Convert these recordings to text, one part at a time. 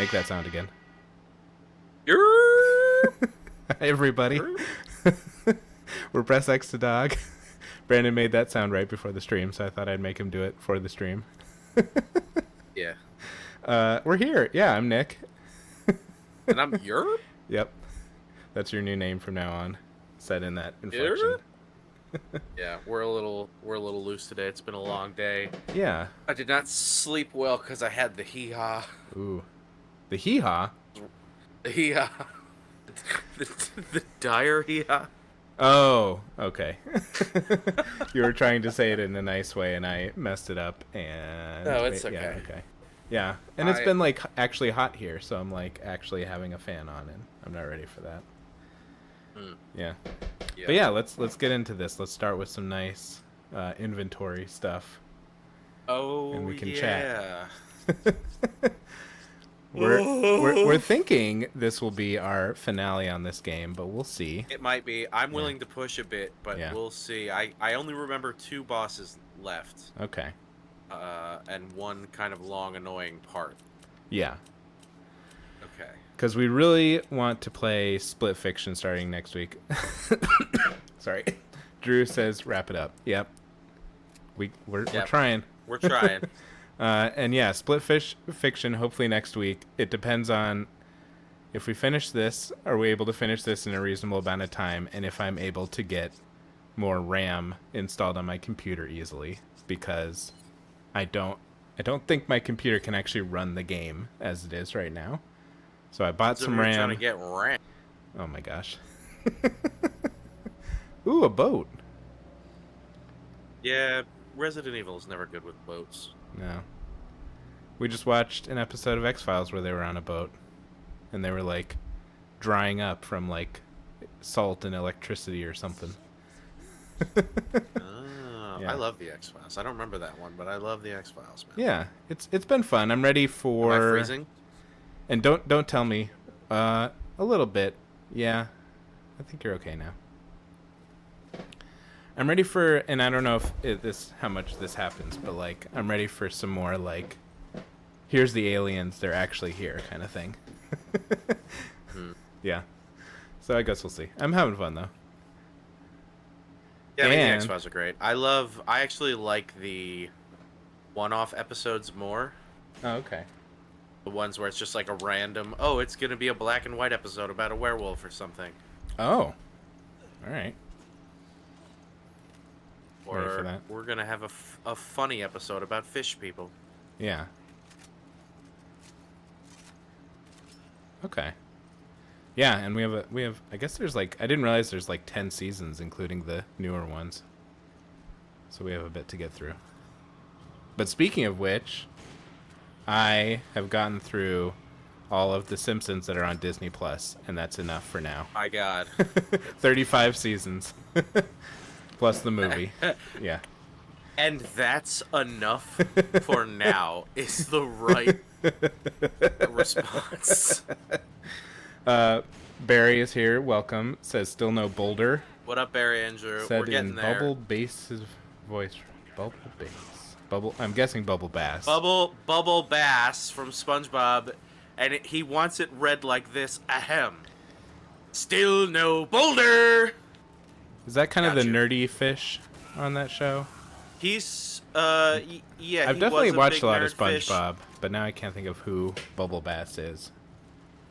Make that sound again. Yerp, Hi, everybody. yerp. We're Press X to Dog. Brandon made that sound right before the stream, so I thought I'd make him do it for the stream. Yeah. We're here. Yeah, I'm Nick. And I'm Yerp? Yep. That's your new name from now on. Said in that inflection. Yerp? Yeah, we're a little loose today. It's been a long day. Yeah. I did not sleep well because I had the hee-haw. Ooh. The hee-haw? The hee-haw. The dire hee-haw. Oh, okay. You were trying to say it in a nice way, and I messed it up. And No, it's okay. Yeah, okay. Yeah, and it's been like actually hot here, so I'm like actually having a fan on, and I'm not ready for that. Yeah. Yeah. But yeah, let's get into this. Let's start with some nice inventory stuff. Oh, and we can yeah. chat. We're thinking this will be our finale on this game, but we'll see. It might be. I'm willing to push a bit, but Yeah. we'll see. I only remember 2 bosses left. Okay. And one kind of long, annoying part. Yeah. Okay. Because we really want to play Split Fiction starting next week. Sorry. Drew says wrap it up. Yep. We're trying. We're trying. And yeah, Split Fiction hopefully next week. It depends on if we finish this, are we able to finish this in a reasonable amount of time, and if I'm able to get more RAM installed on my computer easily, because I don't think my computer can actually run the game as it is right now. So I bought some RAM. Trying to get RAM. Oh my gosh. Ooh, a boat. Yeah, Resident Evil is never good with boats. No. We just watched an episode of X-Files where they were on a boat. And they were like drying up from like salt and electricity or something. I love the X-Files. I don't remember that one, but I love the X-Files, man. Yeah, it's been fun. I'm ready for. Am I freezing? And don't tell me. A little bit. Yeah. I think you're okay now. I'm ready for, and I don't know if how much this happens, but like I'm ready for some more like, here's the aliens, they're actually here kind of thing. Yeah. So I guess we'll see. I'm having fun though. Yeah, I mean, the X-Files are great. I actually like the one-off episodes more. Oh, okay. The ones where it's just like a random, oh, it's going to be a black and white episode about a werewolf or something. Oh. All right. Ready for Or that. we're going to have a funny episode about fish people. Yeah. Okay. Yeah, and we have I guess there's like I didn't realize there's like 10 seasons including the newer ones. So we have a bit to get through. But speaking of which, I have gotten through all of the Simpsons that are on Disney Plus, and that's enough for now. My God. 35 seasons. Plus the movie. Yeah. And that's enough for now is the right response. Barry is here. Welcome. Says still no Boulder. What up, Barry Andrew? Said We're getting in there. Bubble Bass's voice. Bubble Bass. Bubble. I'm guessing Bubble Bass. Bubble Bass from SpongeBob, and he wants it read like this. Ahem. Still no Boulder. Is that kind of Got the you. nerdy fish on that show? He's yeah. I've he definitely was watched big a lot of nerd fish. SpongeBob, but now I can't think of who Bubble Bass is.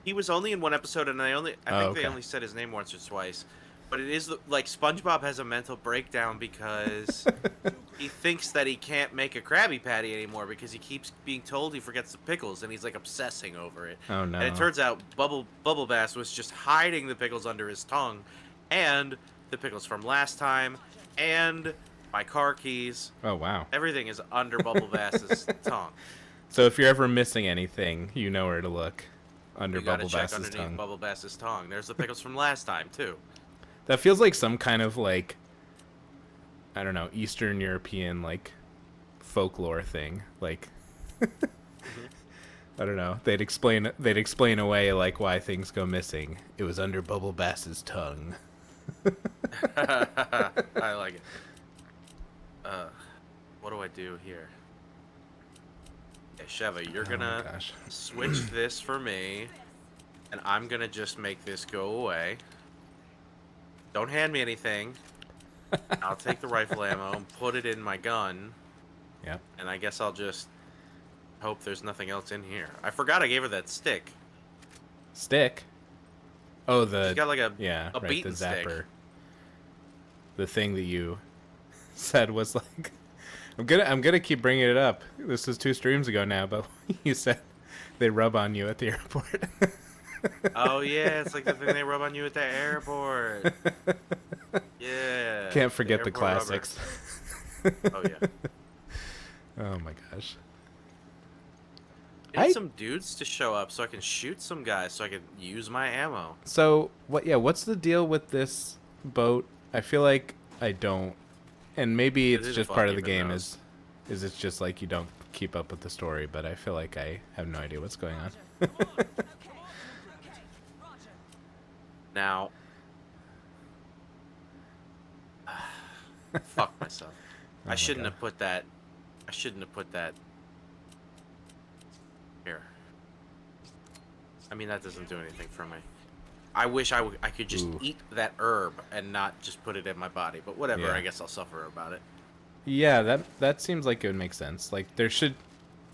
He was only in one episode, and I think okay. they only said his name once or twice. But it is like SpongeBob has a mental breakdown because he thinks that he can't make a Krabby Patty anymore because he keeps being told he forgets the pickles, and he's like obsessing over it. Oh no. And it turns out Bubble Bass was just hiding the pickles under his tongue, and the pickles from last time, and my car keys. Oh wow. Everything is under Bubble Bass's tongue. So if you're ever missing anything, you know where to look. Under You gotta Bubble check Bass's underneath tongue. Bubble Bass's tongue. There's the pickles from last time too. That feels like some kind of like, I don't know, Eastern European like folklore thing. Like, I don't know. They'd explain away like why things go missing. It was under Bubble Bass's tongue. I like it. What do I do here? Okay, Sheva, you're Oh my gonna gosh. switch this for me, and I'm gonna just make this go away. Don't hand me anything. I'll take the rifle ammo and put it in my gun, Yep. and I guess I'll just hope there's nothing else in here. I forgot I gave her that stick. Stick. Oh, She's got like a yeah, right, the beaten stick. zapper. The thing that you said was like, I'm gonna keep bringing it up. This is 2 streams ago now, but you said they rub on you at the airport. Oh yeah, it's like the thing they rub on you at the airport. Yeah. Can't forget the airport rubber. classics. Oh yeah. Oh my gosh. I need some dudes to show up so I can shoot some guys so I can use my ammo. So what? Yeah, what's the deal with this boat? I feel like I don't, and maybe It it's is just a part of the fucking game. nose. Is it's just like you don't keep up with the story? But I feel like I have no idea what's going on. Now, fuck myself. Oh my I shouldn't God. have put that. I shouldn't have put that here. I mean, that doesn't do anything for me. I wish I could just Ooh. eat that herb and not just put it in my body. But whatever. Yeah. I guess I'll suffer about it. Yeah, that seems like it would make sense. Like they should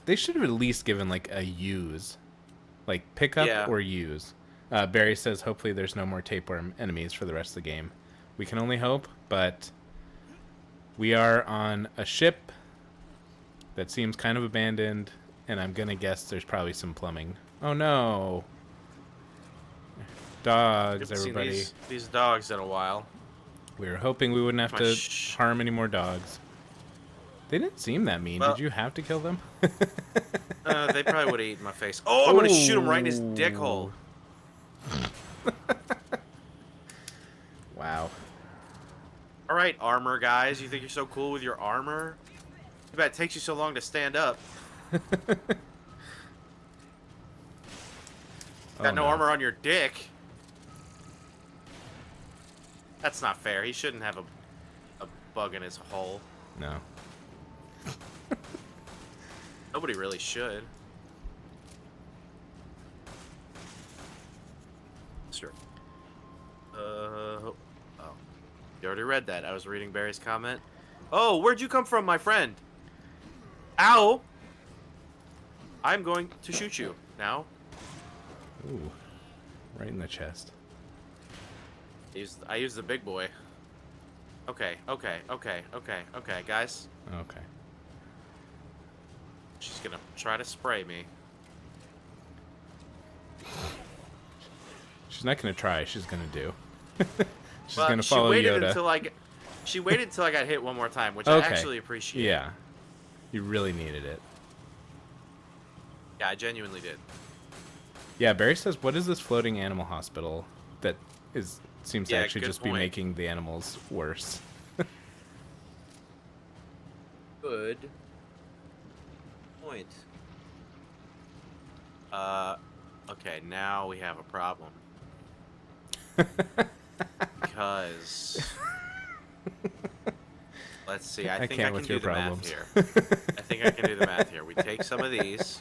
have at least given like a use, like pick up Yeah. or use. Barry says hopefully there's no more tapeworm enemies for the rest of the game. We can only hope, but we are on a ship that seems kind of abandoned, and I'm gonna guess there's probably some plumbing. Oh no! Dogs, Haven't seen everybody. these dogs in a while. We were hoping we wouldn't have My to harm any more dogs. They didn't seem that mean. Well- Did you have to kill them? They probably would have eaten my face. Oh, I'm gonna shoot him right in his dick hole. Wow. All right, armor guys. You think you're so cool with your armor? Too bad it takes you so long to stand up. Got no armor on your dick. That's not fair. He shouldn't have a bug in his hole. No. Nobody really should. Sure. Oh. You already read that. I was reading Barry's comment. Oh, where'd you come from, my friend? Ow! I'm going to shoot you now. Ooh. Right in the chest. I used the big boy. Okay, guys. Okay. She's gonna try to spray me. She's not gonna try. She's gonna do. She's Well, gonna follow she waited Yoda. until she waited until I got hit one more time, which Okay. I actually appreciate. Yeah. You really needed it. Yeah, I genuinely did. Yeah, Barry says, what is this floating animal hospital that seems to Yeah, actually good just be point. making the animals worse? Good point. Okay, now we have a problem. Because let's see, I think I can't can with do your the math problems. here. I think I can do the math here. We take some of these.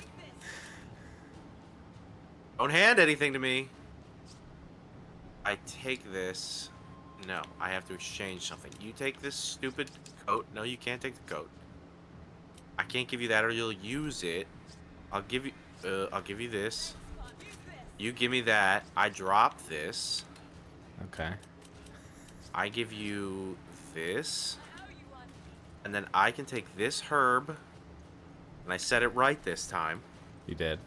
Don't hand anything to me. I take this. No, I have to exchange something. You take this stupid coat. No, you can't take the coat. I can't give you that, or you'll use it. I'll give you this. You give me that. I drop this. Okay. I give you this. And then I can take this herb. And I said it right this time. You did.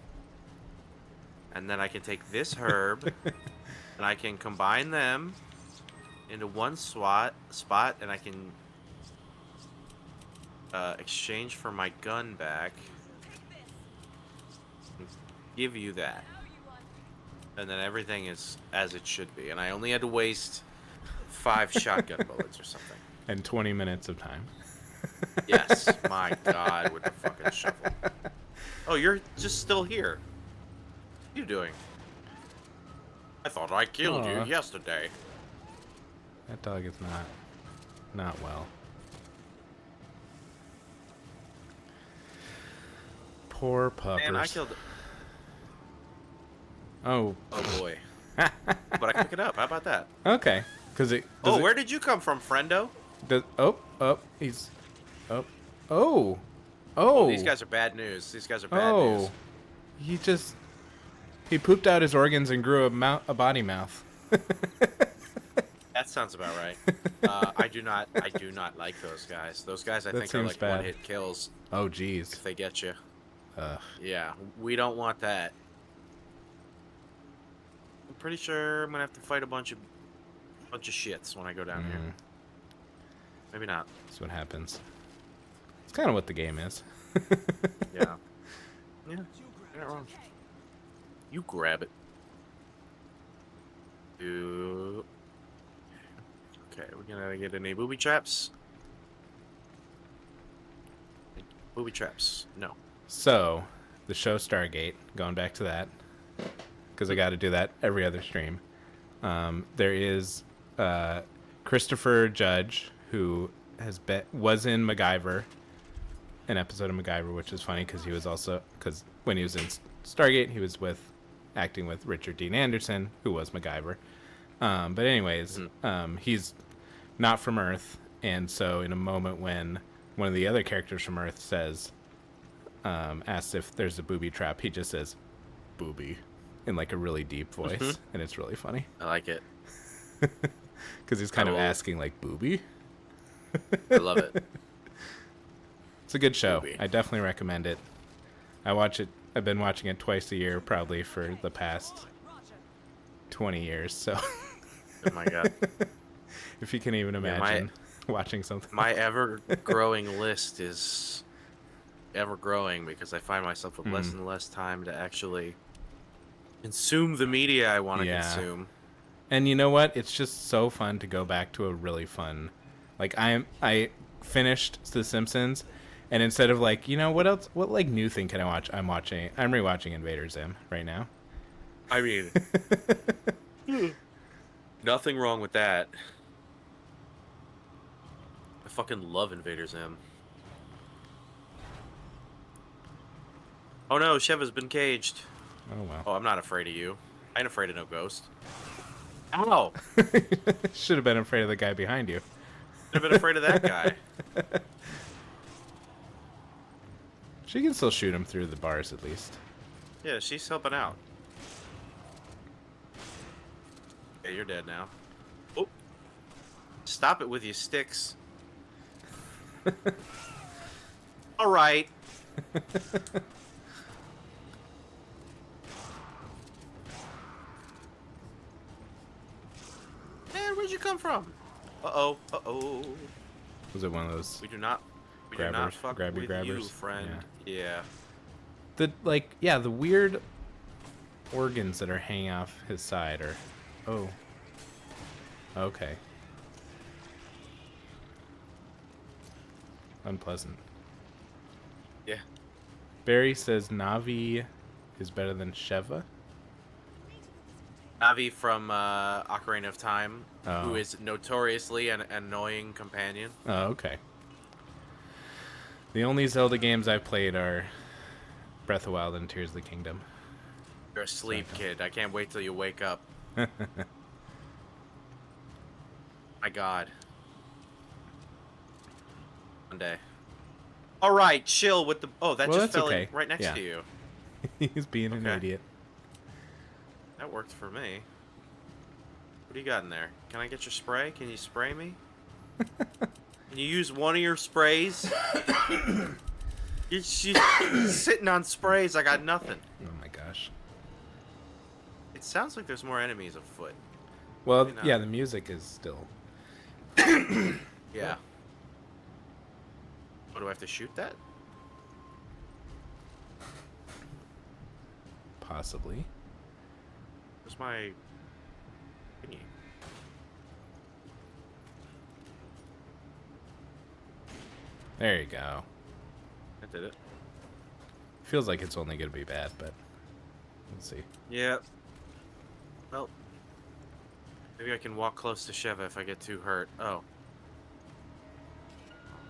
And then I can take this herb. And I can combine them into one spot. And I can exchange for my gun back. Give you that. And then everything is as it should be. And I only had to waste 5 shotgun bullets or something. And 20 minutes of time. Yes, my God, with the fucking shovel. Oh, you're just still here. What are you doing? I thought I killed Aw. you yesterday. That dog is not well. Poor puppers. Man, I killed. Oh. Oh boy. But I can pick it up. How about that? Okay. Because it. Oh, where did you come from, friendo? He's. Oh. Oh. Oh, Oh. these guys are bad news. These guys are bad news. He pooped out his organs and grew a body mouth. That sounds about right. I do not like those guys. Those guys I That think are seems like bad. one-hit kills Oh, jeez. if they get you. Ugh. Yeah, we don't want that. I'm pretty sure I'm gonna have to fight a bunch of shits when I go down here. Maybe not. That's what happens. It's kind of what the game is. Yeah. Yeah. You're not wrong. You grab it. Okay, we're gonna get any booby traps. Booby traps. No. So, the show Stargate, going back to that, because I got to do that every other stream. There is Christopher Judge, who was in MacGyver, an episode of MacGyver, which is funny because when he was in Stargate, he was acting with Richard Dean Anderson, who was MacGyver. But anyways, he's not from Earth, and so in a moment when one of the other characters from Earth asks if there's a booby trap, he just says, "Booby," in like a really deep voice, and it's really funny. I like it. Because he's kind of asking like, "Booby." I love it. It's a good show. Booby. I definitely recommend it. I watch it. I've been watching it twice a year, probably for the past 20 years. So, Oh my god. if you can even imagine watching something. My ever-growing list is ever-growing because I find myself with less and less time to actually consume the media I want to consume. And you know what? It's just so fun to go back to a really fun. Like I finished The Simpsons, and instead of like, what like new thing can I watch? I'm rewatching Invader Zim right now. I mean, nothing wrong with that. I fucking love Invader Zim. Oh no, Sheva's been caged. Oh well. Oh, I'm not afraid of you. I ain't afraid of no ghost. Ow! Should have been afraid of the guy behind you. I've been afraid of that guy. She can still shoot him through the bars at least. Yeah, she's helping out. Yeah, you're dead now. Oh. Stop it with your sticks. Alright. Man, where'd you come from? Uh-oh. Uh-oh. Was it one of those? We do not fuck grabby with grabbers? you, friend. Yeah. The weird organs that are hanging off his side are... Oh. Okay. Unpleasant. Yeah. Barry says Navi is better than Sheva. Navi from Ocarina of Time, Oh. who is notoriously an annoying companion. Oh, okay. The only Zelda games I've played are Breath of the Wild and Tears of the Kingdom. You're asleep, kid. I can't wait till you wake up. My god. One day. Alright, chill with the... Oh, that Well, just that's fell in okay. right next Yeah. to you. He's being an Okay. idiot. That worked for me. What do you got in there? Can I get your spray? Can you spray me? Can you use one of your sprays? You're sitting on sprays. I got nothing. Oh my gosh. It sounds like there's more enemies afoot. Well, Maybe not. yeah, the music is still... Yeah. Oh, do I have to shoot that? Possibly. Where's my thingy? There you go. I did it. Feels like it's only going to be bad, but let's see. Yeah. Well, maybe I can walk close to Sheva if I get too hurt. Oh.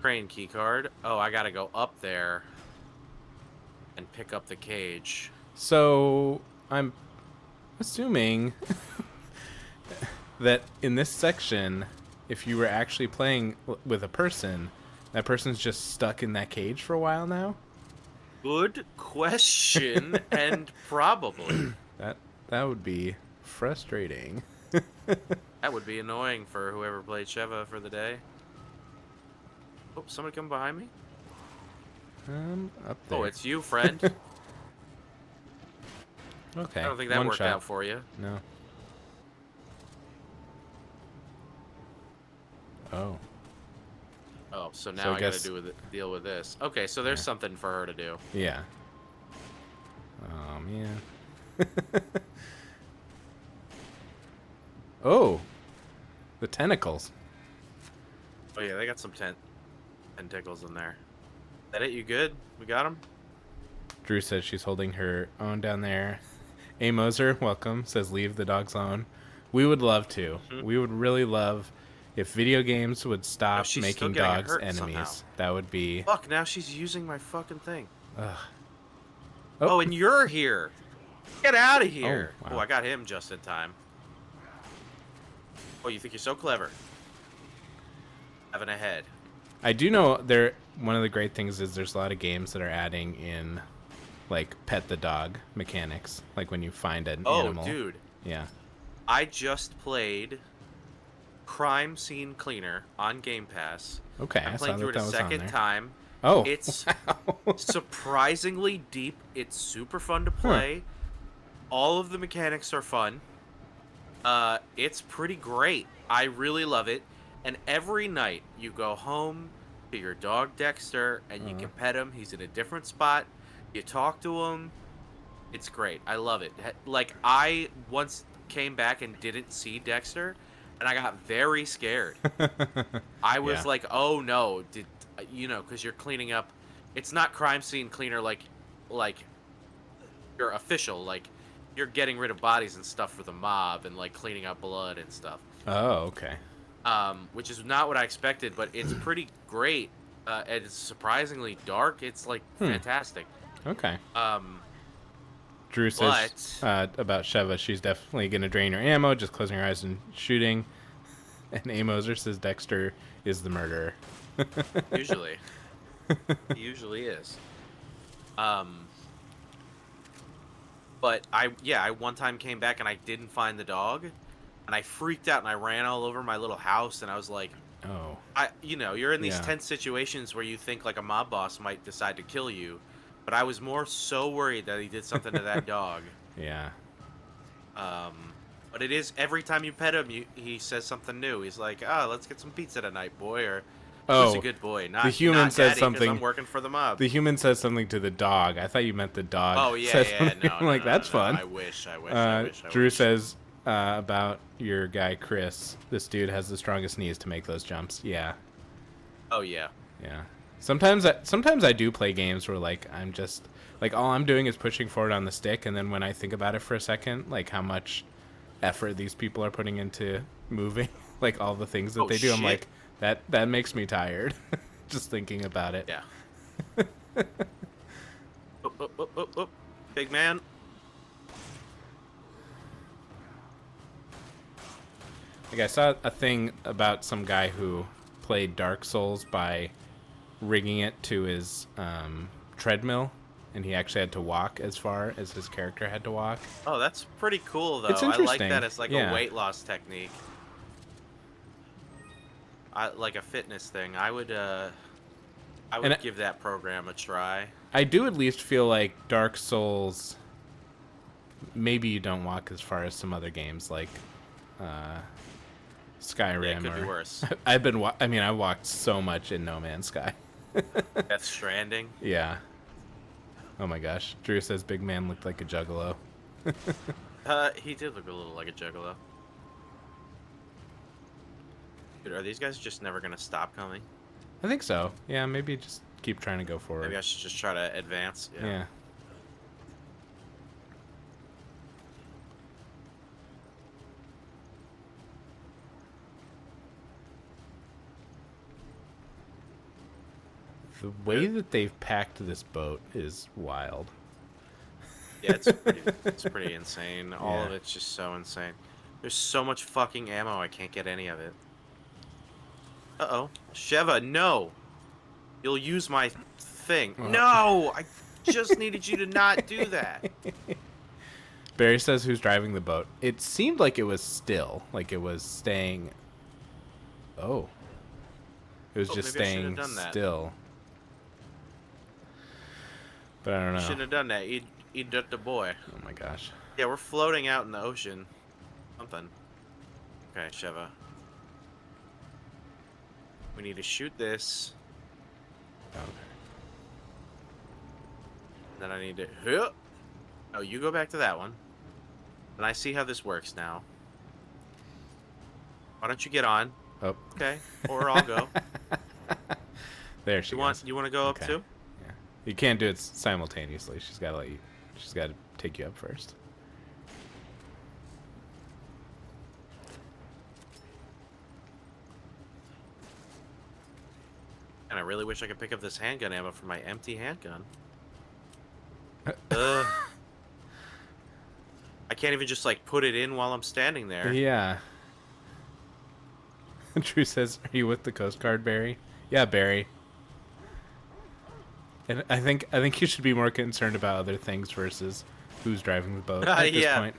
Crane key card. Oh, I gotta go up there. and pick up the cage. So I'm assuming that in this section, if you were actually playing with a person, that person's just stuck in that cage for a while now. Good question, and probably. That would be frustrating. That would be annoying for whoever played Sheva for the day. Oh, somebody come behind me? Up there. Oh, it's you, friend. Okay. I don't think that one worked shot. out for you. No. Oh. Oh, so now So I I guess- gotta deal with this. Okay, so there's something for her to do. Yeah. Oh man. Oh. The tentacles. Oh yeah, they got some tentacles in there. That it? You good? We got them? Drew says she's holding her own down there. A Moser, welcome, says leave the dogs alone. We would love to. We would really love if video games would stop she's still making getting dogs hurt enemies. somehow. That would be. Fuck, now she's using my fucking thing. Ugh. Oh, and you're here. Get out of here. Oh, Oh, wow. I got him just in time. Oh, you think you're so clever. Having a head. I do know there. One of the great things is there's a lot of games that are adding in, like pet the dog mechanics, like when you find an animal. Oh, dude. Yeah. I just played Crime Scene Cleaner on Game Pass. Okay. I'm I saw playing through that it a was on second there. time. Oh. It's wow. surprisingly deep. It's super fun to play. All of the mechanics are fun. It's pretty great. I really love it. And every night you go home to your dog Dexter and you can pet him. He's in a different spot. You talk to him. It's great. I love it. Like, I once came back and didn't see Dexter, and I got very scared. I was Yeah. like, oh no, because you're cleaning up. It's not Crime Scene Cleaner like you're official, like you're getting rid of bodies and stuff for the mob and like cleaning up blood and stuff. Oh, okay. Which is not what I expected, but it's pretty great. And it's surprisingly dark. It's like fantastic. Okay. Drew says about Sheva, she's definitely going to drain her ammo, just closing her eyes and shooting. And Amoser says Dexter is the murderer. Usually. He usually is. But I one time came back and I didn't find the dog. And I freaked out and I ran all over my little house and I was like, Oh. you're in these Yeah. tense situations where you think like a mob boss might decide to kill you. But I was more so worried that he did something to that dog. Yeah. But it is every time you pet him, he says something new. He's like, "Oh, let's get some pizza tonight, boy," or "Who's a good boy?" Not the human not says Daddy, 'cause something. I'm working for the mob. The human says something to the dog. I thought you meant the dog. Oh yeah, says yeah. something. No, I'm like, that's fun. I wish. Drew wish. says about your guy Chris. This dude has the strongest knees to make those jumps. Yeah. Oh yeah. Yeah. Sometimes I do play games where like I'm just like all I'm doing is pushing forward on the stick, and then when I think about it for a second, like how much effort these people are putting into moving, like all the things that Oh, they do, I'm shit. like that makes me tired just thinking about it. Yeah. Oh. Big man. Like I saw a thing about some guy who played Dark Souls by rigging it to his treadmill, and he actually had to walk as far as his character had to walk. Oh, that's pretty cool though. It's I like interesting. that as like Yeah. a weight loss technique. Like a fitness thing. I would And give that program a try. I do at least feel like Dark Souls. Maybe you don't walk as far as some other games like Skyrim. Yeah, it could be or worse. I walked so much in No Man's Sky. Death Stranding. Yeah. Oh my gosh. Drew says Big Man looked like a juggalo. He did look a little like a juggalo. Dude, are these guys just never gonna stop coming? I think so. Yeah, maybe just keep trying to go forward. Maybe I should just try to advance. Yeah. The way that they've packed this boat is wild. Yeah, it's pretty insane. All of Yeah. it's just so insane. There's so much fucking ammo, I can't get any of it. Uh-oh. Sheva, no! You'll use my thing. Oh. No! I just needed you to not do that. Barry says who's driving the boat. It seemed like it was still. Like it was staying... Oh. It was just maybe I staying shouldn't have done that. still. But I don't know. Shouldn't have done that. You'd done the boy. Oh my gosh. Yeah, we're floating out in the ocean. Something. Okay, Sheva. We need to shoot this. Okay. Then I need to... Oh, you go back to that one. And I see how this works now. Why don't you get on? Oh. Okay. Or I'll go. There she goes. You want to go Okay. up too? Yeah. You can't do it simultaneously. She's got to take you up first. And I really wish I could pick up this handgun ammo for my empty handgun. Ugh. I can't even just like put it in while I'm standing there. Yeah. Drew says, "Are you with the Coast Guard, Barry?" Yeah, Barry. And I think you should be more concerned about other things versus who's driving the boat at this Yeah. point.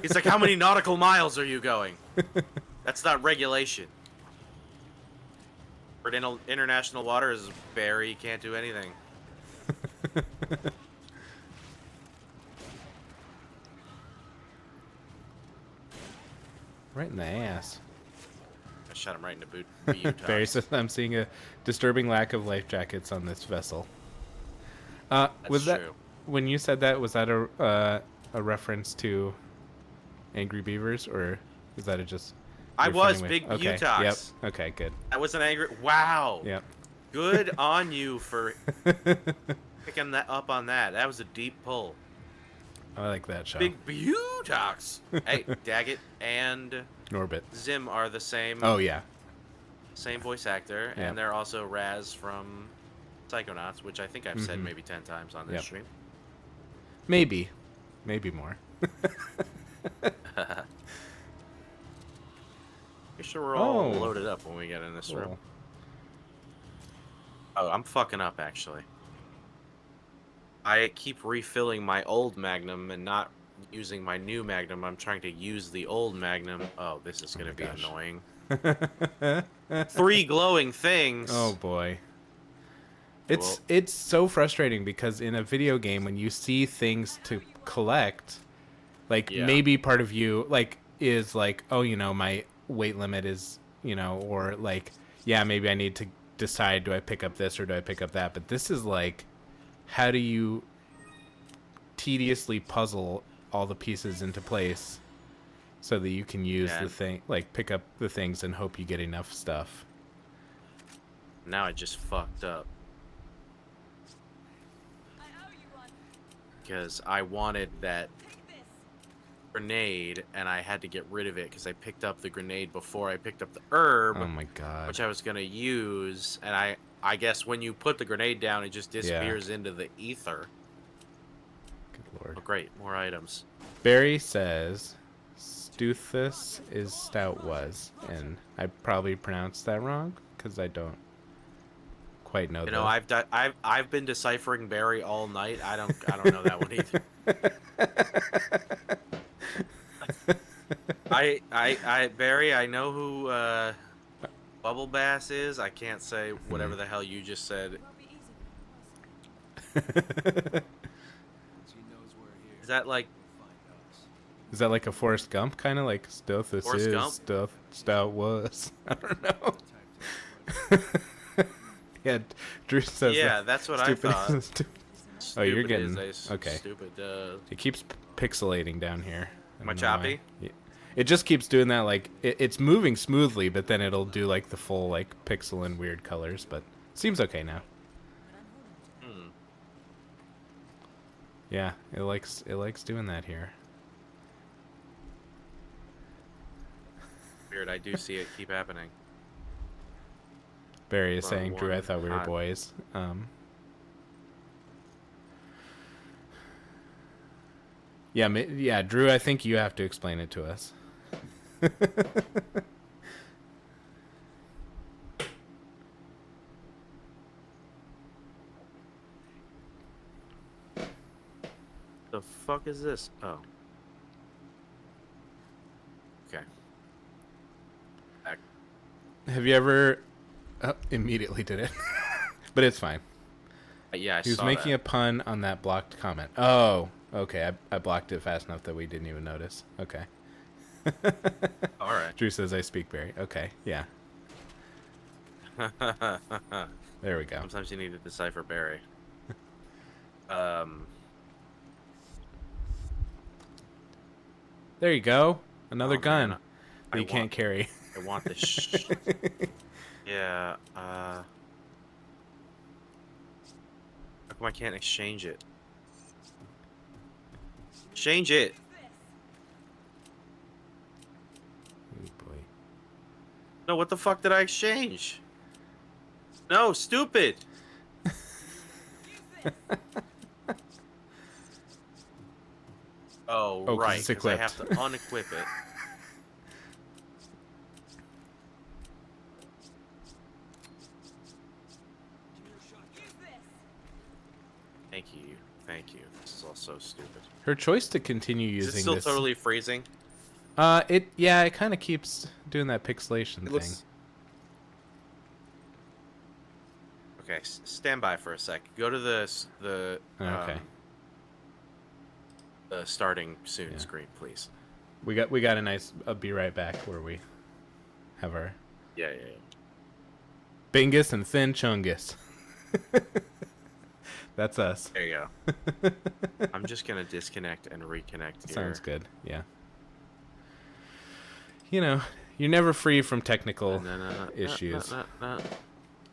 He's like, how many nautical miles are you going? That's not regulation. For international waters, Barry can't do anything. Right in the ass. I shot him right in the boot. Barry says, "I'm seeing a disturbing lack of life jackets on this vessel." Was that true. when you said that? Was that a reference to Angry Beavers, or is that just? I you're was funning with- big okay. Butox. Yep. Okay. Good. I wasn't angry. Wow. Yep. Good on you for picking that up on that. That was a deep pull. I like that show. Big Butox. Hey, Daggett and Norbit. Zim are the same. Oh yeah. Same voice actor, Yeah. and they're also Raz from Psychonauts, which I think I've said Mhm. maybe 10 times on this Yep. stream. Maybe more. Make sure we're all Oh. loaded up when we get in this room. Cool. Oh, I'm fucking up, actually. I keep refilling my old Magnum and not using my new Magnum. I'm trying to use the old Magnum. Oh, this is going to be gosh. annoying. 3 glowing things. Oh boy. It's so frustrating because in a video game when you see things to collect, like Yeah. maybe part of you like is like, oh, my weight limit is, or like, yeah, maybe I need to decide, do I pick up this or do I pick up that? But this is like, how do you tediously puzzle all the pieces into place so that you can use the thing, like pick up the things and hope you get enough stuff? Now I just fucked up. Because I wanted that grenade and I had to get rid of it because I picked up the grenade before I picked up the herb. Oh my god. Which I was going to use. And I guess when you put the grenade down, it just disappears into the ether. Good lord. Oh, great. More items. Barry says Stuthus is stout was, and I probably pronounced that wrong because I don't quite know. You know, I've been deciphering Barry all night. I don't know that one either. Barry, I know who Bubble Bass is. I can't say whatever the hell you just said. Is that like Is that like a Forrest Gump kind of like Stuthus Forrest is Gump? stout was? I don't know. Yeah, Drew says. yeah, that's what I thought. Oh, you're Stupid getting is a okay. Stupid. It keeps pixelating down here. I Am I don't know why. choppy? Yeah. It just keeps doing that. Like it's moving smoothly, but then it'll do like the full like pixel and weird colors. But seems okay now. Hmm. Yeah, it likes doing that here. Weird. I do see it keep happening. Barry is Run saying, Drew, I one thought we were hot. boys. Yeah, yeah, Drew, I think you have to explain it to us. The fuck is this? Oh. Okay. Back. Have you ever... Oh, immediately did it. But it's fine. Yeah, I He was saw making that. a pun on that blocked comment. Oh, okay. I blocked it fast enough that we didn't even notice. Okay. All right. Drew says I speak Barry. Okay, yeah. There we go. Sometimes you need to decipher Barry. There you go. Another Oh, gun man, that you can't carry. I want this. Yeah. How come I can't exchange it? Change it. Oh, boy. No, what the fuck did I exchange? No, stupid. Oh, 'Cause right. it's Because I equipped. have to unequip it. Thank you. Thank you. This is all so stupid. Her choice to continue Is using it still this... totally freezing? it kind of keeps doing that pixelation It thing. looks... Okay, stand by for a sec. Go to the Okay. the starting soon Yeah. screen, please. We got a nice... I'll be right back where we have our Yeah. Bingus and Thin Chungus. That's us. There you go. I'm just gonna disconnect and reconnect here. Sounds good. Yeah. You know, you're never free from technical issues.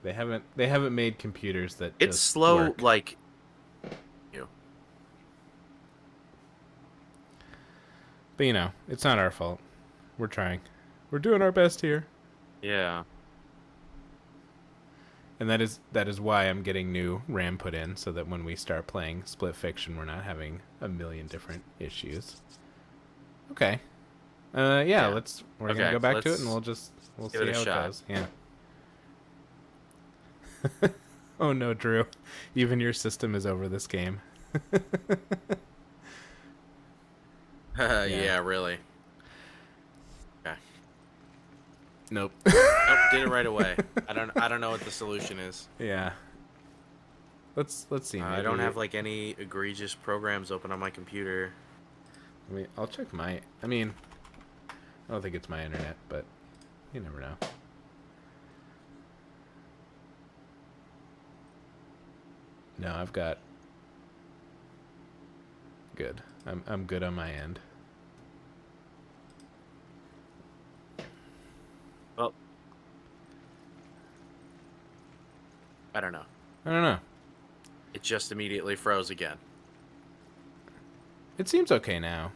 They haven't made computers that It's just slow, work. like you. But you know, it's not our fault. We're trying. We're doing our best here. Yeah. And that is why I'm getting new RAM put in, so that when we start playing Split Fiction, we're not having a million different issues. Okay. Yeah. We're Okay, gonna go back to it, let's and we'll see give it a how it shot. goes. Yeah. Oh no, Drew! Even your system is over this game. Yeah, really. Okay. Nope. Nope, did it right away. I don't know what the solution is. Yeah. Let's see. I don't have like any egregious programs open on my computer. I'll check my. I mean, I don't think it's my internet, but you never know. No, I've got. Good. I'm good on my end. Well, I don't know. I don't know. It just immediately froze again. It seems okay now.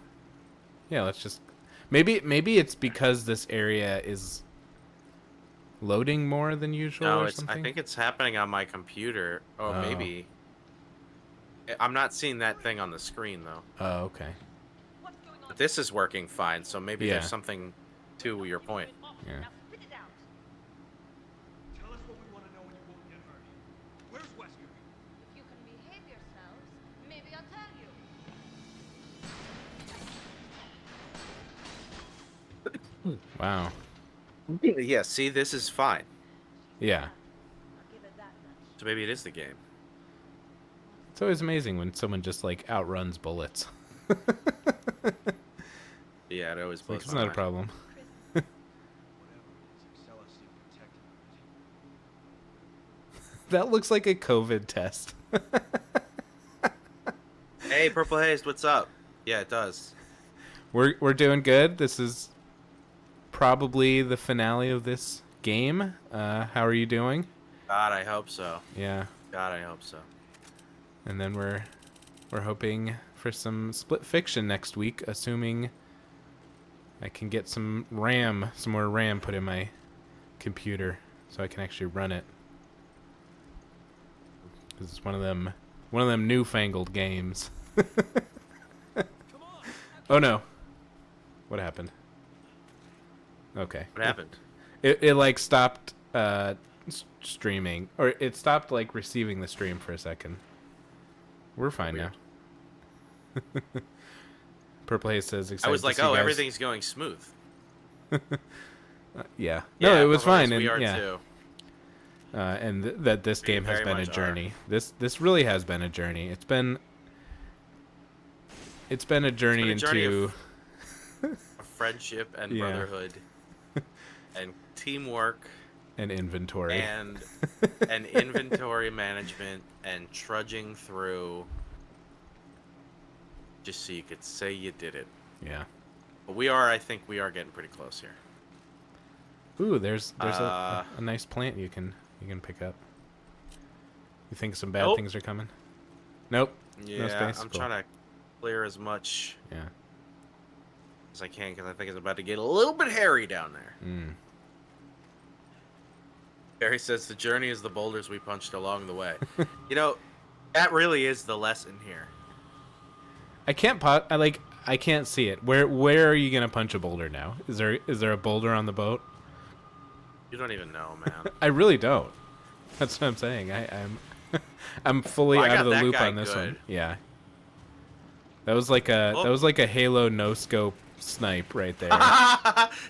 Yeah, let's just. Maybe it's because this area is loading more than usual No, or it's. something. I think it's happening on my computer. Oh, Oh. maybe. I'm not seeing that thing on the screen though. Oh, okay. But this is working fine, so maybe Yeah. there's something to your point. Yeah. Tell us what we want to know and you won't get hurt. Where's Wesker? If you can behave yourselves, maybe I'll tell you. Wow. Yeah, see, this is fine. Yeah. I'll give it that much. So maybe it is the game. It's always amazing when someone just like outruns bullets. Yeah, it always blows Like, it's my not a mind. problem. Whatever it is, Excella seemed protected of it. That looks like a COVID test. Hey, Purple Haze, what's up? Yeah, it does. We're doing good. This is probably the finale of this game. How are you doing? God, I hope so. Yeah. God, I hope so. And then we're hoping for some Split Fiction next week, assuming I can get some more RAM put in my computer. so I can actually run it. 'Cause it's one of them newfangled games. Oh no. What happened? Okay. What happened? It like stopped streaming, or it stopped like receiving the stream for a second. We're fine Weird. now. Purple Haze says excited I was to like, see oh, guys. everything's going smooth. Yeah. No, it was Purple Haze, fine, and we are yeah. too. And that this We game has very been a much are. journey. This really has been a journey. It's been a journey It's been a journey into of friendship and Yeah. brotherhood and teamwork an inventory. and inventory management and trudging through just so you could say you did it. Yeah. But I think we are getting pretty close here. Ooh, there's Uh, a nice plant you can pick up. You think some bad Nope. things are coming? Nope. Yeah, no space. I'm Cool. trying to clear as much Yeah. as I can because I think it's about to get a little bit hairy down there. Mm. Barry says the journey is the boulders we punched along the way. You know, that really is the lesson here. I can't I can't see it. Where are you gonna punch a boulder now? Is there a boulder on the boat? You don't even know, man. I really don't. That's what I'm saying. I'm I'm fully Well, I out got of the that loop guy on this one. good. Yeah. That was like a Halo no scope snipe right there.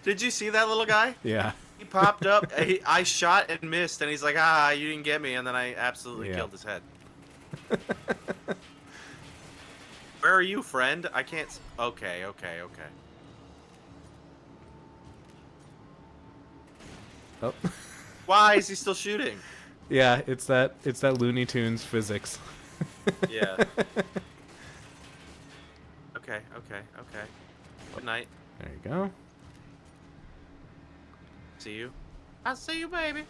Did you see that little guy? Yeah. He popped up. I shot and missed, and he's like, you didn't get me. And then I absolutely Yeah. killed his head. Where are you, friend? I can't. Okay. Oh. Why is he still shooting? Yeah, it's that Looney Tunes physics. Yeah. Okay. Good night. There you go. See you. I see you, baby.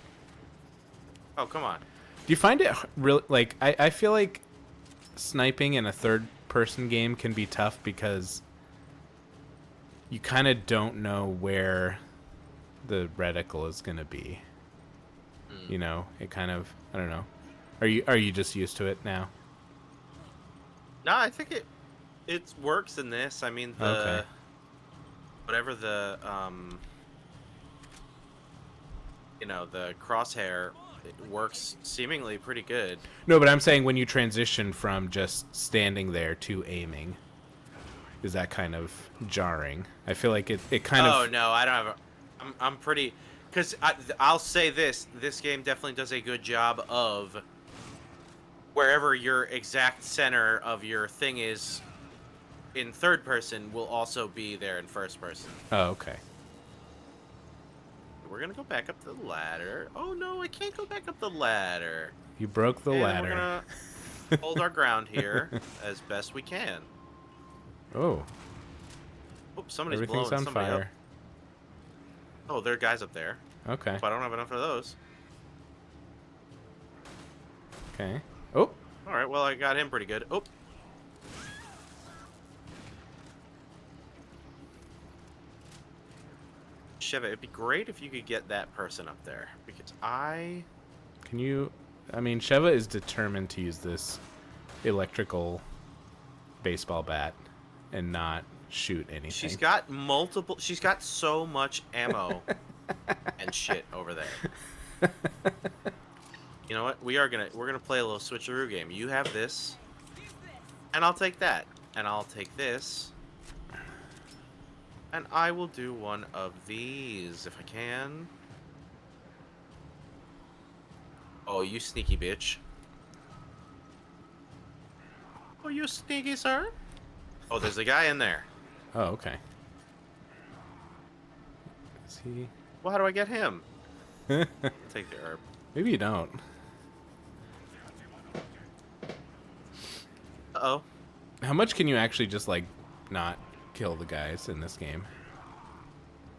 Oh, come on. Do you find it really like I feel like sniping in a third person game can be tough because you kind of don't know where the reticle is going to be. You know, it kind of, I don't know. Are you just used to it now? No, I think it works in this. I mean, Okay. whatever the the crosshair, it works seemingly pretty good. No, but I'm saying when you transition from just standing there to aiming, is that kind of jarring? I feel like it kind Oh of. no, I don't have. I'm pretty, because I'll say this game definitely does a good job of wherever your exact center of your thing is in third person will also be there in first person. Oh, okay. We're gonna go back up the ladder. Oh no, I can't go back up the ladder. You broke the And ladder. We're gonna hold our ground here as best we can. Oh, Oops, somebody's everything's blowing on somebody fire. up. Oh, there are guys up there. Okay. But I don't have enough of those. Okay. Oh, All right, well I got him pretty good. Oh. Sheva, it'd be great if you could get that person up there because can you? I mean, Sheva is determined to use this electrical baseball bat and not shoot anything. she's got multiple. She's got so much ammo and shit over there. You know what? We're gonna play a little switcheroo game. You have this, and I'll take that, and I'll take this, and I will do one of these if I can. Oh, you sneaky bitch! Oh, you sneaky sir! Oh, there's a guy in there. Oh, okay. Is he? Well, how do I get him? Take the herb. Maybe you don't. Uh-oh. How much can you actually just like not kill the guys in this game?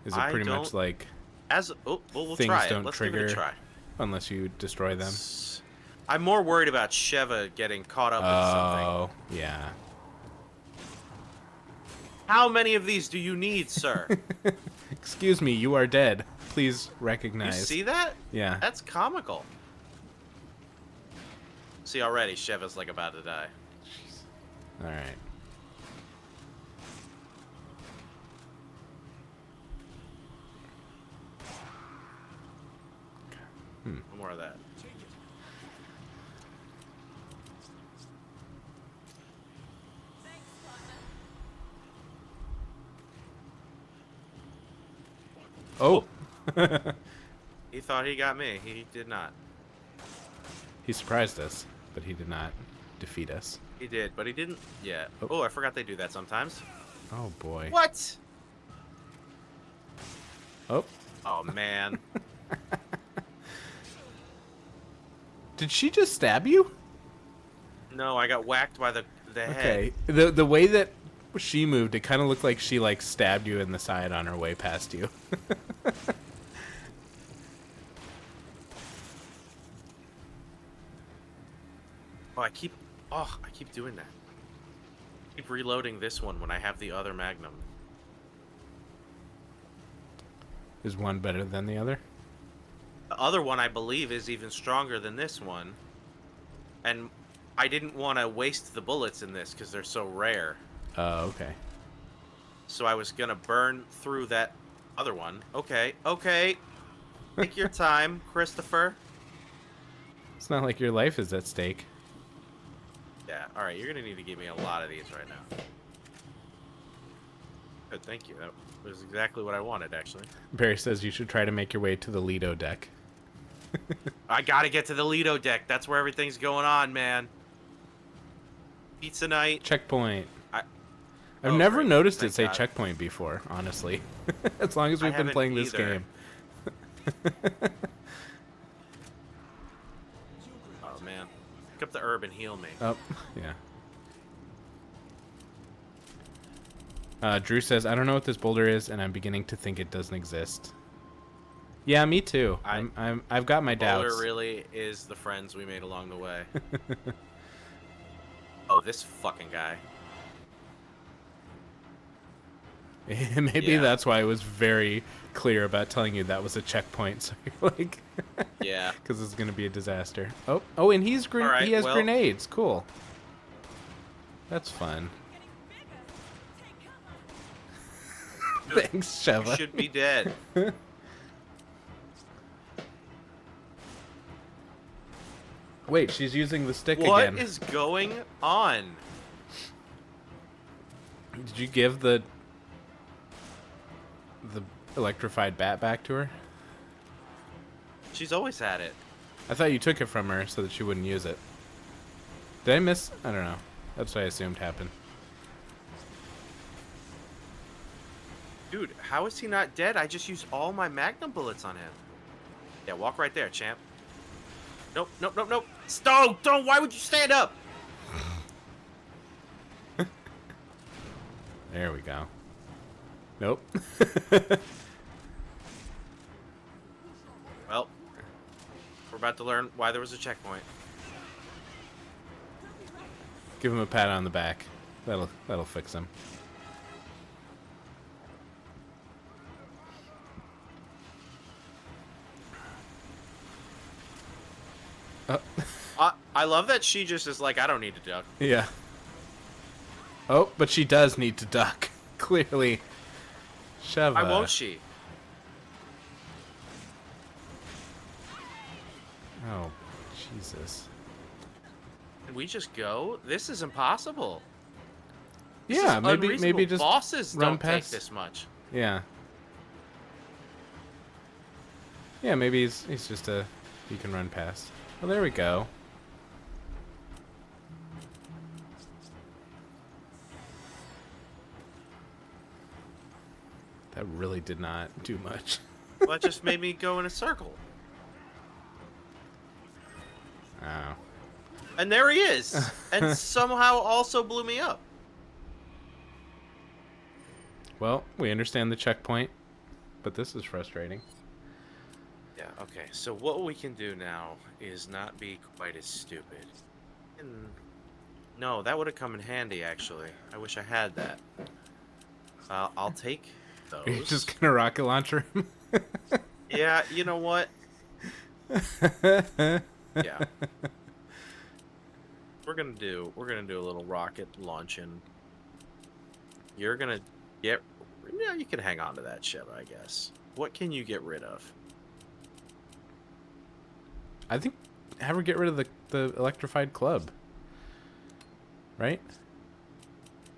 Is it I pretty much don't- like Well, we'll things try it. don't Let's give it trigger a try. unless you destroy them? I'm more worried about Sheva getting caught up in something. Oh, yeah. How many of these do you need, sir? Excuse me, you are dead. please You recognize. see that? Yeah. That's comical. See, already, Sheva's like about to die. All right. No more of that. Oh. He thought he got me. He did not. He surprised us, but he did not defeat us. He did, but he didn't yet. Oh. Oh, I forgot they do that sometimes. Oh boy. What? Oh. Oh, man. Did she just stab you? No, I got whacked by the head. Okay. The way that she moved, it kind of looked like she like stabbed you in the side on her way past you. Oh, I keep doing that. Keep reloading this one when I have the other Magnum. Is one better than the other? The other one, I believe, is even stronger than this one. And I didn't want to waste the bullets in this because they're so rare. Oh, okay. So I was going to burn through that other one. Okay, okay. Take your time, Christopher. It's not like your life is at stake. Yeah, alright, you're going to need to give me a lot of these right now. Good, thank you. That was exactly what I wanted, actually. Barry says you should try to make your way to the Lido deck. I gotta get to the Lido deck. That's where everything's going on, man. Pizza night. Checkpoint. I've Oh, never great. noticed it Thank say God. checkpoint before, honestly. As long as I we've been haven't playing this either. game. Oh, man. Pick up the herb and heal me. Oh, yeah. Drew says, I don't know what this boulder is, and I'm beginning to think it doesn't exist. Yeah, me too. I've got my doubts. Boulder really is the friends we made along the way. Oh, this fucking guy. Maybe Yeah. that's why I was very clear about telling you that was a checkpoint. So you're like, Yeah. because it's gonna be a disaster. Oh, and he Alright, has well- grenades. Cool. That's fun. Thanks, You Sheva. should be dead. Wait, she's using the stick What again. is going on? Did you give the electrified bat back to her? She's always had it. I thought you took it from her so that she wouldn't use it. Did I miss? I don't know. That's what I assumed happened. Dude, how is he not dead? I just used all my Magnum bullets on him. Yeah, walk right there, champ. Nope, nope, nope, nope. Stone, don't. Why would you stand up? There we go. Nope. Well, we're about to learn why there was a checkpoint. Give him a pat on the back. That'll fix him. I love that she just is like, I don't need to duck. Yeah. Oh, but she does need to duck. Clearly. Sheva. Why won't she? Oh, Jesus. Can we just go? This is impossible. This Yeah, is maybe unreasonable. just bosses run don't past. take this much. Yeah. Yeah, maybe he's just he can run past. Well, there we go. That really did not do much. Well, that just made me go in a circle. Oh. And there he is. And somehow also blew me up. Well, we understand the checkpoint, but this is frustrating. Yeah, okay. So what we can do now is not be quite as stupid. No, that would have come in handy, actually. I wish I had that. I'll take those. You're just gonna rocket launcher him? Yeah, you know what? Yeah. We're gonna do a little rocket launching. You're gonna get. Yeah, you can hang on to that ship, I guess. What can you get rid of? I think have her get rid of the electrified club. Right?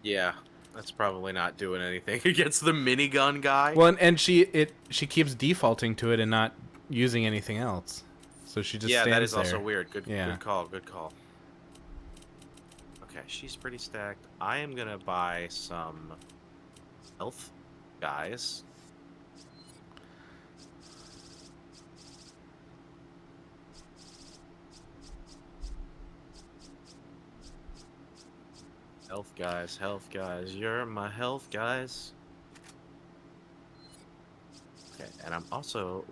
Yeah, that's probably not doing anything against the minigun guy. Well, and she keeps defaulting to it and not using anything else. So she just yeah, stands that is there. also weird. Yeah. Good call. Good call. Okay, she's pretty stacked. I am gonna buy some health guys. Health guys, you're my health guys. Okay, and I'm also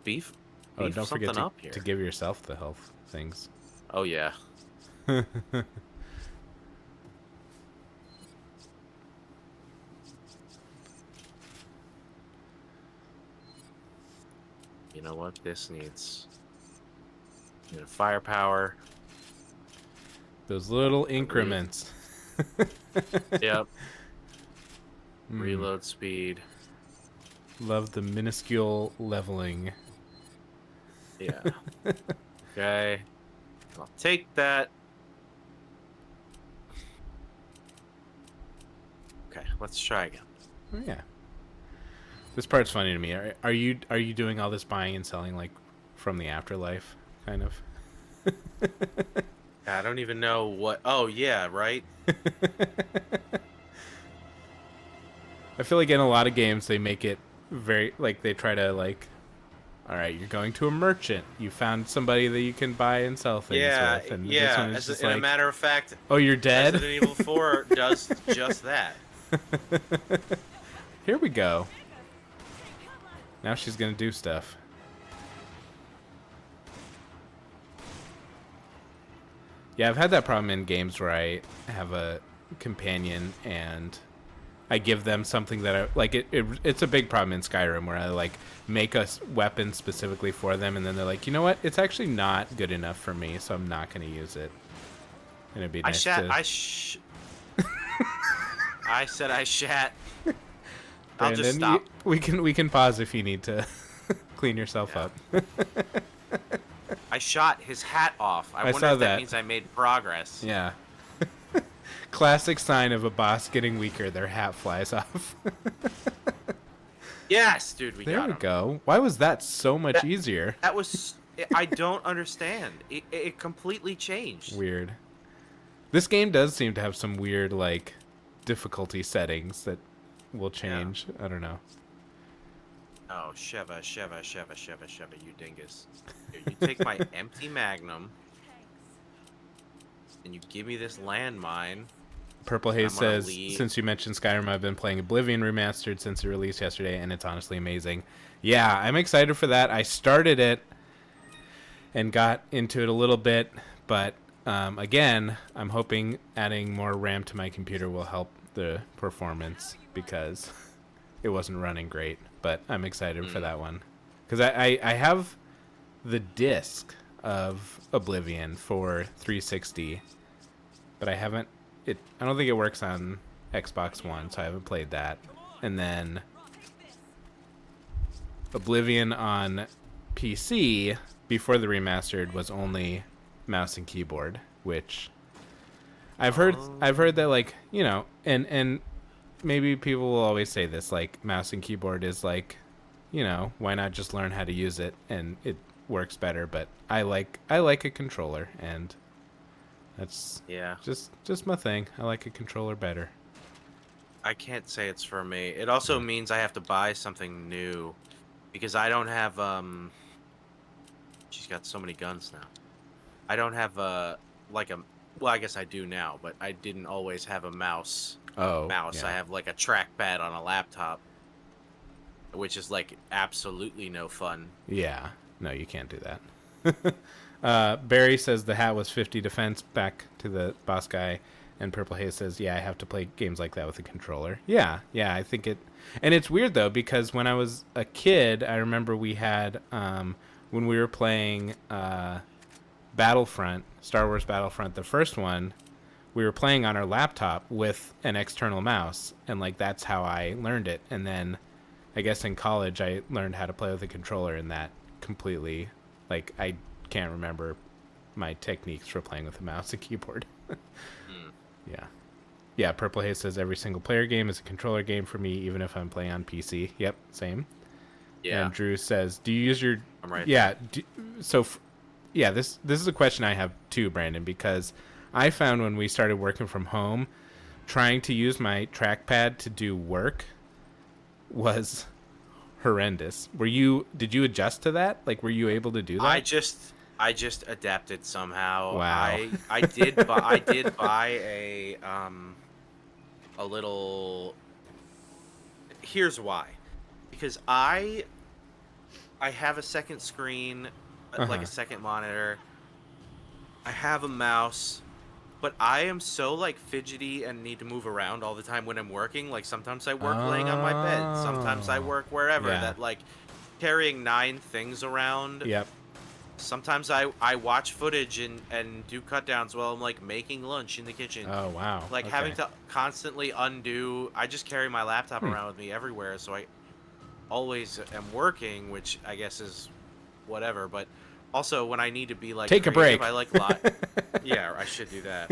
beef Oh, don't something forget up here. to give yourself the health things. Oh yeah. You know what? This needs firepower. Those little increments. Yep. Mm. Reload speed. Love the minuscule leveling. Yeah. Okay. I'll take that. Okay, let's try again. Oh, yeah. This part's funny to me. Are you doing all this buying and selling like from the afterlife, kind of? I don't even know what. Oh yeah, right. I feel like in a lot of games they make it very like they try to like, all right, you're going to a merchant. You found somebody that you can buy and sell things Yeah, with, and this yeah. one is just In like, a matter of fact, oh, you're dead. Resident Evil 4 does just that. Here we go. Now she's gonna do stuff. Yeah, I've had that problem in games where I have a companion and I give them something that I like. It's a big problem in Skyrim where I like make a weapon specifically for them, and then they're like, you know what? It's actually not good enough for me, so I'm not gonna use it. And it'd be nice to. I said I shat. I'll Brandon, just stop. we can pause if you need to clean yourself up. I shot his hat off. I wonder saw if that that. means I made progress. Yeah. Classic sign of a boss getting weaker. Their hat flies off. Yes, dude, we There got we him. go. Why was that so much easier? That was. I don't understand. It completely changed. Weird. This game does seem to have some weird, like, difficulty settings that will change. I don't know. Oh, Sheva, you dingus. Here, you take my empty Magnum, and you give me this landmine. Purple Haze I'm gonna says, leave. since you mentioned Skyrim, I've been playing Oblivion Remastered since it released yesterday, and it's honestly amazing. Yeah, I'm excited for that. I started it and got into it a little bit, but again, I'm hoping adding more RAM to my computer will help the performance because it wasn't running great. But I'm excited for that one because I have the disc of Oblivion for 360, but I haven't. I don't think it works on Xbox One, so I haven't played that. And then Oblivion on PC before the remastered was only mouse and keyboard, which I've heard that, like, you know, and maybe people will always say this, like, mouse and keyboard is like, you know, why not just learn how to use it and it works better. But I like a controller, and that's just my thing. I like a controller better. I can't say it's for me. It also means I have to buy something new because I don't have she's got so many guns now. I don't have well, I guess I do now, but I didn't always have a mouse. Yeah. I have like a trackpad on a laptop, which is like absolutely no fun. Yeah. No, you can't do that. Barry says the hat was 50 defense back to the boss guy. And Purple Haze says, yeah, I have to play games like that with a controller. Yeah, I think it... And it's weird, though, because when I was a kid, I remember we had... when we were playing Battlefront, Star Wars Battlefront, the first one, we were playing on our laptop with an external mouse. And, like, that's how I learned it. And then, I guess in college, I learned how to play with a controller, and that completely... Like, I can't remember my techniques for playing with a mouse and keyboard. Yeah, Purple Haze says every single player game is a controller game for me, even if I'm playing on PC. Yep, same. Yeah. And Drew says, do you use your... I'm right. Yeah, this is a question I have too, Brandon, because I found when we started working from home, trying to use my trackpad to do work was horrendous. Did you adjust to that? Like, were you able to do that? I just adapted somehow. Wow. I did buy a little. Here's why. Because I have a second screen, like a second monitor. I have a mouse, but I am so like fidgety and need to move around all the time when I'm working. Like sometimes I work laying on my bed, sometimes I work wherever. Yeah. That like carrying 9 things around. Yep. Sometimes I watch footage and do cut downs while I'm like making lunch in the kitchen. Oh, wow. Like Okay. having to constantly undo. I just carry my laptop around with me everywhere, so I always am working, which I guess is whatever. But also when I need to be like Take a creative, break. I like yeah, I should do that.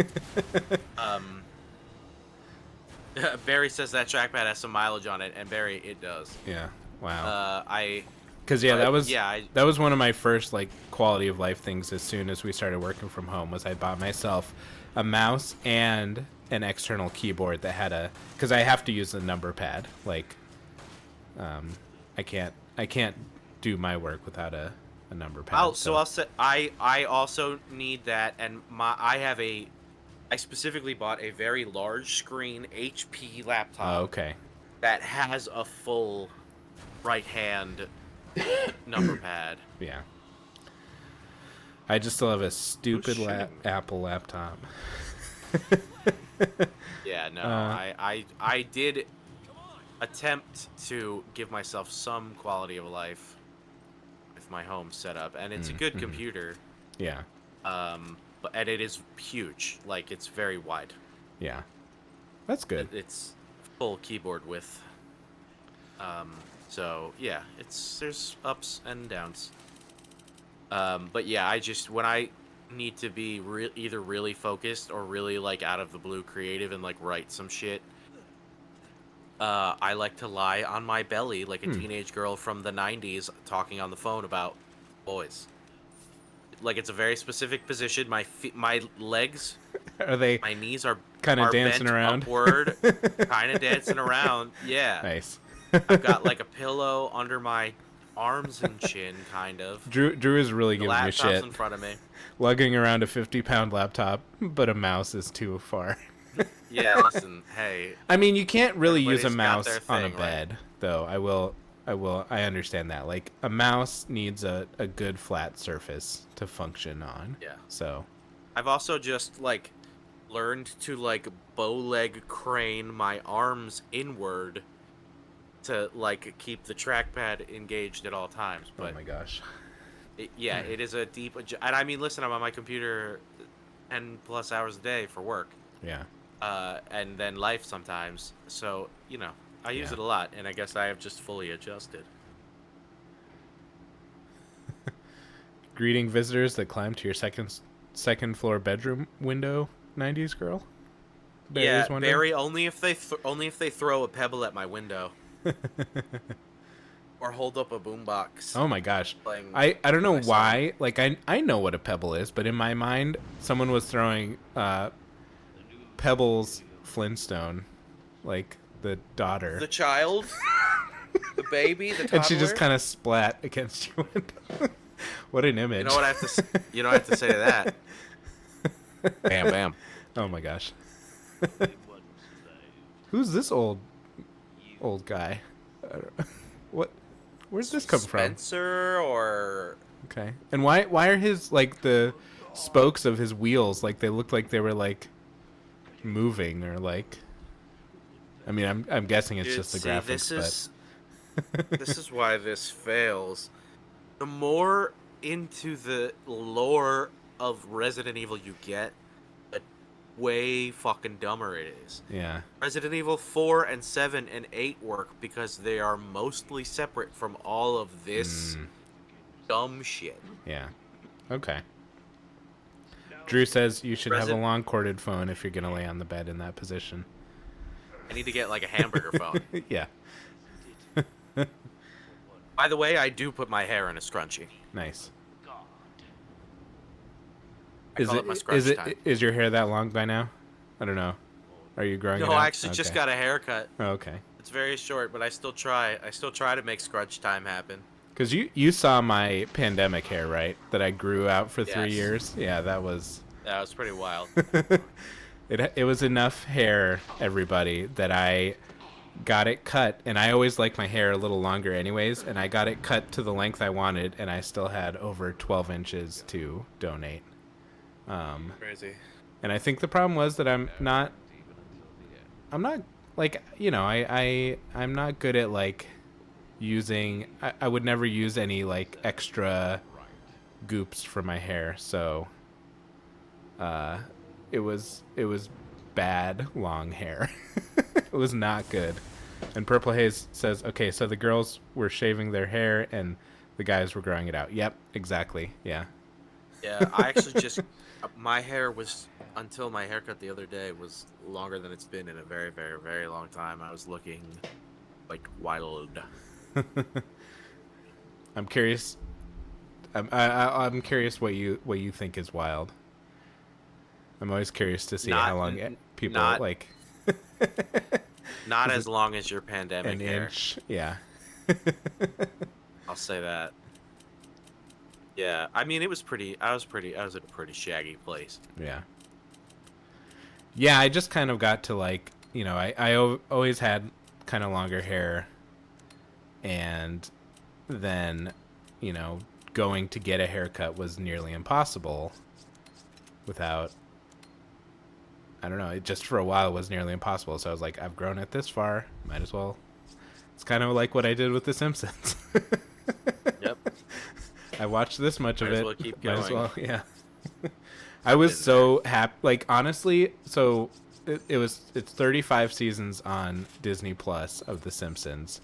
Barry says that trackpad has some mileage on it, and Barry, it does. Yeah. Wow. I Because that was yeah, that was one of my first like quality of life things. As soon as we started working from home, was I bought myself a mouse and an external keyboard that had because I have to use the number pad. Like, I can't do my work without a number pad. I'll say I also need that, and I specifically bought a very large screen HP laptop. Oh, okay. That has a full right hand number pad. Yeah. I just still have a stupid shitting me. Apple laptop. Yeah, no, I did attempt to give myself some quality of life with my home setup, and it's a good computer. Yeah. And it is huge. Like it's very wide. Yeah. That's good. It's full keyboard width. So yeah, there's ups and downs. But yeah, when I need to be either really focused or really like out of the blue creative and like write some shit, I like to lie on my belly like a teenage girl from the 90s talking on the phone about boys. Like it's a very specific position. My legs, Are they my knees are kind of are dancing bent around? upward, kind of dancing around. Yeah. Nice. I've got like a pillow under my arms and chin, kind of. Drew is really The giving you laptop's shit. in front of me. Lugging around a 50-pound laptop, but a mouse is too far. Yeah, listen, hey. I mean, you can't really use a Everybody's got mouse their on a thing, right? bed, though. I understand that. Like, a mouse needs a good flat surface to function on. Yeah. So, I've also just like learned to like bow leg crane my arms inward to like keep the trackpad engaged at all times. But oh my gosh. it is a deep and I mean, listen, I'm on my computer 10 plus hours a day for work. Yeah. And then life sometimes. So, I use Yeah. it a lot, and I guess I have just fully adjusted. Greeting visitors that climb to your second floor bedroom window, 90s girl. Barry's wondering? Barry, only if they throw a pebble at my window. Or hold up a boombox. Oh my gosh. Playing I don't know my song. why. Like, I know what a pebble is, but in my mind, someone was throwing Pebbles Flintstone, like the daughter. The child, the baby, the toddler. And she just kind of splat against your window. What an image. You know what I have to? You know what I have to say to that? Bam, bam. Oh my gosh. Who's this old guy? I don't know. What? Where's this come from? Spencer or Okay. And why are his like the spokes of his wheels like they looked like they were like moving or like. I mean, I'm guessing it's Dude, just the see, graphics, this is why this fails. The more into the lore of Resident Evil you get, the way fucking dumber it is. yeah, Resident Evil 4 and 7 and 8 work because they are mostly separate from all of this dumb shit. yeah. Okay. Drew says you should have a Resident- long corded phone if you're gonna lay on the bed in that position. I need to get like a hamburger phone. Yeah, By the way, I do put my hair in a scrunchie. nice. I call it my scrunch time. Is your hair that long by now? I don't know. Are you growing it No, out? I actually just Okay. got a haircut. Oh, okay. It's very short, but I still try. I still try to make scrunch time happen. Because you saw my pandemic hair, right? That I grew out for 3 Yes. years. Yeah, that was That was pretty wild. it was enough hair, everybody, that I got it cut, and I always like my hair a little longer anyways, and I got it cut to the length I wanted, and I still had over 12 inches to donate. Crazy. And I think the problem was that I'm not like, you know, I'm not good at like using, I would never use any like extra goops for my hair, so it was bad long hair. It was not good. And Purple Haze says, okay, so the girls were shaving their hair and the guys were growing it out. Yep, exactly. Yeah. Yeah, I actually just my hair was until my haircut the other day was longer than it's been in a very, very, very long time. I was looking like wild. I'm curious. I'm curious what you think is wild. I'm always curious to see how long people not- like Not as long as your pandemic an hair. inch. Yeah. I'll say that. Yeah, I mean it was pretty. I was in a pretty shaggy place. Yeah. Yeah, I just kind of got to like, you know, always had kind of longer hair, and then, you know, going to get a haircut was nearly impossible without, I don't know, it just for a while was nearly impossible. So I was like, I've grown it this far, might as well. It's kind of like what I did with The Simpsons. Yep. I watched this much Might of as it. well keep Might as going. well, yeah. I was so happy. Like, honestly, so it's 35 seasons on Disney Plus of The Simpsons,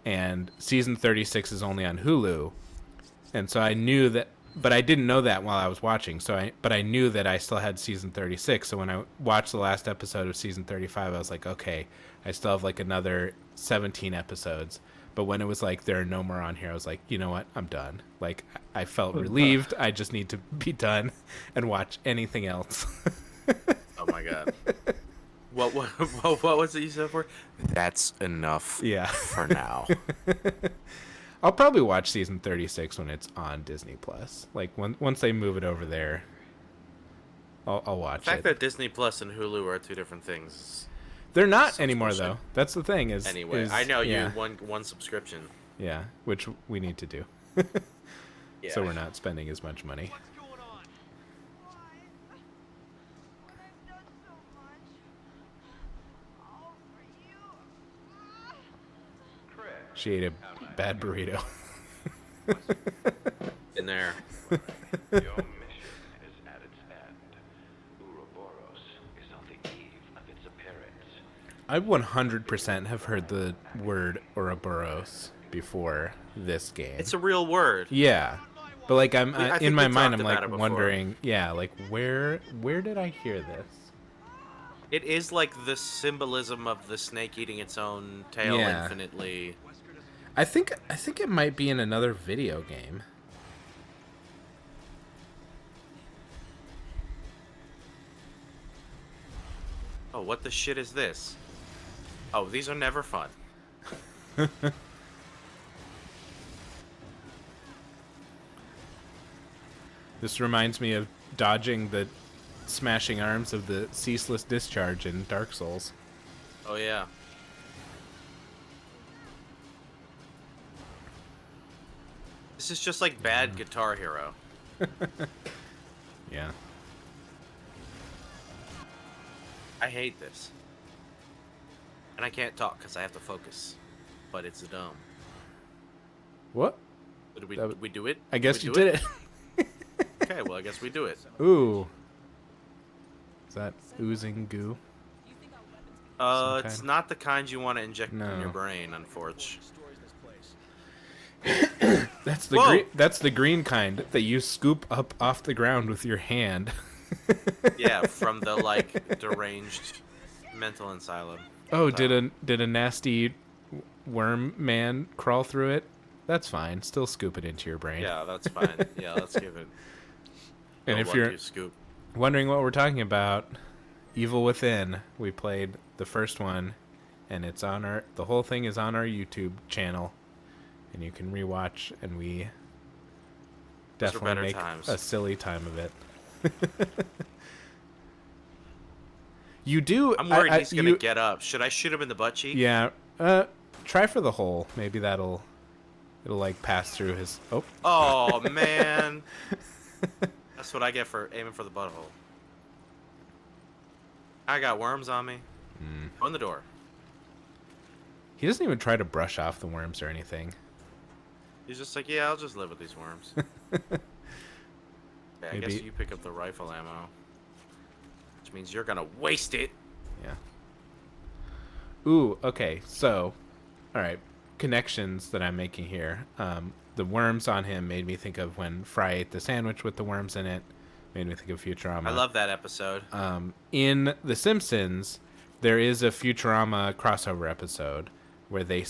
and season 36 is only on Hulu. And so I knew that, but I didn't know that while I was watching. But I knew that I still had season 36. So when I watched the last episode of season 35, I was like, okay, I still have like another 17 episodes. But when it was like, there are no more on here, I was like, you know what? I'm done. Like, I felt relieved. I just need to be done and watch anything else. Oh my god. What was it you said for? That's enough. Yeah. For now. I'll probably watch season 36 when it's on Disney Plus. Like, once they move it over there, I'll watch The fact it. that Disney Plus and Hulu are two different things. They're not Such anymore, bullshit. though. That's the thing. Anyway, is- I know yeah, you one subscription. Yeah, which we need to do. Yeah. So we're not spending as much money. What's going on? Why? When I've done so much. All for you. She ate a bad burrito. In there. Your mission is at its end. Ouroboros is on the eve of its appearance. I 100% have heard the word Ouroboros before this game. It's a real word. Yeah, but like I'm I think in my we mind, talked I'm about like it before. wondering, yeah, like where did I hear this? It is like the symbolism of the snake eating its own tail Yeah. infinitely. I think it might be in another video game. Oh, what the shit is this? Oh, these are never fun. This reminds me of dodging the smashing arms of the ceaseless discharge in Dark Souls. Oh yeah. This is just like bad Guitar Hero. Yeah. I hate this. And I can't talk because I have to focus. But it's dumb. What? Did we, That was- we do it? I guess We you do did it. Okay, well, I guess we do it. Ooh. Is that oozing goo? Some It's kind? not the kind you want to inject in No. your brain, unfortunately. That's the Whoa. that's the green kind that you scoop up off the ground with your hand. Yeah, from the, like, deranged mental asylum. Oh, did a nasty worm man crawl through it? That's fine. Still scoop it into your brain. Yeah, that's fine. Yeah, let's give it. And a if you're lucky scoop. wondering what we're talking about, Evil Within, we played the first one, and it's on the whole thing is on our YouTube channel, and you can rewatch, and we Those are definitely better make times. a silly time of it. You do. I'm worried he's gonna you- get up. Should I shoot him in the butt cheek? Yeah. Try for the hole. Maybe it'll like pass through his. Oh. Oh man, that's what I get for aiming for the butthole. I got worms on me. Open the door. He doesn't even try to brush off the worms or anything. He's just like, yeah, I'll just live with these worms. Yeah, I guess Maybe- you pick up the rifle ammo, which means you're gonna waste it. Yeah. Ooh, okay. So, all right. Connections that I'm making here. The worms on him made me think of when Fry ate the sandwich with the worms in it. Made me think of Futurama. I love that episode. In The Simpsons, there is a Futurama crossover episode where they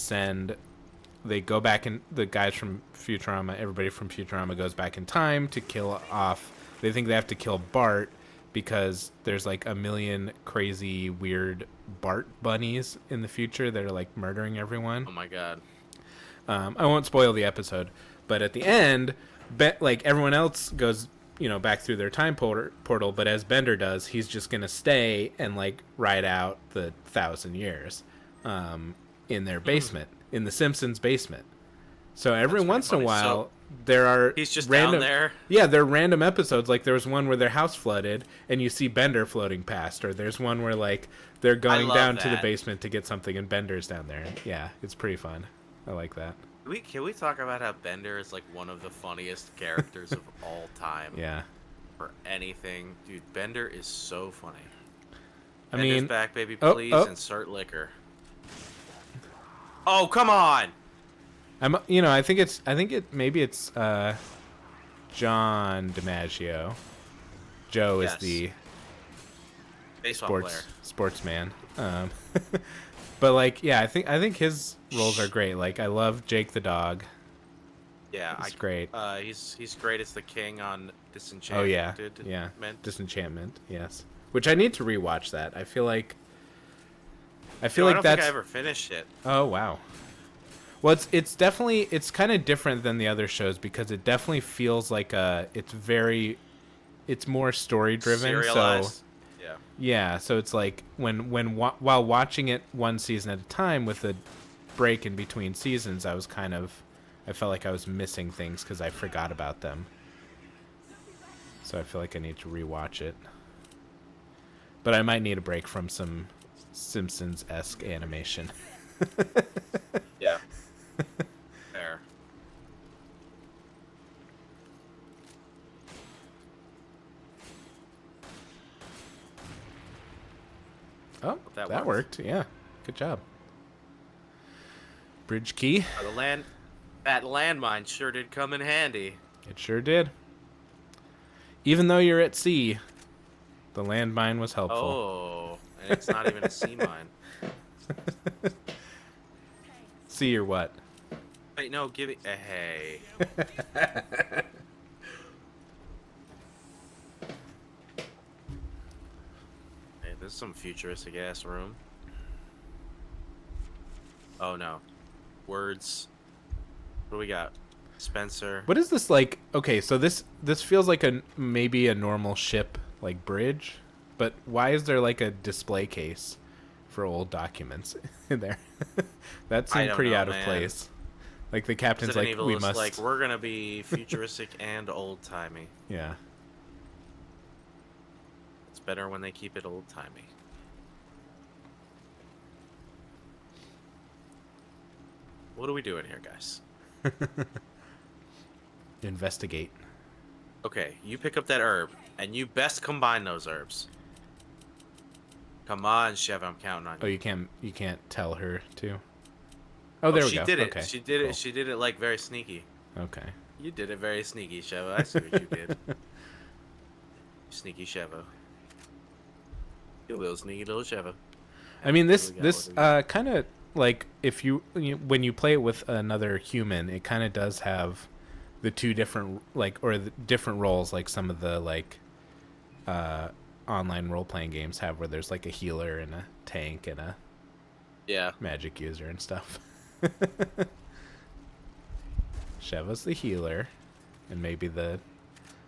go back and the guys from Futurama, everybody from Futurama goes back in time to kill off. They think they have to kill Bart because there's like a million crazy, weird Bart bunnies in the future that are like murdering everyone. Oh my god. I won't spoil the episode, but at the end, like everyone else goes, back through their time portal. But as Bender does, he's just gonna stay and like ride out the 1,000 years, in their basement, in the Simpsons basement. So every That's once in a pretty funny. while, So there are he's just random, down there? Yeah, there are random episodes. Like there was one where their house flooded, and you see Bender floating past. Or there's one where like they're going love down to the that. basement to get something, and Bender's down there. Yeah, it's pretty fun. I like that. Can we talk about how Bender is like one of the funniest characters of all time? Yeah. For anything, dude, Bender is so funny. I Bender's mean, back, baby, oh, please oh. insert liquor. Oh, come on! I think maybe it's John DiMaggio. Joe Yes. is the Baseball player. sportsman. But like, yeah, I think his roles are great. Like, I love Jake the dog. Yeah, He's great. He's great as the king on Oh Disenchanted. yeah, yeah. Disenchantment. Yes. Which I need to rewatch that. I feel like I that's. don't think I ever finished it. Oh wow. Well, it's definitely kind of different than the other shows because it definitely feels like it's more story driven. So Serialized. Yeah. yeah, so it's like while watching it one season at a time with a break in between seasons, I felt like I was missing things because I forgot about them. So I feel like I need to rewatch it. But I might need a break from some Simpsons-esque animation. Yeah. Fair. Oh, That that worked. worked. Yeah, good job. Bridge key. That landmine sure did come in handy. It sure did. Even though you're at sea, the landmine was helpful. Oh, and it's not even a sea mine. Sea or what? Wait, no, give it. Hey. Hey, this is some futuristic ass room. Oh no. Words. What do we got? Spencer. What is this like? Okay, so this feels like maybe a normal ship like bridge, but why is there like a display case for old documents in there? That I seemed don't pretty know, out of man. place. Like the captain's Resident like, Evil we is must. like, we're gonna be futuristic and old timey. Yeah. It's better when they keep it old timey. What are we doing here, guys? Investigate. Okay, you pick up that herb, and you best combine those herbs. Come on, Chev, I'm counting on Oh, you. you can't tell her to. Oh, there we she go. did it. Okay. She did cool. it. She did it like very sneaky. Okay. You did it very sneaky, Chevo. I see what you did. Sneaky Chevo. You little sneaky little Chevo. I mean, this What do we got? this What do we got? kind of like if when you play it with another human, it kind of does have the two different the different roles like some of the online role playing games have, where there's like a healer and a tank and a Yeah. magic user and stuff. Sheva's the healer, and maybe the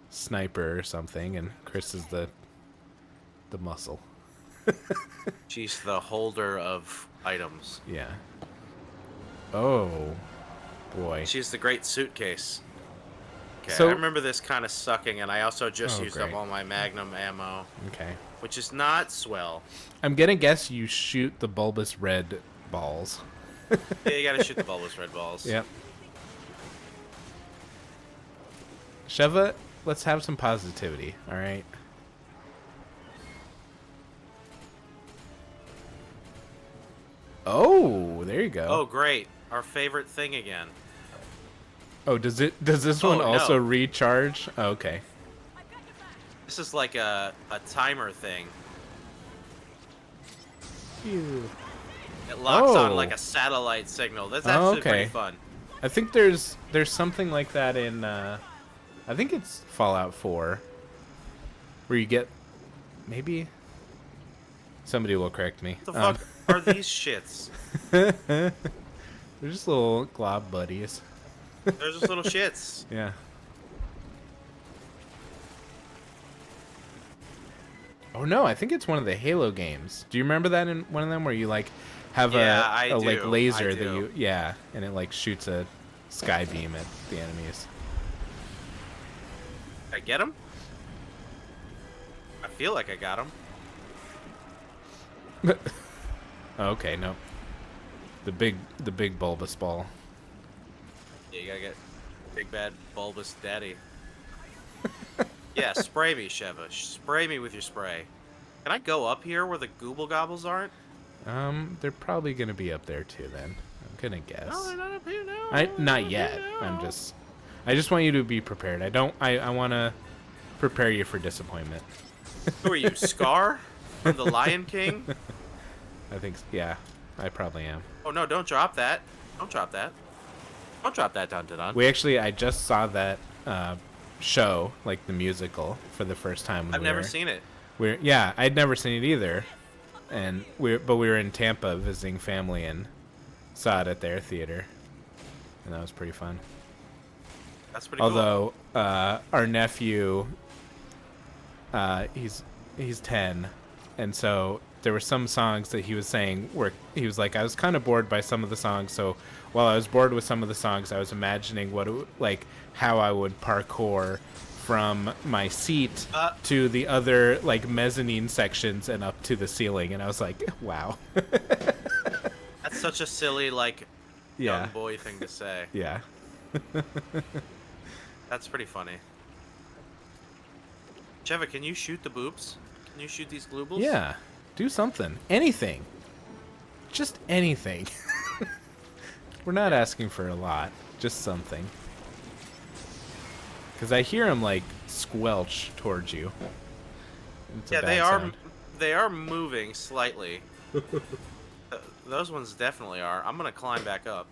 sniper or something, and Chris is the muscle. She's the holder of items. Yeah. Oh, boy. She's the great suitcase. Okay, So- I remember this kind of sucking, and I also just Oh, used great. up all my Magnum ammo, Okay. which is not swell. I'm gonna guess you shoot the bulbous red balls. Yeah, you gotta shoot the bulbous red balls. Yep. Sheva, let's have some positivity, all right? Oh, there you go. Oh, great. Our favorite thing again. Oh, does this one Oh, also no. recharge? Oh, okay. This is like a timer thing. Phew. It locks on Oh. like a satellite signal. That's Oh, actually okay. pretty fun. I think there's something like that in I think it's Fallout 4 where you get maybe somebody will correct me. What the fuck are these shits? They're just little glob buddies. They're just little shits. Yeah. Oh no, I think it's one of the Halo games. Do you remember that in one of them where you like have Yeah, I a like do. laser I that do. you and it like shoots a sky beam at the enemies. I get him? I feel like I got him. Oh, okay, no. The big bulbous ball. Yeah, you gotta get big bad bulbous daddy. Yeah, spray me, Sheva. Spray me with your spray. Can I go up here where the Gooble Gobbles aren't? They're probably gonna be up there too. Then I'm gonna guess. No, they're not up here now. Not yet. I just want you to be prepared. I want to prepare you for disappointment. Who are you, Scar? From the Lion King? I think yeah, I probably am. Oh no, don't drop that. Don't drop that. Don't drop that, Dun Dun Dun. I just saw that show, like the musical, for the first time. when I've we never were- seen it. I'd never seen it either, and we were in Tampa visiting family and saw it at their theater, and that was pretty fun. That's pretty cool. Although our nephew, he's 10, and so there were some songs that he was saying where he was like, I was kind of bored by some of the songs. So while I was bored with some of the songs, I was imagining how I would parkour from my seat to the other like mezzanine sections and up to the ceiling, and I was like, wow. That's such a silly, like, Yeah. young boy thing to say. Yeah. That's pretty funny. Cheva, can you shoot the boobs? Can you shoot these gloobles? Yeah. Do something. Anything. Just anything. We're not asking for a lot. Just something. Because I hear him, like, squelch towards you. It's a Yeah, bad they are. sound. They are moving slightly. Those ones definitely are. I'm gonna climb back up.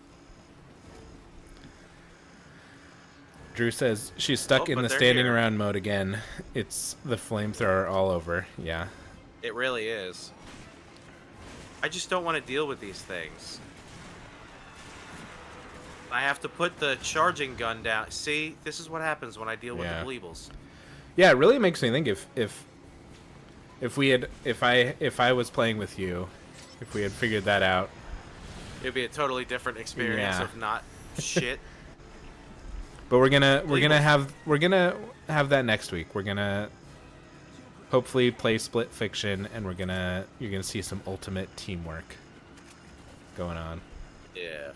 Drew says she's stuck Oh, in but the they're standing here. around mode again. It's the flamethrower all over. Yeah. It really is. I just don't want to deal with these things. I have to put the charging gun down. See, this is what happens when I deal with Yeah. the bleebles. Yeah, it really makes me think if I was playing with you, if we had figured that out. It'd be a totally different experience Yeah. of not shit. But we're gonna Legal. have that next week. We're gonna hopefully play Split Fiction, and you're gonna see some ultimate teamwork going on. Yeah.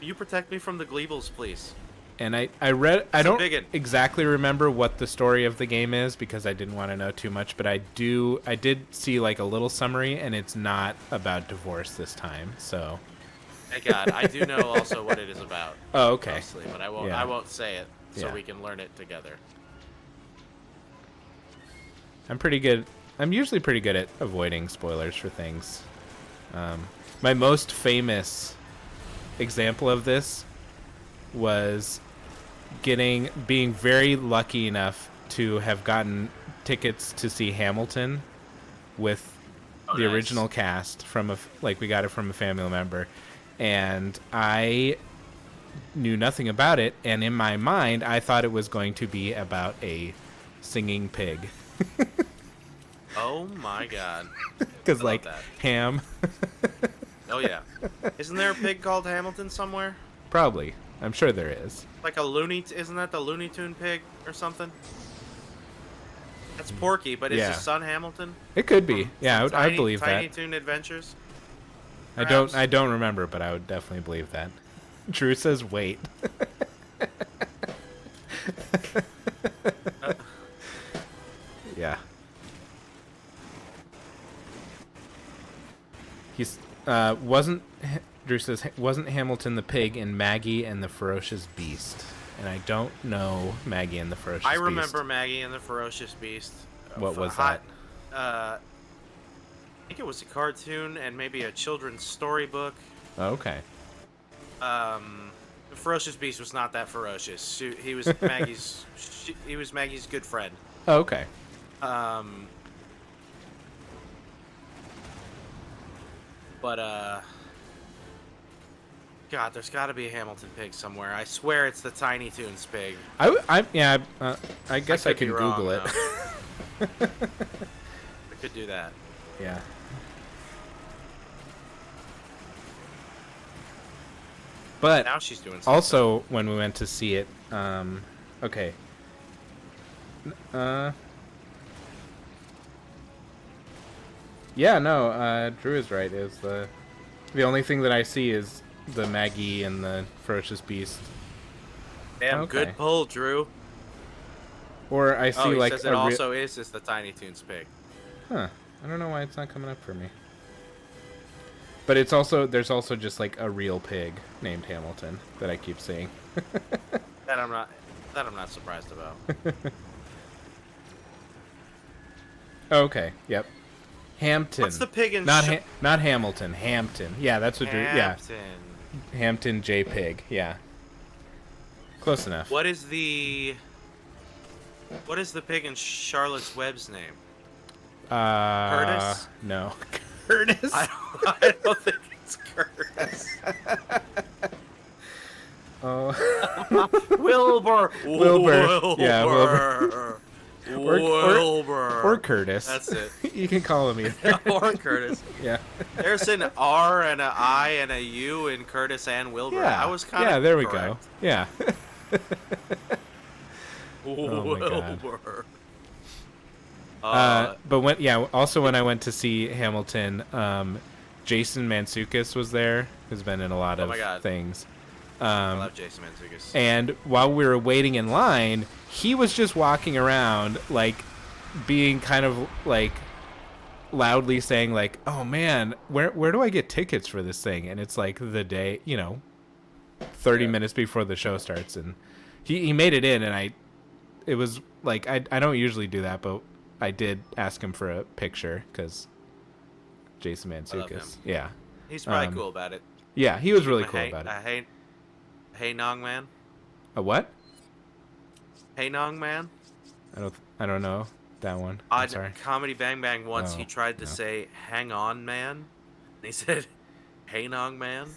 You protect me from the Gleebles, please. And I read I It's a don't biggin. exactly remember what the story of the game is because I didn't want to know too much, but I did see like a little summary, and it's not about divorce this time. So Thank God. I do know also what it is about. oh, okay. Mostly, but I won't. Yeah. I won't say it so Yeah. we can learn it together. I'm pretty good. I'm usually pretty good at avoiding spoilers for things. My most famous example of this was being very lucky enough to have gotten tickets to see Hamilton with Oh, the nice. original cast from we got it from a family member, and I knew nothing about it, and in my mind I thought it was going to be about a singing pig. Oh my God. Because I love like that. ham. Oh yeah. Isn't there a pig called Hamilton somewhere? Probably. I'm sure there is. Like a isn't that the Looney Tune pig or something? That's Porky, but is Yeah. his son Hamilton? It could be. From Yeah, I would believe Tiny that. Toon Adventures. I perhaps? don't remember, but I would definitely believe that. Drew says wait. Yeah. He's Drew says wasn't Hamilton the pig in Maggie and the Ferocious Beast? And I don't know Maggie and the Ferocious I Beast. remember Maggie and the Ferocious Beast. What was I think it was a cartoon and maybe a children's storybook. Oh, okay. The Ferocious Beast was not that ferocious. He was he was Maggie's good friend. Oh, okay. But God, there's got to be a Hamilton pig somewhere. I swear it's the Tiny Toons pig. I guess I could be can wrong, Google it. I could do that. Yeah. But Now she's doing something. also, when we went to see it, okay. Yeah, no, Drew is right. Is the only thing that I see is the Maggie and the Ferocious Beast, Damn, okay. good pull, Drew. or I see Oh, he like says a it rea- also is just the Tiny Toons pig. Huh. I don't know why it's not coming up for me. But there's also just like a real pig named Hamilton that I keep seeing. That I'm not surprised about. Okay. Yep. Hampton. What's the pig in not not Hamilton. Hampton. Yeah, that's what Drew. Yeah. Hampton. Hampton J Pig. Yeah. Close enough. What is the pig in Charlotte's Web's name? Curtis? No. Curtis. I don't think it's Curtis. Oh. Wilbur. Wilbur. Yeah, Wilbur. Wilbur. Or Curtis. That's it. You can call him either. Or Curtis. Yeah. There's an R and a I and a U in Curtis and Wilbur. Yeah. I was kind of Yeah, there we go. Yeah. Wilbur. my God. But when I went to see Hamilton, Jason Mantzoukas was there, who's been in a lot Oh of my God. things. I love Jason Mantzoukas. And while we were waiting in line, he was just walking around, like, being kind of, like, loudly saying, like, oh, man, where do I get tickets for this thing? And it's, like, the day, 30 minutes before the show starts. And he made it in, and it was, like, I don't usually do that, but I did ask him for a picture, because Jason I love him. Mantzoukas. Yeah. He's probably cool about it. Yeah, he was really cool about it. Hey Nong Man. A what? Hey Nong Man. I don't know that one. I'm On sorry. Comedy Bang Bang once he Oh, tried to no. say "Hang on, man," and he said "Hey Nong Man,"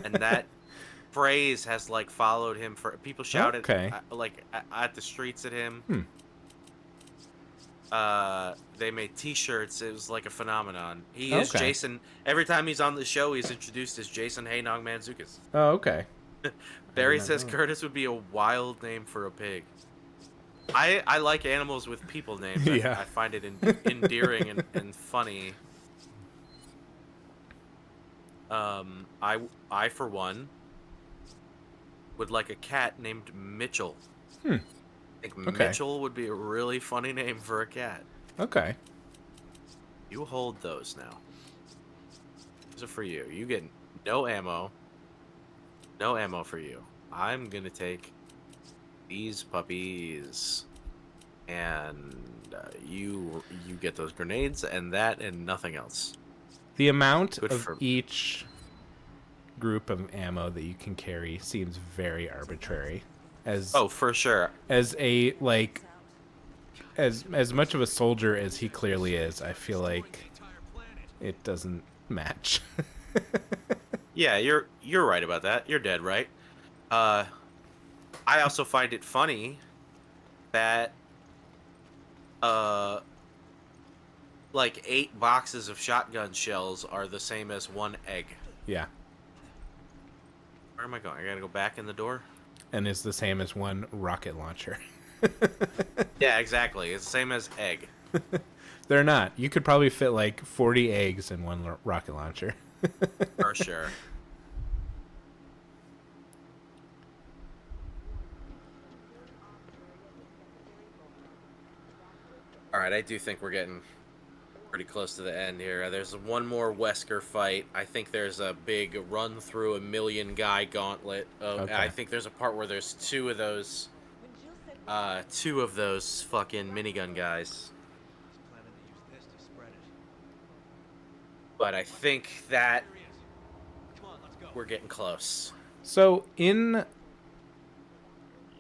and that phrase has like followed him for people shouted Okay. at the streets at him. Hmm. They made T-shirts. It was like a phenomenon. He is Okay. Jason. Every time he's on the show, he's introduced as Jason Hey Nong Mantzoukas. Oh, okay. Barry not says know. Curtis would be a wild name for a pig. I like animals with people names. Yeah. I find it endearing and funny. I for one would like a cat named Mitchell. Hmm. I think Okay. Mitchell would be a really funny name for a cat. Okay. You hold those now. These are for you. You get no ammo. No ammo for you. I'm gonna take these puppies, and you get those grenades and that and nothing else. The amount Good of for- each group of ammo that you can carry seems very arbitrary. As Oh, for sure. as a like as much of a soldier as he clearly is, I feel like it doesn't match. Yeah, you're right about that. You're dead right. I also find it funny that like 8 boxes of shotgun shells are the same as 1 egg. Yeah. Where am I going? I gotta go back in the door? And is the same as one rocket launcher. Yeah, exactly. It's the same as egg. They're not. You could probably fit like 40 eggs in one rocket launcher. For sure. Alright, I do think we're getting pretty close to the end here. There's one more Wesker fight. I think there's a big run through a million guy gauntlet. Okay. I think there's a part where there's two of those fucking minigun guys. Planning to use this to spread it. But I think that Here he is. Come on, let's go. we're getting close. So and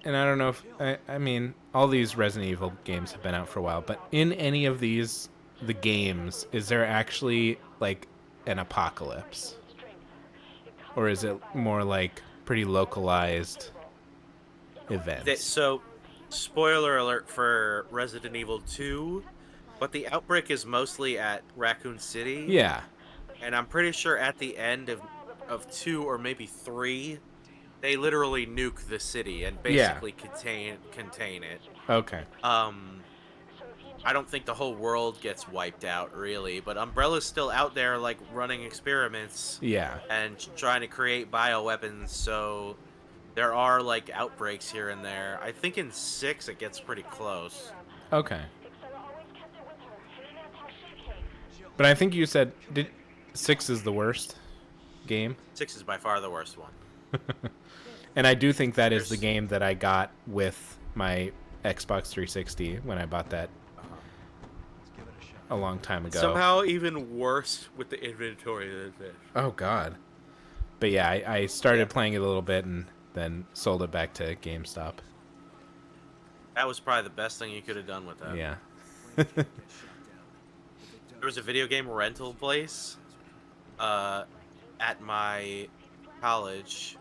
I don't know if I mean all these Resident Evil games have been out for a while, but in any of the games, is there actually like an apocalypse? Or is it more like pretty localized events? So, spoiler alert for Resident Evil 2, but the outbreak is mostly at Raccoon City. Yeah. And I'm pretty sure at the end of 2 or maybe 3, they literally nuke the city and Yeah. basically contain it. Okay. I don't think the whole world gets wiped out, really, but Umbrella's still out there, like, running experiments Yeah. and trying to create bioweapons, so there are, like, outbreaks here and there. I think in 6 it gets pretty close. Okay. But I think you said 6 is the worst game. 6 is by far the worst one. And I do think that is the There's- game that I got with my Xbox 360 when I bought that Let's give it a shot. a long time ago. Somehow even worse with the inventory than this. Oh God. But yeah, I started playing it a little bit and then sold it back to GameStop. That was probably the best thing you could have done with that. Yeah. There was a video game rental place at my college,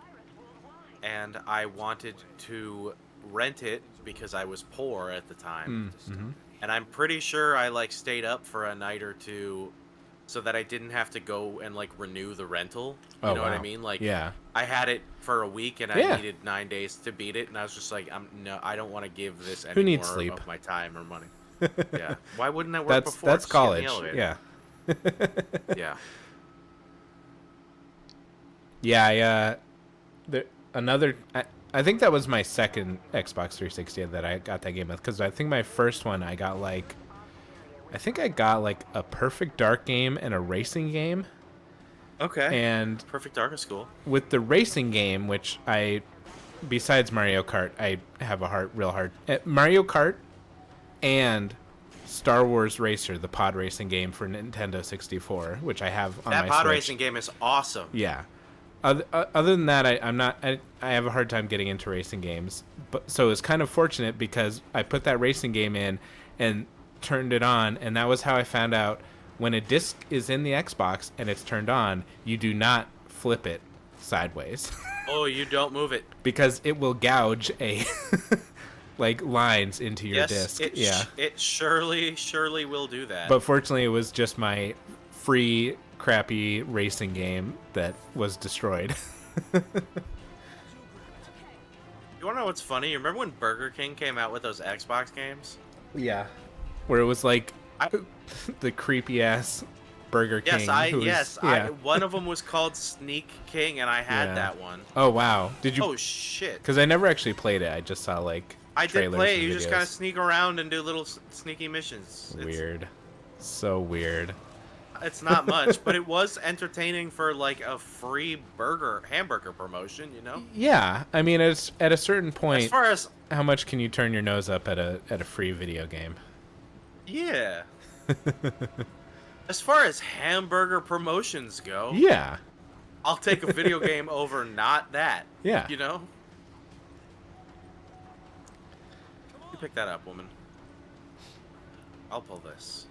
and I wanted to rent it because I was poor at the time. Mm-hmm. And I'm pretty sure I like stayed up for a night or two so that I didn't have to go and like renew the rental. You Oh, know what I wow. mean? Like Yeah. I had it for a week and Yeah. I needed 9 days to beat it, and I was just like, I don't want to give this any Who needs more sleep? of my time or money. Yeah. Why wouldn't that work That's before? that's Just get in college. the elevator. Yeah. Yeah. Yeah, I think that was my second Xbox 360 that I got that game with, because I think my first one I got like a Perfect Dark game and a racing game. Okay. And Perfect Dark is cool. with the racing game, which besides Mario Kart, I have a real hard Mario Kart and Star Wars Racer, the pod racing game for Nintendo 64, which I have on That my pod Switch. racing game is awesome. Yeah. Other than that, I have a hard time getting into racing games. But so it's kind of fortunate because I put that racing game in and turned it on, and that was how I found out when a disc is in the Xbox and it's turned on, you do not flip it sideways Oh, you don't move it. because it will gouge a like lines into your Yes, disc. it Yeah. it surely will do that. But fortunately, it was just my free crappy racing game that was destroyed. You want to know what's funny? You remember when Burger King came out with those Xbox games? Yeah. Where it was like I- the creepy ass Burger King. One of them was called Sneak King, and I had Yeah. that one. Oh wow, did you? Oh shit! Because I never actually played it. I just saw like I did trailers play it. and You just kind of videos. sneak around and do little sneaky missions. Weird, so weird. It's not much, but it was entertaining for like a free hamburger promotion. You know. Yeah, I mean, it's at a certain As point. far as How much can you turn your nose up at a free video game? yeah. As far as hamburger promotions go, Yeah, I'll take a video game over not that. yeah. You know? You pick that up, woman. I'll pull this.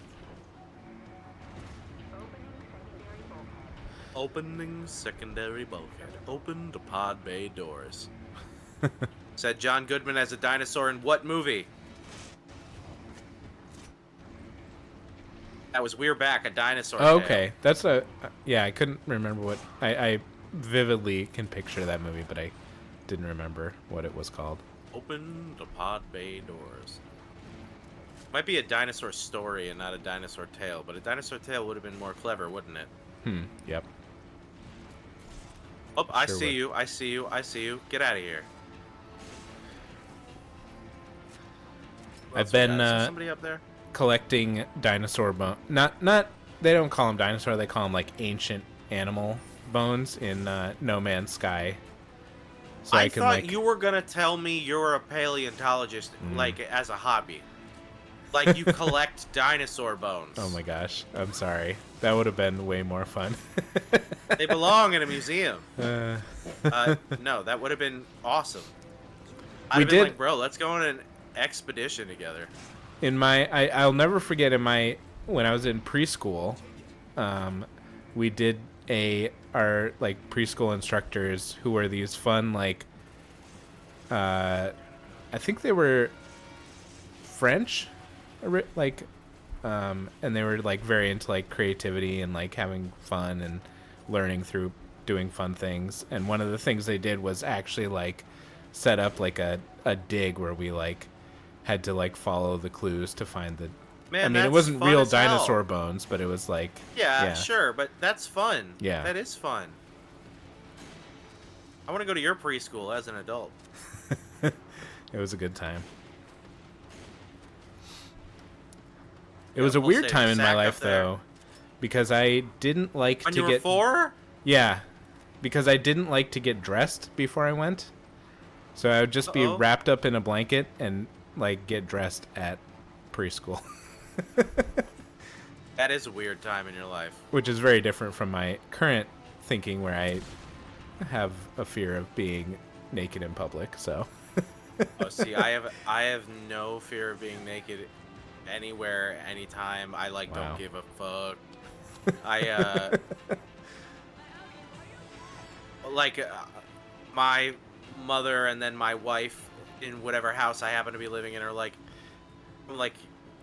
Opening secondary bulkhead. Open the pod bay doors. Said John Goodman as a dinosaur in what movie? That was We're Back, a dinosaur. Oh, Tale. okay, that's a yeah. I couldn't remember what I vividly can picture that movie, but I didn't remember what it was called. Open the pod bay doors. Might be a dinosaur story and not a dinosaur tale, but a dinosaur tale would have been more clever, wouldn't it? Yep. Oh, I Sure see would. you. I see you. I see you. Get out of here. What I've else we been, got? Is there uh, somebody up there. Collecting dinosaur bone. Not they don't call them dinosaur. They call them like ancient animal bones in No Man's Sky. So I can thought like you were gonna tell me you're a paleontologist, like as a hobby, like you collect dinosaur bones. Oh my gosh, I'm sorry. That would have been way more fun. They belong in a museum. Uh, No, that would have been awesome. We I'd have been did- like, bro, let's go on an expedition together. in my I'll never forget when I was in preschool, we did our like preschool instructors who were these fun like I think they were French like and they were like very into like creativity and like having fun and learning through doing fun things, and one of the things they did was actually like set up like a dig where we like had to like follow the clues to find the Man, I mean, it that's wasn't fun real as hell. dinosaur bones, but it was like Yeah, sure, but that's fun. Yeah. That is fun. I want to go to your preschool as an adult. It was a good time. It Yeah, was a we'll weird save time in my Zach up life there. though, because I didn't like When to you were get 4? Yeah, because I didn't like to get dressed before I went. So I would just be Uh-oh. wrapped up in a blanket and like get dressed at preschool, That is a weird time in your life. which is very different from my current thinking where I have a fear of being naked in public. So Oh, see, I have no fear of being naked anywhere, anytime. I like Wow. don't give a fuck. I like my mother and then my wife in whatever house I happen to be living in are like, I'm like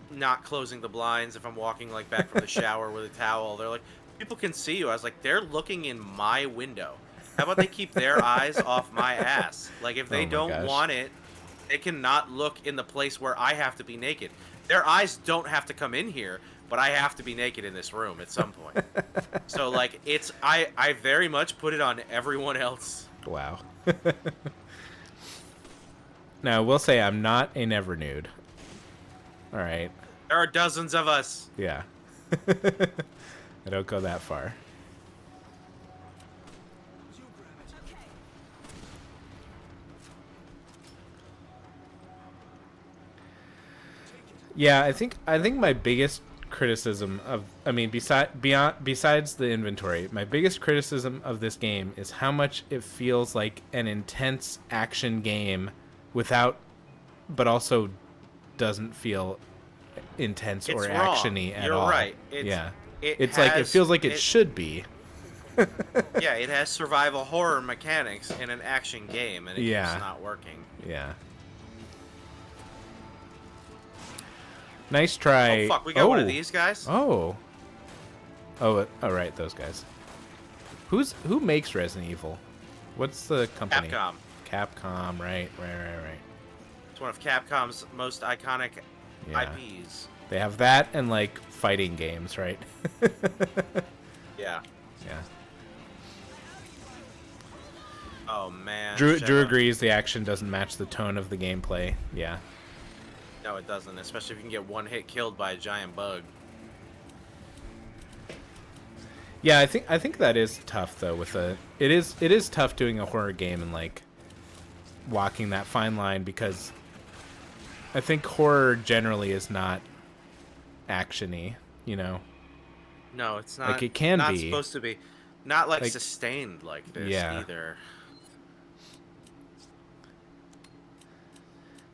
not closing the blinds if I'm walking like back from the shower with a towel. They're like, people can see you. I was like, they're looking in my window. How about they keep their eyes off my ass? Like if they Oh my don't gosh. want it, they cannot look in the place where I have to be naked. Their eyes don't have to come in here, but I have to be naked in this room at some point. So like it's I very much put it on everyone else. wow. Now, I will say I'm not a never nude. All right. There are dozens of us. Yeah. I don't go that far. Yeah, I think my biggest criticism of besides the inventory, my biggest criticism of this game is how much it feels like an intense action game but also doesn't feel intense or It's wrong. actiony at You're all. right. It's like it feels like it should be. Yeah, it has survival horror mechanics in an action game, and it's Yeah. just not working. Yeah. Nice try. Oh fuck, we got one of these guys. Oh. Oh, right, those guys. Who makes Resident Evil? What's the company? Capcom. Capcom, right. It's one of Capcom's most iconic Yeah. IPs. They have that and like fighting games, right? Yeah. Yeah. Oh man. Drew Sheva. agrees the action doesn't match the tone of the gameplay. Yeah. No, it doesn't. Especially if you can get one hit killed by a giant bug. Yeah, I think that is tough though. It is tough doing a horror game and like walking that fine line, because I think horror generally is not actiony. You know, No, it's not. Like, it can not be. supposed to be. Not like, Like, sustained like this yeah. either.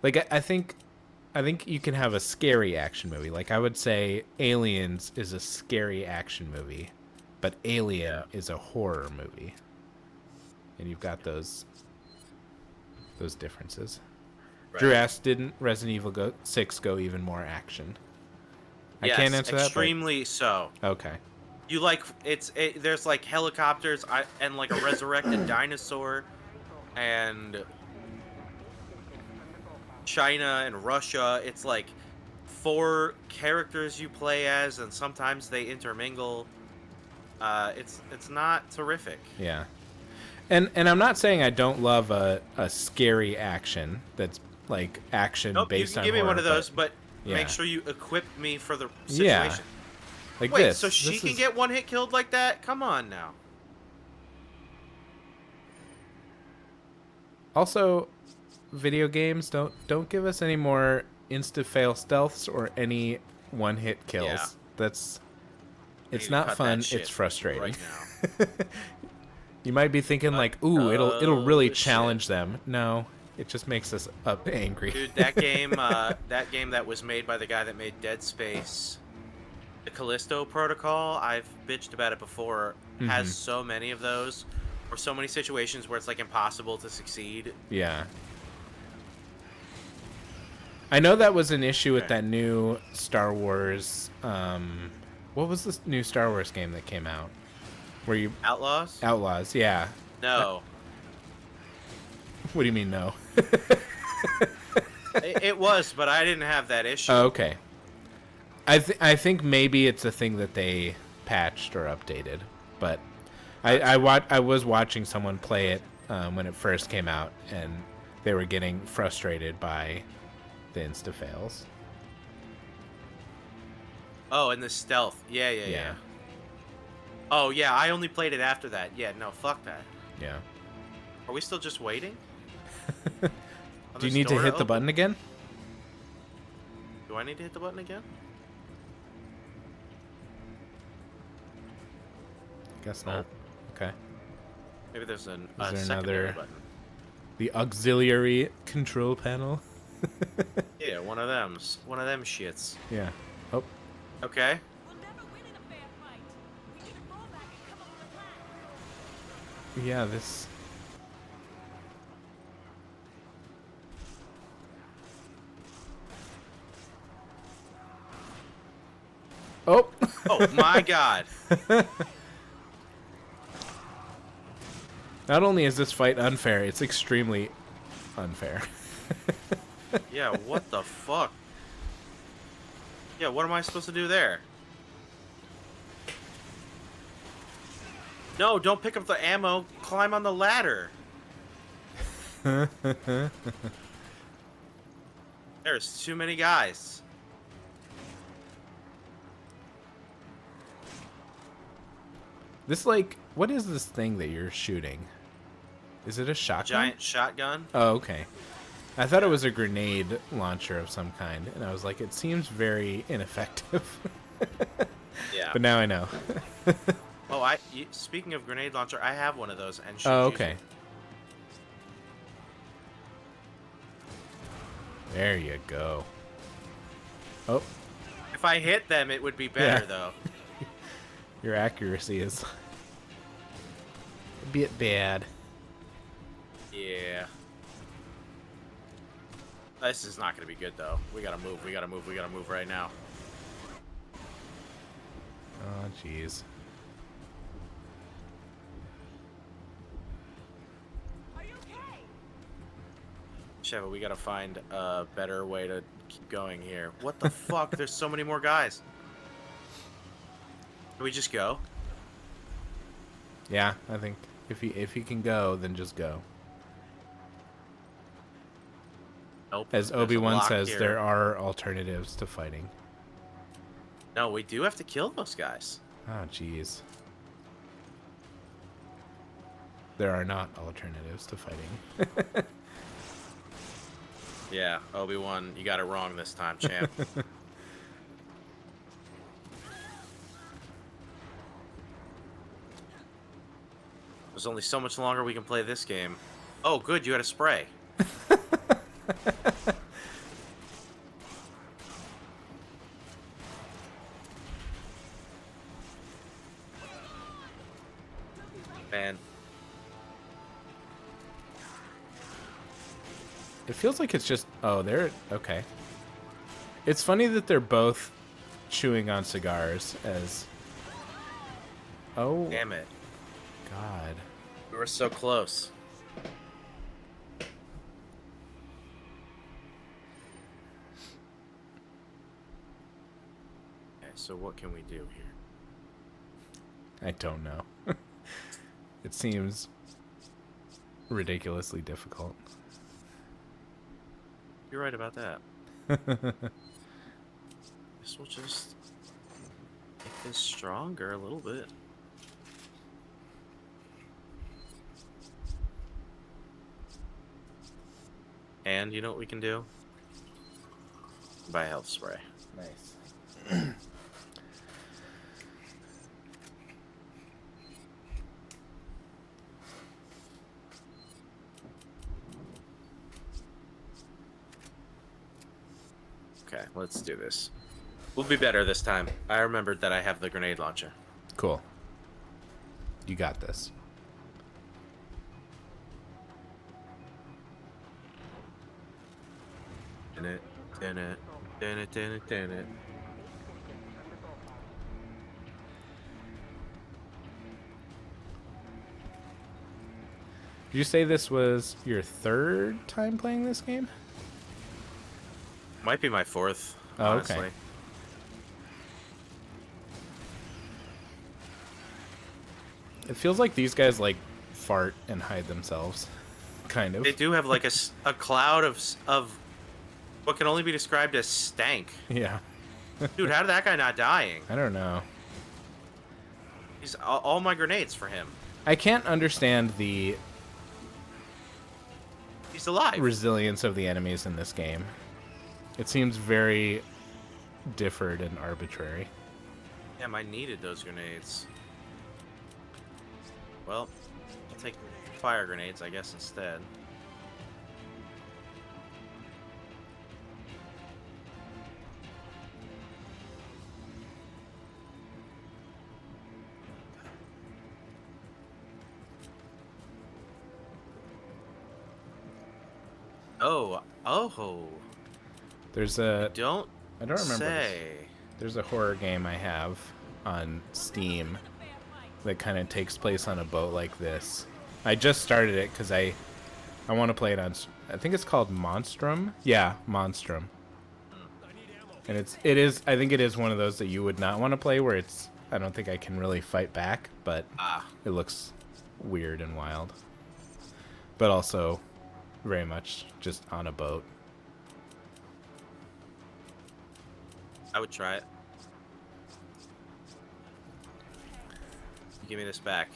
like I think you can have a scary action movie. Like I would say Aliens is a scary action movie, but Alien is a horror movie. And you've got those differences. Right. Drew asked, didn't Resident Evil 6 go even more action? I Yes, can't answer extremely so. that. But... Okay. You like there's like helicopters and like a resurrected dinosaur, and China and Russia. It's like 4 characters you play as, and sometimes they intermingle. It's not terrific. Yeah. And I'm not saying I don't love a scary action that's like action Nope, you based can on give me horror, one of those, but yeah. make sure you equip me for the situation. Yeah. Like Wait, this. so she This can is- get one hit killed like that? Come on now. Also, video games don't give us any more insta fail stealths or any one hit kills. Yeah. That's We it's need to not cut fun. that shit It's frustrating. right now. You might be thinking like, "Ooh, it'll really shit. challenge them." No, it just makes us up angry. Dude, that game that was made by the guy that made Dead Space, the Callisto Protocol, I've bitched about it before, has so many of those, or so many situations where it's like impossible to succeed. Yeah. I know that was an issue with Okay. that new Star Wars. What was this new Star Wars game that came out? Where you Outlaws? Outlaws? Yeah. No. What do you mean no? It was, but I didn't have that issue. Oh, okay. I think maybe it's a thing that they patched or updated, but I was watching someone play it when it first came out, and they were getting frustrated by the insta fails. Oh, and the stealth. Yeah. Oh, yeah, I only played it after that. Yeah, no, fuck that. Yeah. Are we still just waiting? Do you need to hit the button again? Do I need to hit the button again? Guess not. Okay. Maybe there's a there secondary another- button. The auxiliary control panel. Yeah, one of them shits. Yeah. Oh. Okay. We'll never win in a fair fight. We need to fall back and come up with a plan. Yeah, this... Oh! Oh my god. Not only is this fight unfair, it's extremely unfair. Yeah, what the fuck? Yeah, what am I supposed to do there? No, don't pick up the ammo. Climb on the ladder. There's too many guys. This, like, what is this thing that you're shooting? Is it a shotgun? Giant shotgun. Oh, okay. I thought it was a grenade launcher of some kind, and I was like, it seems very ineffective. Yeah. But now I know. Oh, speaking of grenade launcher, I have one of those. And should Oh, use okay. it. There you go. Oh, If I hit them, it would be better Yeah. though. your accuracy is a bit bad. Yeah. This is not gonna be good though. We gotta move. We gotta move right now. Oh, jeez. Are you okay? Sheva, we gotta find a better way to keep going here. What the fuck? There's so many more guys. Can we just go? Yeah, I think if he can go, then just go. Nope. As there's a Obi-Wan lock says, here. there are alternatives to fighting. No, we do have to kill those guys. Oh, jeez. There are not alternatives to fighting. Yeah, Obi-Wan, you got it wrong this time, champ. There's only so much longer we can play this game. Oh, good, you had a spray. Man, It feels like it's just... Oh, they're... Okay. It's funny that they're both chewing on cigars as... Oh, damn it. God. We were so close. Okay, so what can we do here? I don't know. It seems ridiculously difficult. You're right about that. Guess we'll just make this stronger a little bit. And you know what we can do? Buy a health spray. Nice. Okay, let's do this. We'll be better this time. I remembered that I have the grenade launcher. Cool. You got this. Dun it, dun it, dun it, dun it, dun it. Did you say this was your third time playing this game? Might be my fourth, Oh, okay. honestly. It feels like these guys like fart and hide themselves, kind of. They do have like a cloud of what can only be described as stank. Yeah, Dude, how did that guy not dying? I don't know. He's all my grenades for him. I can't understand the He's alive. resilience of the enemies in this game. It seems very differed and arbitrary. Damn, I needed those grenades. Well, I'll take fire grenades, I guess, instead. Oh, There's a don't I don't remember this. say. There's a horror game I have on Steam that kind of takes place on a boat like this. I just started it because I want to play it on. I think it's called Monstrum. Yeah, Monstrum. And I think it is one of those that you would not want to play where it's. I don't think I can really fight back, but Ah, it looks weird and wild. But also, very much just on a boat. I would try it. Give me this back.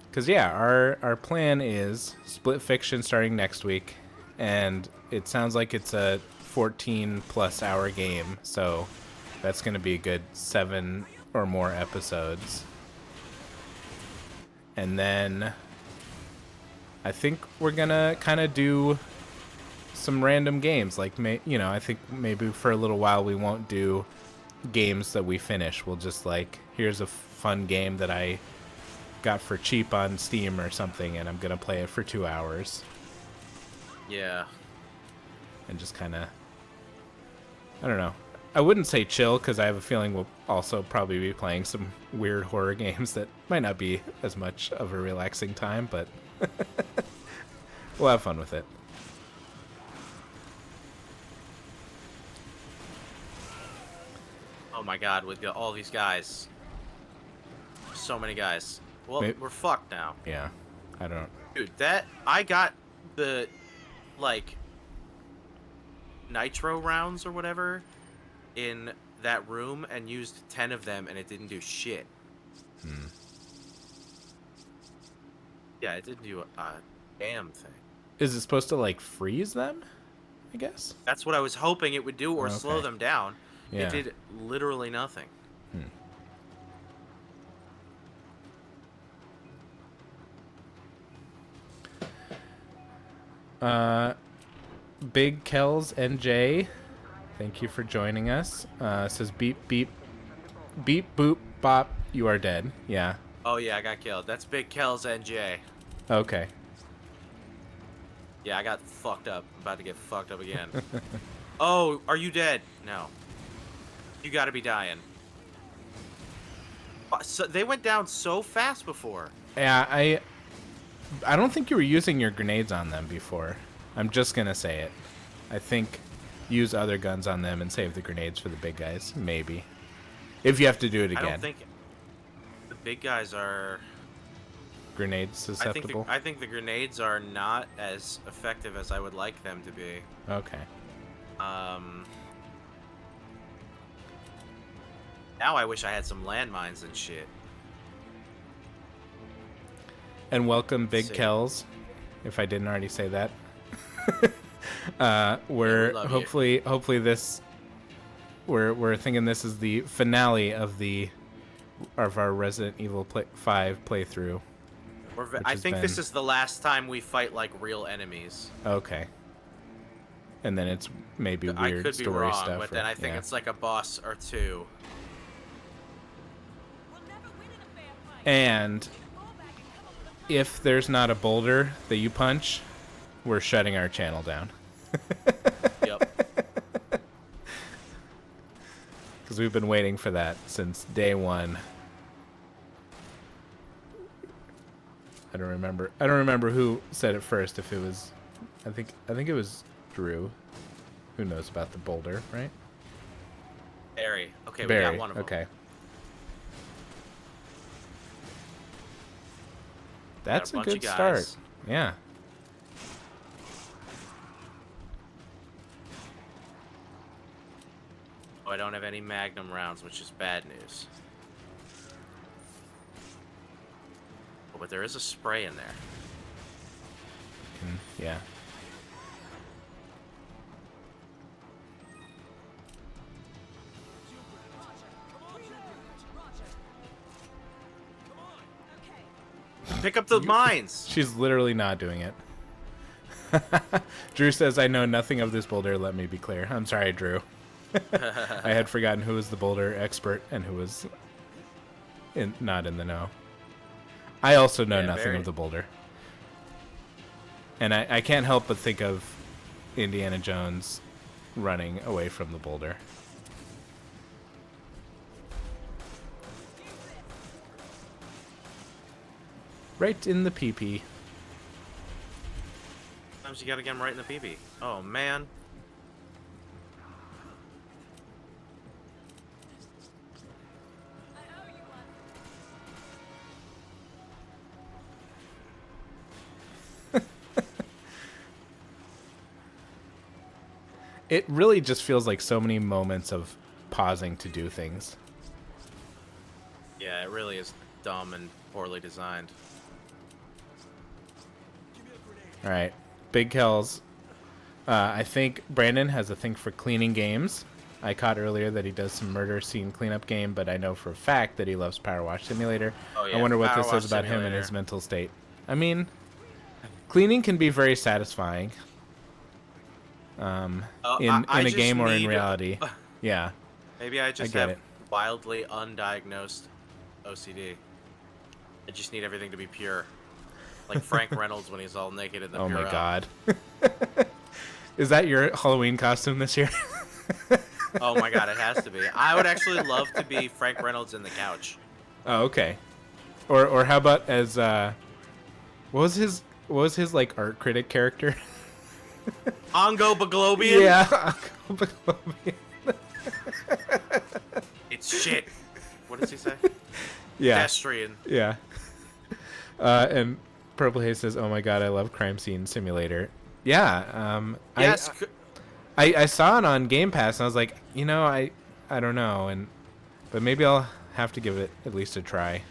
Because, yeah, our plan is Split Fiction starting next week, and it sounds like it's a 14-plus hour game, so that's going to be a good 7 or more episodes. And then I think we're going to kind of do some random games. Like, I think maybe for a little while we won't do games that we finish. We'll just, like, here's a fun game that I got for cheap on Steam or something, and I'm gonna play it for 2 hours Yeah. and just kind of, I don't know. I wouldn't say chill because I have a feeling we'll also probably be playing some weird horror games that might not be as much of a relaxing time, but We'll have fun with it. Oh my god, with all these guys. So many guys. Well, Maybe- we're fucked now. Yeah. I don't. Dude, I got the, like, nitro rounds or whatever in that room and used 10 of them and it didn't do shit. Yeah, it didn't do a damn thing. Is it supposed to like freeze them? I guess. That's what I was hoping it would do, or slow Okay. them down. Yeah. It did literally nothing. Big Kells NJ, thank you for joining us. Says beep beep beep boop bop. You are dead. Yeah. Oh yeah, I got killed. That's Big Kells NJ. Okay. Yeah, I got fucked up. I'm about to get fucked up again. Oh, are you dead? No. You gotta be dying. So, they went down so fast before. Yeah, I don't think you were using your grenades on them before. I'm just gonna say it. I think use other guns on them and save the grenades for the big guys. Maybe. If you have to do it again. I don't think the big guys are. Grenade susceptible. I think the grenades are not as effective as I would like them to be. Okay. Now I wish I had some landmines and shit. And welcome Big See. Kells, if I didn't already say that. We're we love hopefully this we're thinking this is the finale of our Resident Evil 5 playthrough. I has think this been- is the last time we fight like real enemies. Okay. And then it's maybe I weird could be story wrong, stuff. but then I think yeah. it's like a boss or two. We'll never win in a fair fight. And Fall back and come up with a plan. if there's not a boulder that you punch, we're shutting our channel down. Yep. Because we've been waiting for that since day one. I don't remember who said it first. If it was, I think it was Drew. Who knows about the boulder, right? Barry. Okay, we Barry. got one of them. Okay. That's a bunch good of guys. start. Yeah. Oh, I don't have any Magnum rounds, which is bad news. Oh, but there is a spray in there. Yeah. Pick up the mines. She's literally not doing it. Drew says, I know nothing of this boulder, let me be clear. I'm sorry, Drew. I had forgotten who was the boulder expert and who was not in the know. I also know Yeah, nothing very. of the boulder. And I can't help but think of Indiana Jones running away from the boulder. Right in the pee-pee. Sometimes you gotta get him right in the PB. Oh, man. I owe you one. It really just feels like so many moments of pausing to do things. Yeah, it really is dumb and poorly designed. All right, Big Kells. I think Brandon has a thing for cleaning games. I caught earlier that he does some murder scene cleanup game, but I know for a fact that he loves Power Wash Simulator. Oh, yeah, I wonder what Power this Wash says about him and Simulator. his mental state. I mean, cleaning can be very satisfying. In I a just game or in need- reality. Yeah. Maybe I just get have it. wildly undiagnosed OCD. I just need everything to be pure. Like Frank Reynolds when he's all naked in the Oh my Purell. God. Is that your Halloween costume this year? Oh my god, it has to be. I would actually love to be Frank Reynolds in the couch. Oh, okay. Or how about as what was his what was his like art critic character? Ongo Baglobian. Yeah. It's shit. What does he say? Yeah. Pedestrian. Yeah. And Purple Haze says, "Oh my god, I love Crime Scene Simulator." Yeah. Yes. I saw it on Game Pass, and I was like, I don't know, but maybe I'll have to give it at least a try.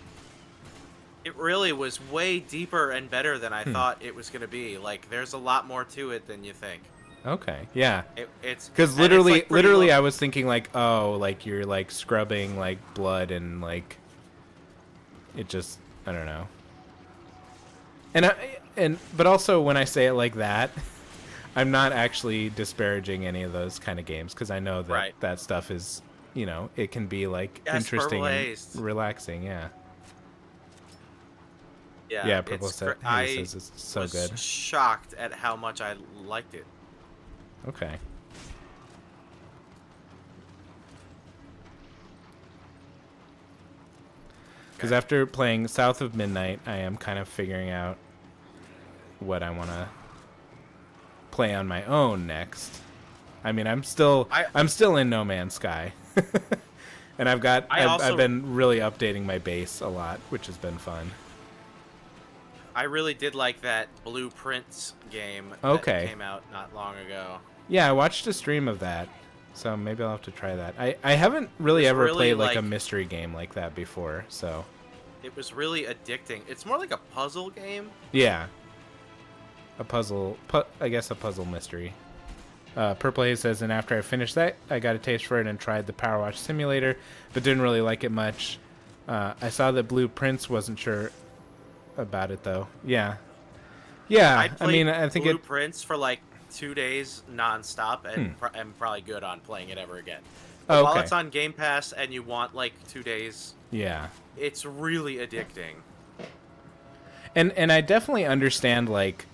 It really was way deeper and better than I thought it was gonna be. Like, there's a lot more to it than you think. Okay. Yeah. It's Because and it's, like, pretty literally, low- I was thinking like, oh, like you're like scrubbing like blood and like it just, I don't know. But also when I say it like that, I'm not actually disparaging any of those kind of games because I know that Right. that stuff is, it can be like Yes, interesting Purple and Haze. relaxing. Yeah. Yeah, Yeah, Purple it's Haze I says it's so was good. shocked at how much I liked it. Okay. Because after playing South of Midnight, I am kind of figuring out what I want to play on my own next. I mean, I'm still in No Man's Sky, and I've been really updating my base a lot, which has been fun. I really did like that Blueprints game Okay. that came out not long ago. Yeah, I watched a stream of that, so maybe I'll have to try that. I haven't really It's ever really played like a like- mystery game like that before, so It was really addicting. It's more like a puzzle game. yeah. A puzzle, I guess a puzzle mystery. Purple Haze says, and after I finished that, I got a taste for it and tried the Power Wash Simulator, but didn't really like it much. I saw that Blueprints, wasn't sure about it though. Yeah. Yeah, I played I think Blueprints for like 2 days nonstop, and I'm probably good on playing it ever again. But Oh, while okay. it's on Game Pass and you want like 2 days, yeah. it's really addicting. And I definitely understand, like,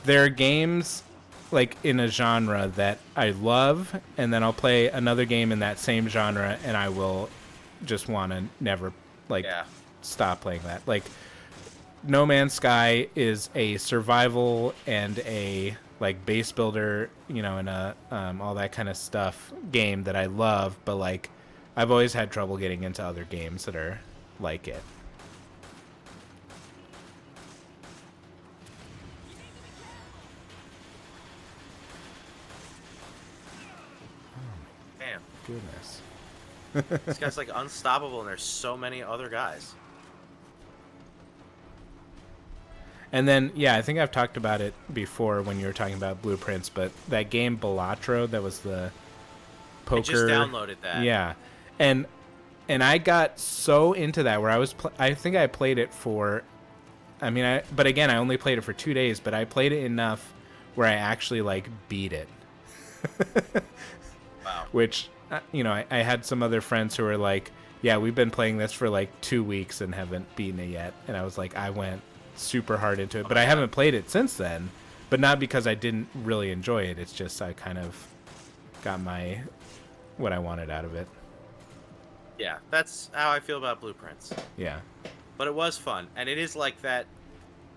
there are games, like, in a genre that I love, and then I'll play another game in that same genre, and I will just want to never, like, Yeah. stop playing that. Like, No Man's Sky is a survival and a, like, base builder, and a, all that kind of stuff game that I love, but, like, I've always had trouble getting into other games that are like it. Damn, Goodness. this guy's like unstoppable, and there's so many other guys. And then, yeah, I think I've talked about it before when you were talking about Blueprints, but that game Balatro, that was the poker. I just downloaded that. Yeah, and I got so into that where I think I played it for, but again, I only played it for 2 days, but I played it enough where I actually like beat it. Wow. Which, I had some other friends who were like, yeah, we've been playing this for like 2 weeks and haven't beaten it yet. And I was like, I went super hard into it, but I haven't played it since then, but not because I didn't really enjoy it. It's just I kind of got what I wanted out of it. Yeah, that's how I feel about Blueprints. Yeah. But it was fun, and it is like that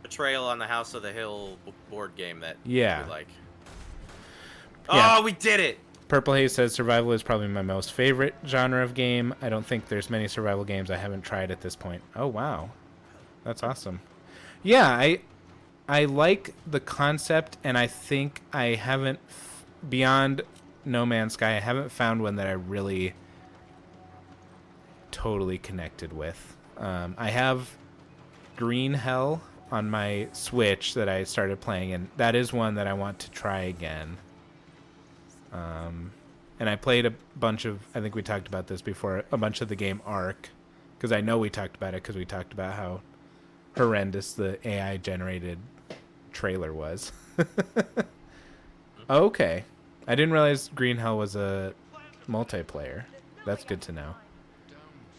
Betrayal on the House of the Hill board game that Yeah. we like. Yeah. Oh, we did it! Purple Haze says survival is probably my most favorite genre of game. I don't think there's many survival games I haven't tried at this point. Oh, wow. That's awesome. Yeah, I like the concept, and I think I haven't, beyond No Man's Sky, I haven't found one that I really totally connected with. I have Green Hell on my Switch that I started playing, and that is one that I want to try again. And I played a bunch of, I think we talked about this before, a bunch of the game Ark, because I know we talked about it because we talked about how horrendous the AI generated trailer was. Okay. I didn't realize Green Hell was a multiplayer. That's good to know.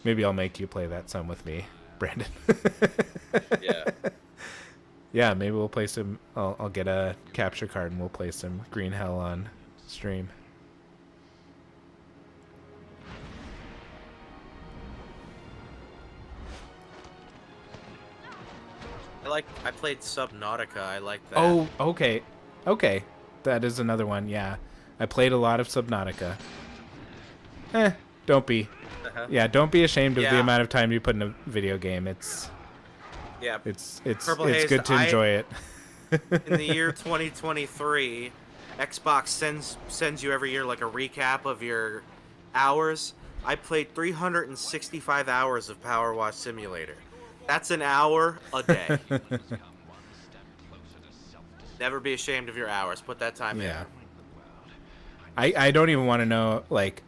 Maybe I'll make you play that some with me, Brandon. Yeah. Yeah, maybe we'll play some. I'll get a capture card and we'll play some Green Hell on stream. I I played Subnautica. I like that. Oh, okay. Okay. That is another one, yeah. I played a lot of Subnautica. Don't be. Uh-huh. Yeah, don't be ashamed of the Yeah. amount of time you put in a video game. It's Yeah. Purple it's Haze, good to enjoy it. In the year 2023, Xbox sends you every year like a recap of your hours. I played 365 hours of Power Wash Simulator. That's an hour a day. Never be ashamed of your hours. Put that time Yeah. in. I don't even want to know, like,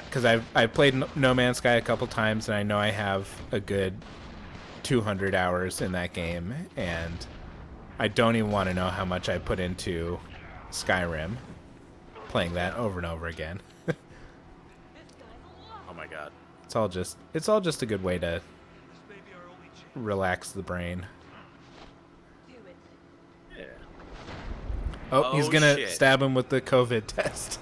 because I've played No Man's Sky a couple times, and I know I have a good 200 hours in that game, and I don't even want to know how much I put into Skyrim, playing that over and over again. Oh my god. It's all just a good way to This may be our only chance. relax the brain. Do it. Yeah. Oh, he's Oh, gonna shit. stab him with the COVID test.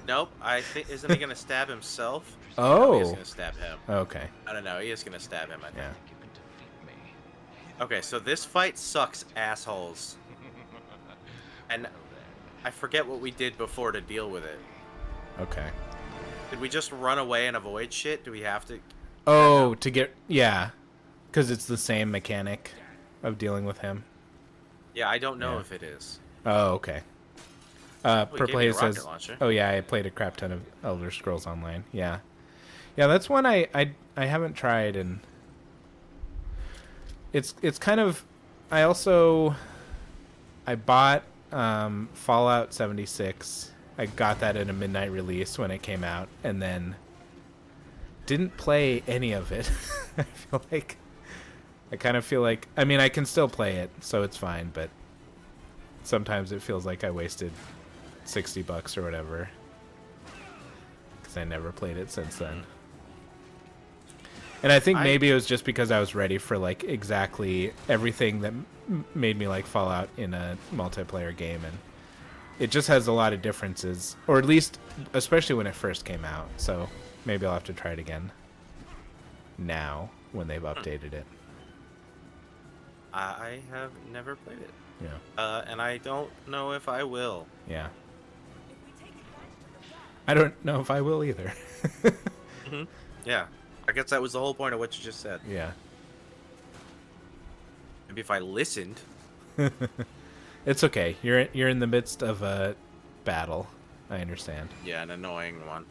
Nope. I think isn't he gonna stab himself? Oh. No, he's gonna stab him. Okay. I don't know. He is gonna stab him. I think. Yeah. Okay, so this fight sucks, assholes. And I forget what we did before to deal with it. Okay. Did we just run away and avoid shit? Do we have to? Oh, to get because it's the same mechanic of dealing with him. Yeah, I don't know Yeah. if it is. Oh, okay. he Purple gave me a Haze says, rocket launcher. "Oh yeah, I played a crap ton of Elder Scrolls Online. Yeah, yeah, that's one I haven't tried, and it's kind of. I bought Fallout 76. I got that at a midnight release when it came out, and then didn't play any of it. I kind of feel like, I mean, I can still play it, so it's fine, but sometimes it feels like I wasted $60 or whatever, because I never played it since then. And I think maybe it was just because I was ready for like exactly everything that made me like Fallout in a multiplayer game, and it just has a lot of differences, or at least especially when it first came out. So maybe I'll have to try it again now when they've updated it. I have never played it. Yeah. And I don't know if I will. Yeah. If we take advantage of the fact I don't know if I will either. Yeah. I guess that was the whole point of what you just said. Yeah. Maybe if I listened. It's okay. You're in the midst of a battle. I understand. Yeah, an annoying one.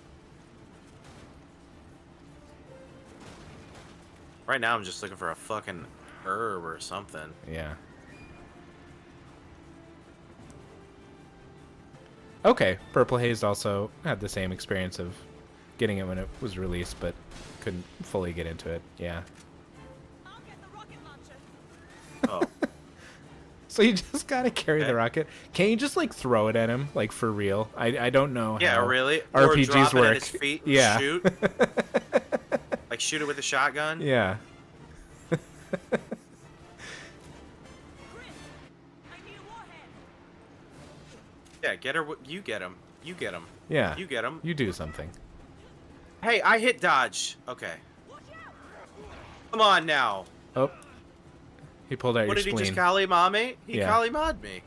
Right now, I'm just looking for a fucking herb or something. Yeah. Okay. Purple Haze also had the same experience of getting it when it was released, but couldn't fully get into it. Yeah. I'll get the rocket launcher. Oh, So you just gotta carry the Okay. rocket. Can't you just like throw it at him, like for real? I don't know. yeah, how really? Or RPGs drop it work. at his feet and Yeah. shoot? Like shoot it with a shotgun? Yeah. Chris, I need a warhead. Yeah, get her. You get him. You get him. Yeah. You get him. You do something. Hey, I hit dodge. Okay. Watch out. Come on now. Oh. He pulled out What your did he spleen. just Kali Mod me? He Yeah. Kali Mod me.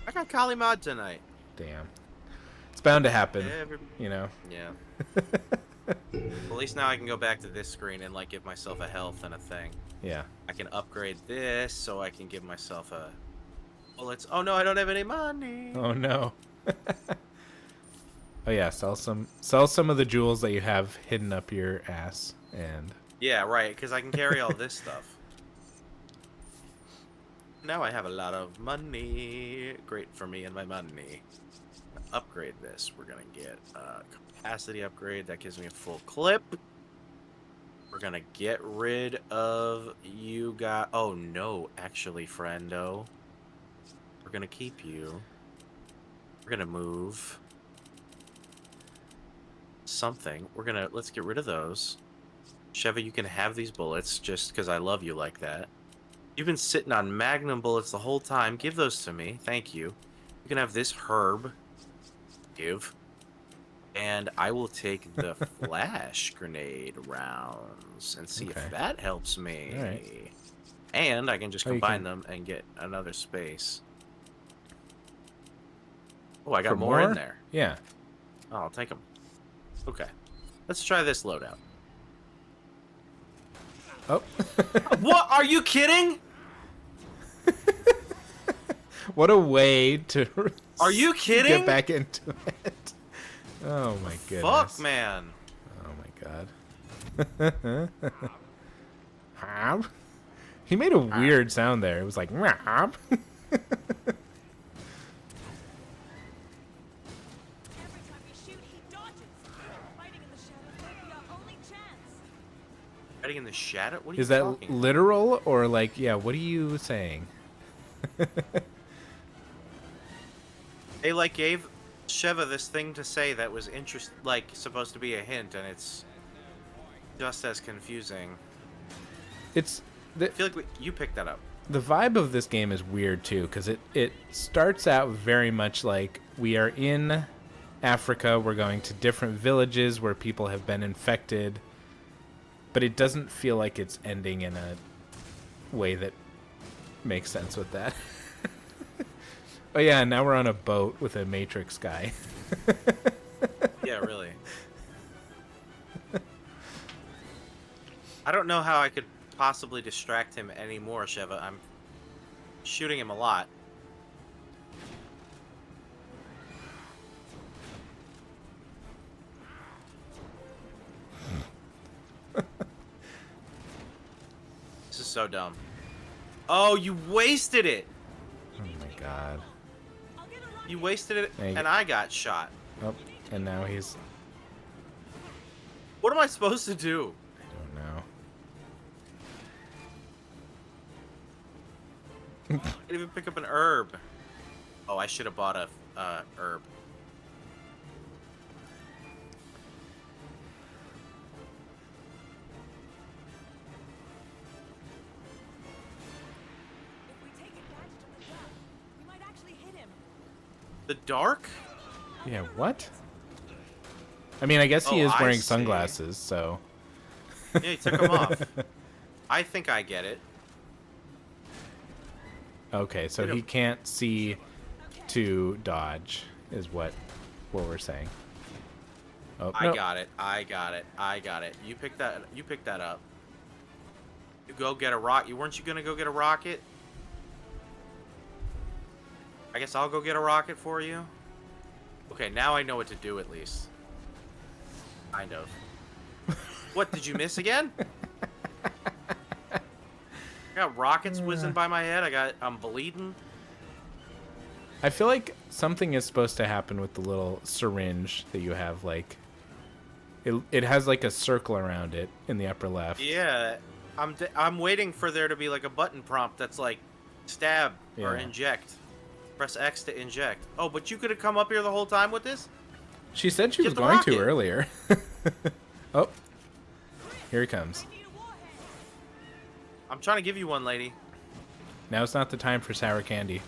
I got Kali Mod tonight. Damn. It's bound to happen. Every- You know. Yeah. At least now I can go back to this screen and like give myself a health and a thing. Yeah. I can upgrade this so I can give myself a bullets. Oh no, I don't have any money. Oh no. Oh yeah, sell some of the jewels that you have hidden up your ass, and Yeah, right, because I can carry all this stuff. Now I have a lot of money. Great for me and my money. Upgrade this. We're gonna get a capacity upgrade that gives me a full clip. We're gonna get rid of you guys. Oh no, actually, friendo. We're gonna keep you. We're gonna move something. Let's get rid of those. Sheva, you can have these bullets just because I love you like that. You've been sitting on Magnum bullets the whole time. Give those to me. Thank you. You can have this herb. Give. And I will take the flash grenade rounds and see Okay. if that helps me. All right. And I can just Oh, you combine can- them and get another space. Oh, I got For more in more? there. Yeah. Oh, I'll take them. Okay. Let's try this loadout. Oh. What? Are you kidding? What a way to Are you kidding? get back into it. Oh my goodness. Fuck, man. Oh my god. Hob? He made a weird sound there. It was like "Hob." Every time we shoot, he dodges. Fighting in the shadows might be our only chance. Fighting in the shadow? What are Is you that talking about? literal or like yeah, what are you saying? They like gave Sheva this thing to say that was supposed to be a hint, and it's just as confusing. It's I feel like you picked that up. the vibe of this game is weird too because it starts out very much like we are in Africa, we're going to different villages where people have been infected, but it doesn't feel like it's ending in a way that makes sense with that. Oh yeah, now we're on a boat with a Matrix guy. Yeah, really. I don't know how I could possibly distract him anymore, Sheva. I'm shooting him a lot. This is so dumb. Oh, you wasted it! Oh my god. I'll get a rocket. You wasted it, There you and go. I got shot. Oh, and now he's What am I supposed to do? I don't know. I didn't even pick up an herb. Oh, I should have bought a herb. If we take advantage of the dark, we might actually hit him. The dark? Yeah, what? I mean, I guess he Oh, is I wearing see. sunglasses, so Yeah, he took them off. I think I get it. okay, so You know- he can't see to dodge is what we're saying. Oh, I no. got it. I got it. I got it. You picked that. You picked that up. You go get a rocket. You weren't you gonna go get a rocket? I guess I'll go get a rocket for you. Okay, now I know what to do at least. Kind of. What, did you miss again? I got rockets whizzing by my head. I'm bleeding. I feel like something is supposed to happen with the little syringe that you have. Like, it has like a circle around it in the upper left. Yeah, I'm waiting for there to be like a button prompt that's like stab or Yeah. inject. Press X to inject. Oh, but you could have come up here the whole time with this? She said she Get was the going to rocket. earlier. Oh, here he comes. We need a warhead. I'm trying to give you one, lady. Now's not the time for sour candy.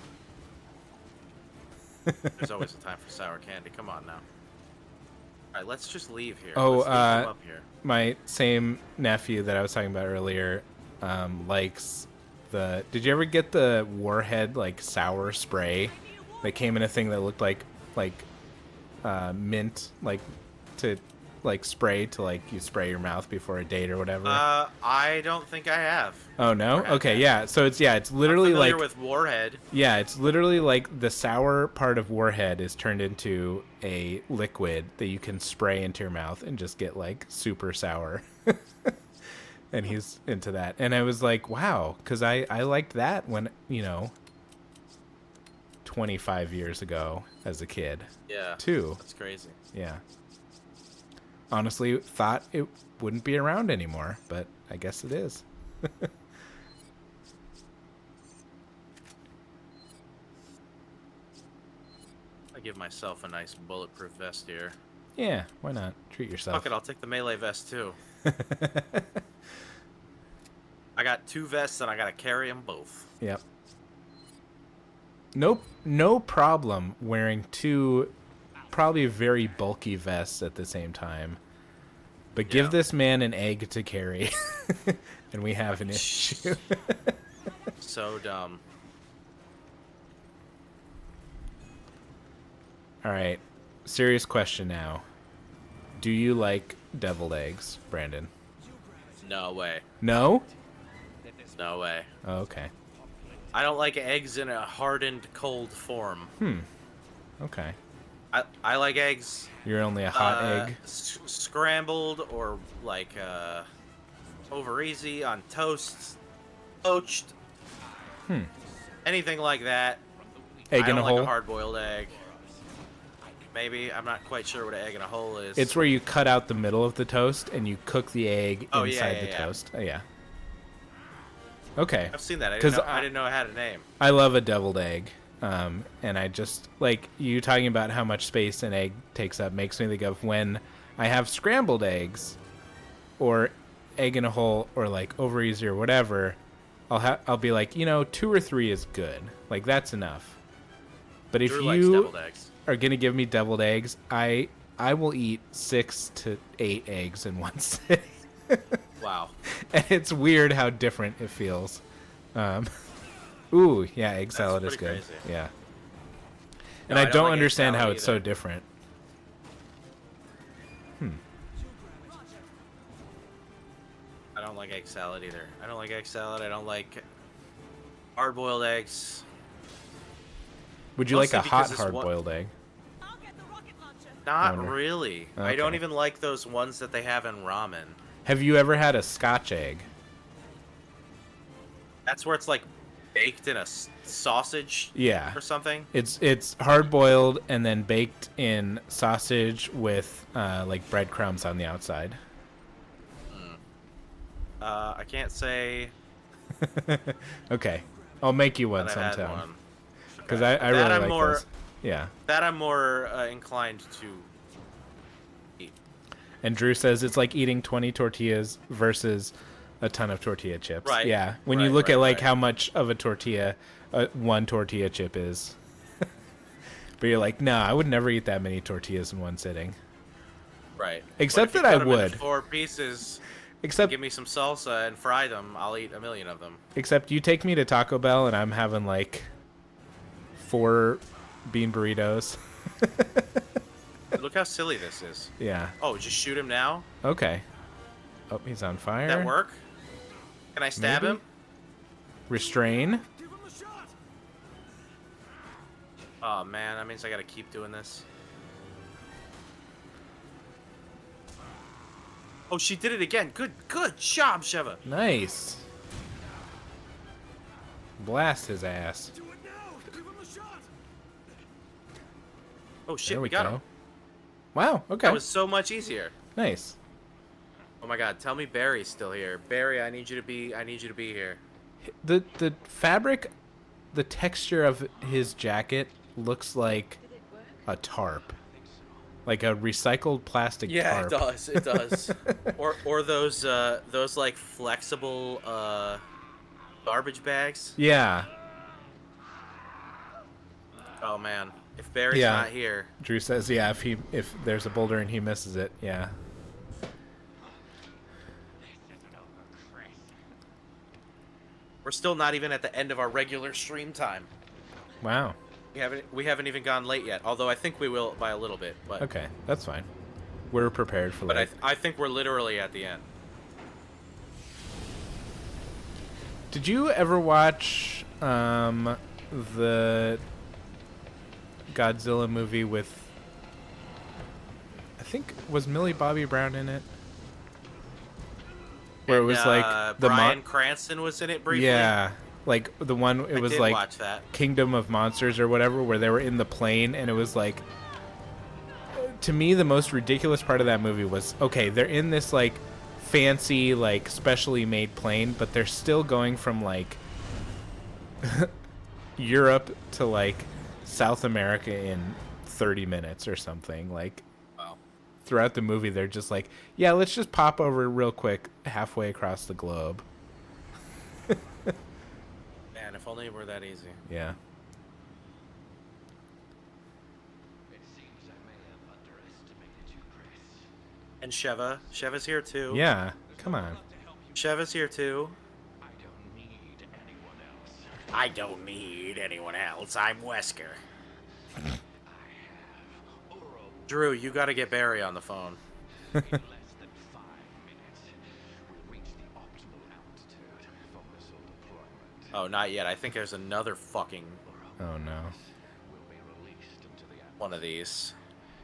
There's always a time for sour candy. Come on now. Alright, let's just leave here. Oh, Let's leave them up here. My same nephew that I was talking about earlier likes the. Did you ever get the Warhead like sour spray that came in a thing that looked like mint, like to like spray to like you spray your mouth before a date or whatever? I don't think I have. Oh no. had Okay, that. yeah. So it's I'm literally familiar like with Warhead. yeah, it's literally like the sour part of Warhead is turned into a liquid that you can spray into your mouth and just get like super sour. And he's into that. And I was like, wow, because I liked that when, 25 years ago as a kid, Yeah. too. That's crazy. Yeah. Honestly, thought it wouldn't be around anymore, but I guess it is. I give myself a nice bulletproof vest here. Yeah, why not? Treat yourself. Fuck it, I'll take the melee vest too. I got 2 vests and I gotta carry them both. Yep. Nope. No problem wearing 2 probably very bulky vests at the same time. But give Yeah. this man an egg to carry, and we have an issue. So dumb. All right, serious question now. Do you like deviled eggs, Brandon? No way. No? No way. Oh, okay. I don't like eggs in a hardened, cold form. Okay. I like eggs You're only a hot egg? scrambled or like over easy on toast, poached. Anything like that. Egg I in don't a like hole? a hard-boiled egg. Maybe I'm not quite sure what an egg in a hole is. It's where you cut out the middle of the toast and you cook the egg Oh, yeah, inside yeah, the yeah. toast. Oh, yeah. Okay. I've seen that. I 'Cause didn't know it had a name. I love a deviled egg. And I just, like, you talking about how much space an egg takes up makes me think of when I have scrambled eggs or egg in a hole or, like, over easy or whatever. I'll be like, 2 or 3 is good. Like, that's enough. But if Drew likes you deviled eggs. are gonna give me deviled eggs, I will eat 6 to 8 eggs in one sitting. Wow. And it's weird how different it feels. Ooh, yeah, egg salad is pretty good. crazy. Yeah. No, And I I don't don't like egg understand how salad it's so either. different. I don't like egg salad either. I don't like egg salad. I don't like hard-boiled eggs. Would you like a Mostly hot because it's hard-boiled egg? I'll get the rocket launcher. Not Wonder. really. I don't Okay. even like those ones that they have in ramen. Have you ever had a Scotch egg? That's where it's like baked in a sausage Yeah. or something. It's hard-boiled and then baked in sausage with like breadcrumbs on the outside. I can't say Okay. I'll make you one that I had sometime. one. Because Okay. I That really I'm like more- those. Yeah. That I'm more inclined to eat. And Drew says it's like eating 20 tortillas versus a ton of tortilla chips. Right. Yeah. When you Right, look at right, like right. how much of a tortilla one tortilla chip is. But you're like, no, I would never eat that many tortillas in one sitting. Right. Except But if that you I cut 'em into would. 4 pieces. Except Give me some salsa and fry them. I'll eat a million of them. except you take me to Taco Bell and I'm having like 4 bean burritos. Look how silly this is. Yeah. Oh, just shoot him now? Okay. Oh, he's on fire. That work? Can I stab Maybe. him? Restrain. Give him a shot. Oh man, that means I gotta keep doing this. Oh, she did it again. Good job, Sheva. Nice. Blast his ass. Do it now. Give him a shot. Oh shit, There we we got go. him. Wow. Okay. That was so much easier. Nice. Oh my god, tell me Barry's still here. Barry, I need you to be here. The fabric, the texture of his jacket looks like a tarp, like a recycled plastic Yeah, tarp. it does. It does. or those like flexible garbage bags. Yeah. Oh man, if Barry's Yeah. not here, Drew says, yeah. If there's a boulder and he misses it, yeah. we're still not even at the end of our regular stream time. Wow. We haven't even gone late yet. Although I think we will by a little bit. But Okay, that's fine. We're prepared for but that. I think we're literally at the end. Did you ever watch the Godzilla movie with? I think was Millie Bobby Brown in it, where it was And, like the Bryan Cranston was in it briefly. yeah, like the one it I was did like watch that. Kingdom of Monsters or whatever, where they were in the plane and it was like. To me, the most ridiculous part of that movie was okay. They're in this like fancy, like specially made plane, but they're still going from like Europe to like South America in 30 minutes or something. Like Wow. throughout the movie, they're just like, yeah, let's just pop over real quick halfway across the globe. Man, if only it were that easy. Yeah. It seems I may And Sheva. Sheva's here too. Yeah, come on. Sheva's here too. I don't need anyone else. I don't need anyone else. I'm Wesker. I have Uro Drew, you gotta get Barry on the phone. in less than 5 minutes. We'll reach the optimal altitude for missile deployment. Oh, not yet. I think there's another fucking Oh no. Will be released into the atmosphere, one of these.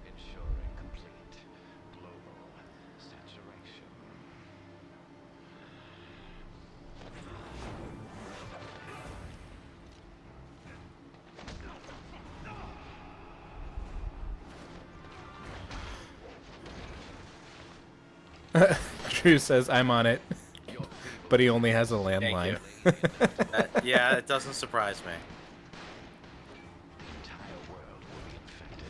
ensuring complete global saturation. Drew says I'm on it, but he only has a landline. Yeah, it doesn't surprise me. The entire world will be infected.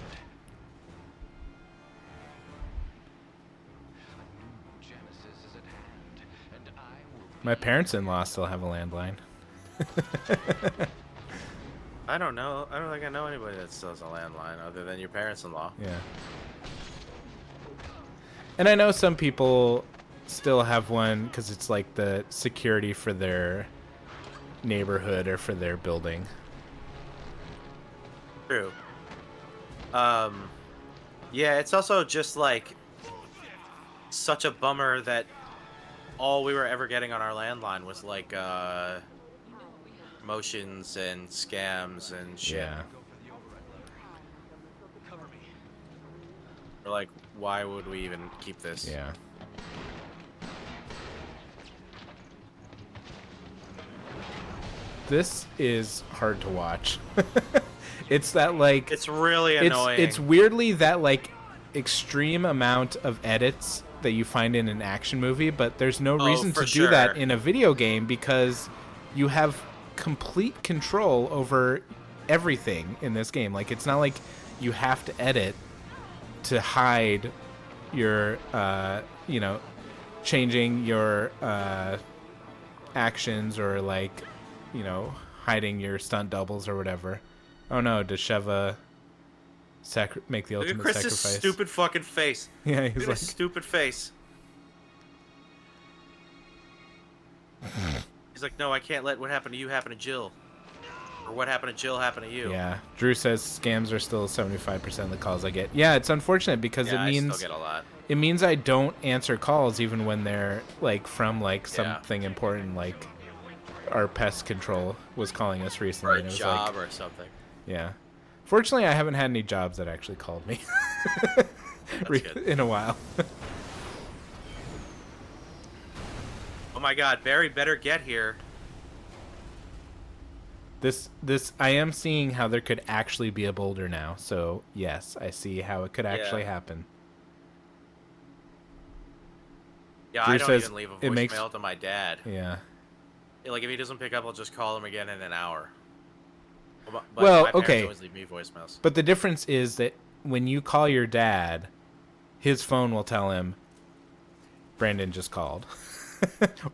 A new genesis is at hand, and I will be My parents-in-law still have a landline. I don't know. I don't think I know anybody that still has a landline other than your parents-in-law. Yeah. And I know some people still have one because it's like the security for their neighborhood or for their building. True. Yeah, it's also just like such a bummer that all we were ever getting on our landline was like promotions and scams and shit. Yeah. We're like, why would we even keep this? Yeah. This is hard to watch. It's that like It's really annoying. It's weirdly that like extreme amount of edits that you find in an action movie, but there's no reason for to do that sure. in a video game because you have complete control over everything in this game. Like it's not like you have to edit to hide your changing your actions or like hiding your stunt doubles or whatever. Oh no, does Sheva make the Look at ultimate Chris's sacrifice? stupid fucking face. Yeah, Look he's at like, his stupid face. He's like, no, I can't let what happened to you happen to Jill. Or what happened to Jill happen to you. yeah. Drew says scams are still 75% of the calls I get. Yeah, it's unfortunate because Yeah, it I means still get a lot. it means I don't answer calls even when they're like from like Yeah. something important, like our pest control was calling us recently. Or a and it was job like, or something. yeah. Fortunately, I haven't had any jobs that actually called me good. in a while. Oh my god, Barry better get here. This I am seeing how there could actually be a boulder now. So yes, I see how it could actually happen. Yeah, Drew I don't says even leave a it makes- voicemail to my dad. Yeah. Like, if he doesn't pick up, I'll just call him again in an hour. But Well, my parents okay. always leave me voicemails. But the difference is that when you call your dad, his phone will tell him Brandon just called.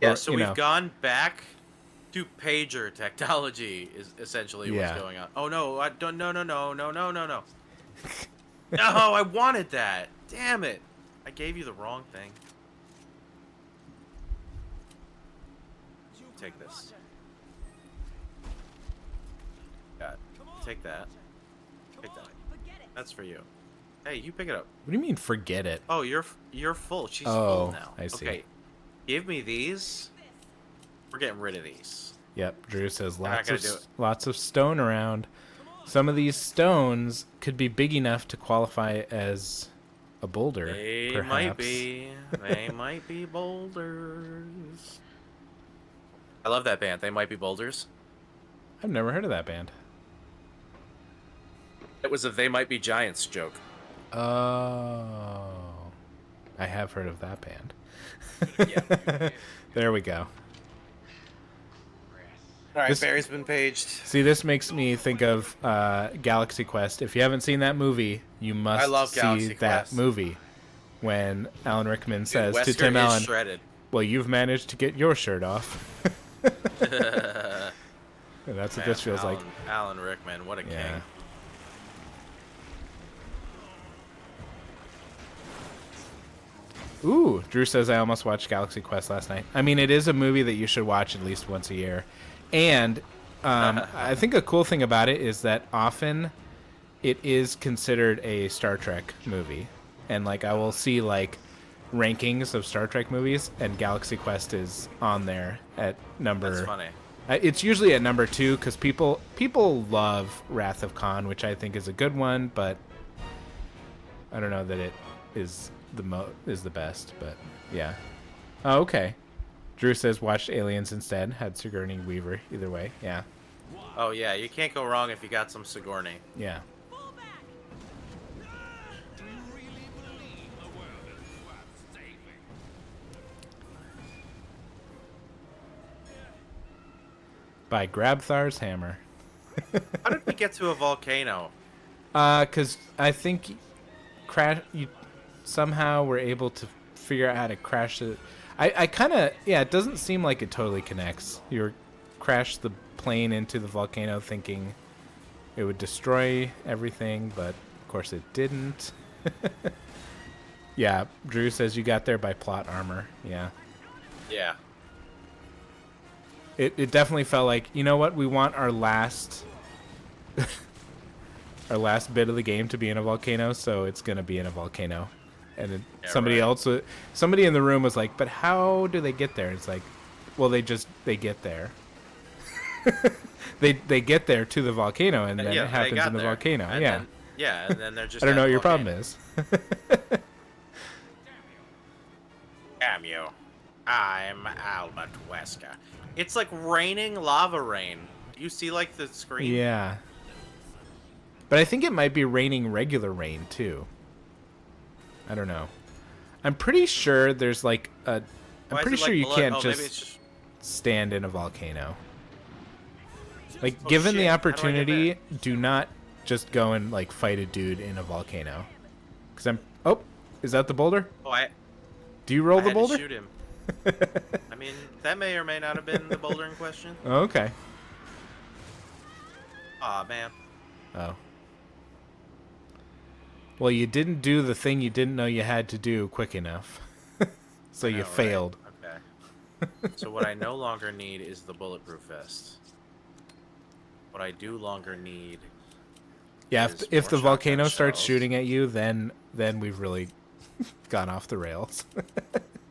Yeah, Or, so you we've know. gone back to pager technology is essentially Yeah. what's going on. Oh no, I don't no. No, I wanted that. Damn it. I gave you the wrong thing. Take this. Got it. Take that. Take that. That's for you. Hey, you pick it up. What do you mean forget it? Oh, you're full. She's Oh, full now. I see. Okay. Give me these. We're getting rid of these. Yep, Drew says not lots gonna of do it. lots of stone around. Some of these stones could be big enough to qualify as a boulder. They perhaps. might be. They might be boulders. I love that band. They might be boulders. I've never heard of that band. It was a They Might Be Giants joke. Oh, I have heard of that band. There we go. All right, This- Barry's been paged. See, this makes me think of Galaxy Quest. If you haven't seen that movie, you must I love see Galaxy that Quest. movie. When Alan Rickman says Dude, to Wesker Tim is Allen, shredded. "Well, you've managed to get your shirt off." And that's what this feels like. Alan Rickman, what a Yeah. king. Ooh, Drew says I almost watched Galaxy Quest last night. I mean, it is a movie that you should watch at least once a year. And I think a cool thing about it is that often it is considered a Star Trek movie. And, like, I will see, like, rankings of Star Trek movies, and Galaxy Quest is on there at number... That's funny. It's usually at number 2 because people love Wrath of Khan, which I think is a good one, but I don't know that it is the best. But yeah. Oh, okay. Drew says watched Aliens instead. Had Sigourney Weaver. Either way, yeah, Oh yeah, you can't go wrong if you got some Sigourney. yeah. Fall back! Do you really believe the world is worth saving? By Grabthar's hammer. How did we get to a volcano? Cause I think you somehow were able to figure out how to crash it. I kind of, yeah, it doesn't seem like it totally connects. You crashed the plane into the volcano thinking it would destroy everything, but of course it didn't. Yeah, Drew says you got there by plot armor. Yeah. Yeah. It definitely felt like, you know what, we want our last our last bit of the game to be in a volcano, so it's gonna be in a volcano. And then Yeah, somebody in the room was like, but how do they get there? It's like, well, they get there. they get there to the volcano, and then Yeah, it they happens got in the there. volcano. And Yeah. then- yeah, and then they're just. I don't know at what the your problem volcano. is. Damn you. I'm Alma Tuesca. It's like raining lava rain. You see, like, the screen? Yeah. But I think it might be raining regular rain too. I don't know. I'm pretty sure there's like a. I'm Why is pretty it sure like you blood? can't Oh, maybe just it's just. stand in a volcano. Like, Oh, given the shit. How do I get opportunity, do not just go and like fight a dude in a volcano. Cause I'm. Oh, is that the boulder? Oh, I Do you roll had the to boulder? shoot him. I mean, that may or may not have been the boulder in question. Oh, okay. Aw, man. Oh. Well, you didn't do the thing you didn't know you had to do quick enough. So I you know, right? failed. Okay. So what I no longer need is the bulletproof vest. What I do longer need. Yeah, is if more the volcano shotgun starts shells. shooting at you, then we've really gone off the rails.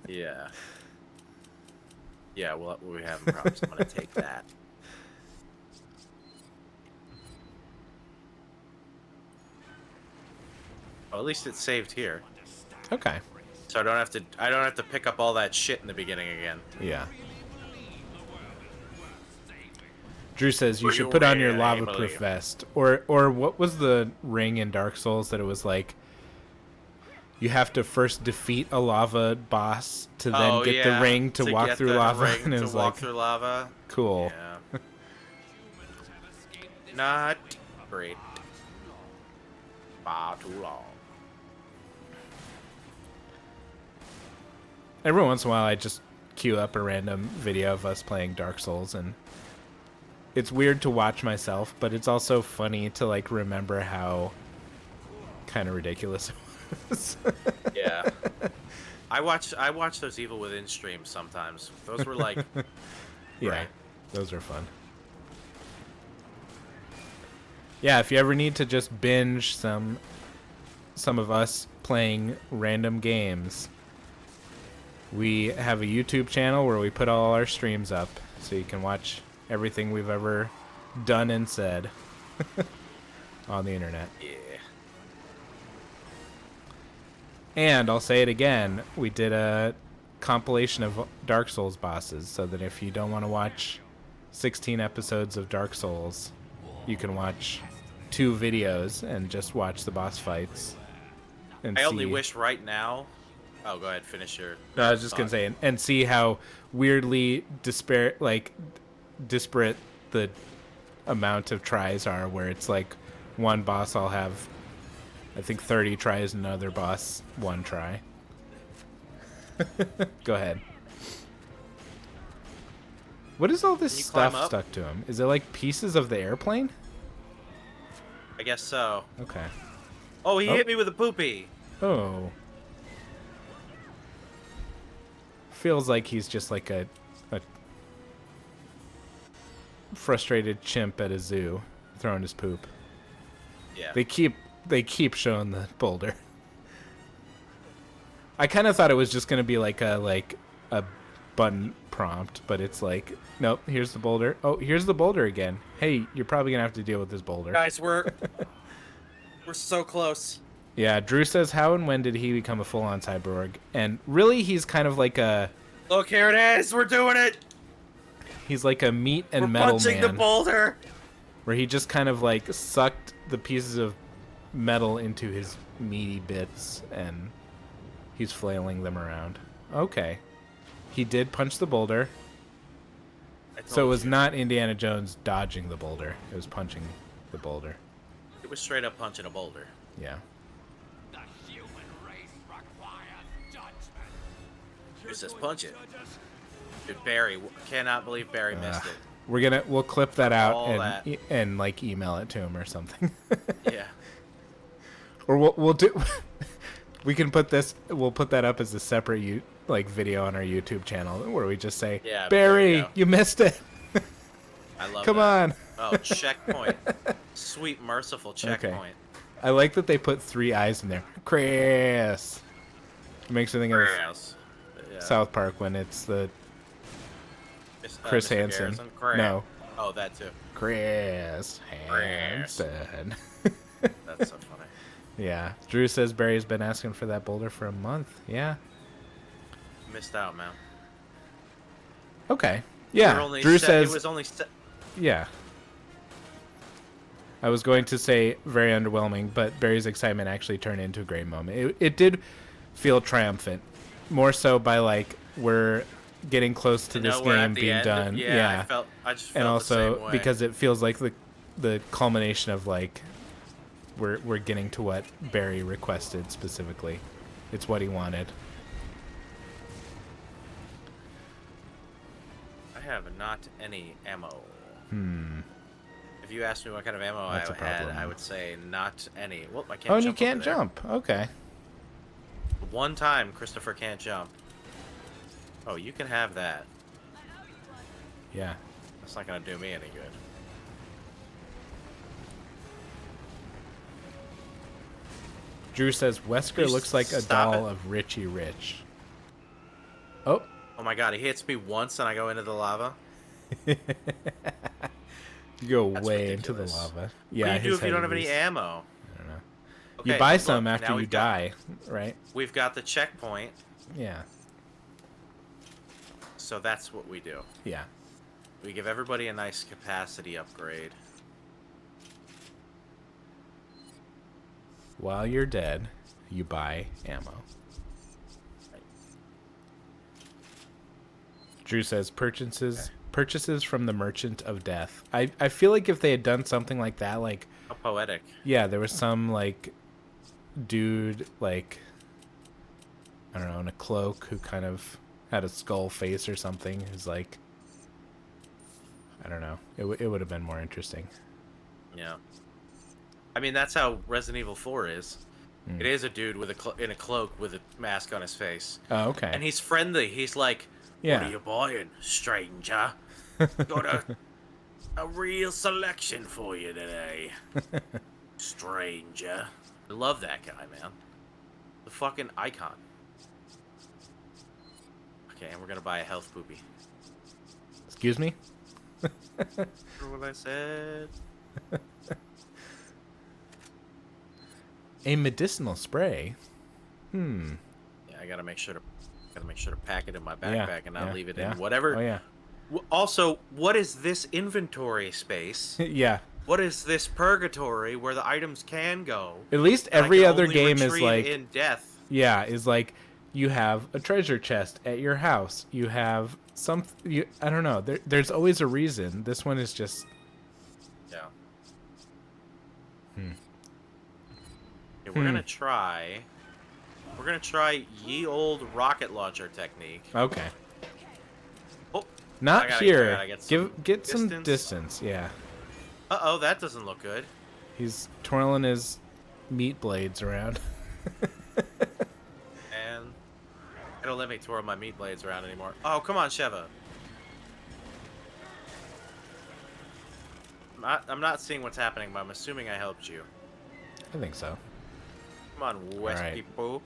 Yeah. Yeah, well, we have problems. I'm gonna take that. Well, at least it's saved here, Okay. so I don't have to pick up all that shit in the beginning again. Yeah. Drew says you Or should you put on your really lava-proof believe. vest, or what was the ring in Dark Souls that it was like? You have to first defeat a lava boss to then get the ring to walk get through the lava, ring and it to was walk like through lava. cool. Yeah. Not great. Far too long. Every once in a while, I just queue up a random video of us playing Dark Souls, and it's weird to watch myself, but it's also funny to like remember how kind of ridiculous it was. Yeah. I watch those Evil Within streams sometimes. Those were like Yeah, Right. those are fun. Yeah, if you ever need to just binge some of us playing random games, we have a YouTube channel where we put all our streams up, so you can watch everything we've ever done and said on the internet. yeah. And I'll say it again, we did a compilation of Dark Souls bosses, so that if you don't want to watch 16 episodes of Dark Souls, you can watch 2 videos and just watch the boss fights. And I only see- wish right now. Oh, go ahead, finish your. No, I was just gonna thought. say, and see how weirdly disparate the amount of tries are. Where it's like one boss I'll have, I think 30 tries, and another boss 1 try. Go ahead. What is all this Can you climb stuff up? stuck to him? Is it like pieces of the airplane? I guess so. Okay. Oh, he Oh. hit me with a poopy. Oh. feels like he's just like a frustrated chimp at a zoo throwing his poop. Yeah. They keep showing the boulder. I kind of thought it was just gonna be like a button prompt, but it's like, nope, here's the boulder. Oh, here's the boulder again. Hey, you're probably gonna have to deal with this boulder. Guys, we're so close. Yeah, Drew says, how and when did he become a full-on cyborg? And really, he's kind of like a Look, here it is. We're doing it. he's like a meat and We're metal punching man, the boulder. where he just kind of like sucked the pieces of metal into his meaty bits and he's flailing them around. Okay. He did punch the boulder. So it was not Indiana Jones dodging the boulder. It was punching the boulder. It was straight up punching a boulder. Yeah. The human race requires judgment. It says punch it. Dude, Barry, cannot believe Barry missed it. We'll clip that out All and that. and like email it to him or something. Yeah. Or we'll do we can put this we'll put that up as a separate video on our YouTube channel where we just say, Yeah, there Barry, we go. you missed it. I love Come that. on. Oh, checkpoint. Sweet, merciful checkpoint. I like that they put 3 eyes in there. Chris. It makes me think of Chris. Yeah. South Park when it's the Miss- Chris Mr. Hansen. Garrison. Chris. No. Oh, that too. Chris Hansen. That's so funny. Yeah. Drew says Barry's been asking for that boulder for a month. Yeah. Missed out, man. Okay. We were Yeah. only Drew se- says it was only yeah. I was going to say very underwhelming, but Barry's excitement actually turned into a great moment. It did feel triumphant, more so by like we're getting close to You this know, we're at game the being end. done. Yeah, I just felt And the also same way. because it feels like the culmination of like we're getting to what Barry requested specifically. It's what he wanted. I have not any ammo. If you asked me what kind of ammo That's a I had, problem. I would say not any. Well, I can't Oh, and jump you can't over there. jump. Okay. One time, Christopher can't jump. Oh, you can have that. Yeah. That's not gonna do me any good. Drew says Wesker Please looks like a stop doll it. of Richie Rich. Oh. Oh my god, he hits me once and I go into the lava. You go That's way into the ridiculous. lava. What Yeah. do you do his if you don't head have any is- ammo? I don't know. Okay, You buy look, some after now you we've got- die, right? We've got the checkpoint, Yeah. so that's what we do. Yeah. We give everybody a nice capacity upgrade. While you're dead, you buy ammo. Drew says purchases from the Merchant of Death. I feel like if they had done something like that, like How poetic. yeah, there was some like dude like I don't know, in a cloak who kind of had a skull face or something who's like I don't know. It would have been more interesting. Yeah. I mean, that's how Resident Evil 4 is. Hmm. It is a dude with in a cloak with a mask on his face. Oh, okay. And he's friendly. He's like, Yeah. "What are you buying, stranger? Got a real selection for you today, stranger." I love that guy, man. The fucking icon. Okay, and we're gonna buy a health poopy. Excuse me? Remember what I said? A medicinal spray. Yeah, I gotta make sure to pack it in my backpack Yeah, and not yeah, leave it yeah. in whatever. Oh yeah. Also, what is this inventory space? Yeah. What is this purgatory where the items can go? At least that I every can other only game is retrieve like in death. yeah, is like you have a treasure chest at your house. You have I don't know. There's always a reason. This one is just Yeah. Hmm. Okay, we're gonna try. We're gonna try ye old rocket launcher technique. okay. Oh, Not I gotta here. get some Get some distance. distance. Yeah. uh-oh, that doesn't look good. He's twirling his meat blades around. And Don't let me twirl my meat blades around anymore. Oh, come on, Sheva. I'm not seeing what's happening, but I'm assuming I helped you. I think so. Come on, West Alright. people.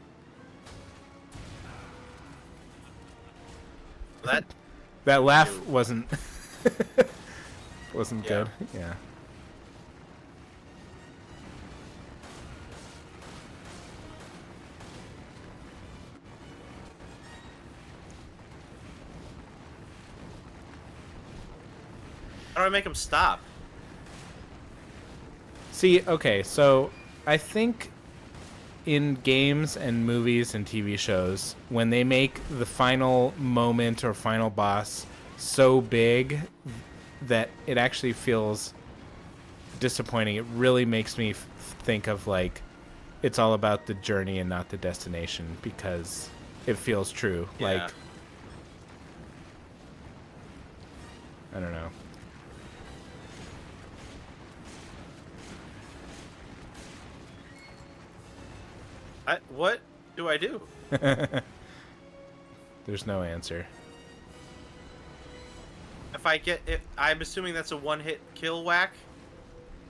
That That laugh wasn't wasn't Yeah. good. Yeah. how do I make him stop? See, okay, so I think in games and movies and TV shows, when they make the final moment or final boss so big that it actually feels disappointing, it really makes me think of like it's all about the journey and not the destination because it feels true. Yeah. Like, I don't know. What do I do? There's no answer. If I get it, I'm assuming that's a one-hit kill whack.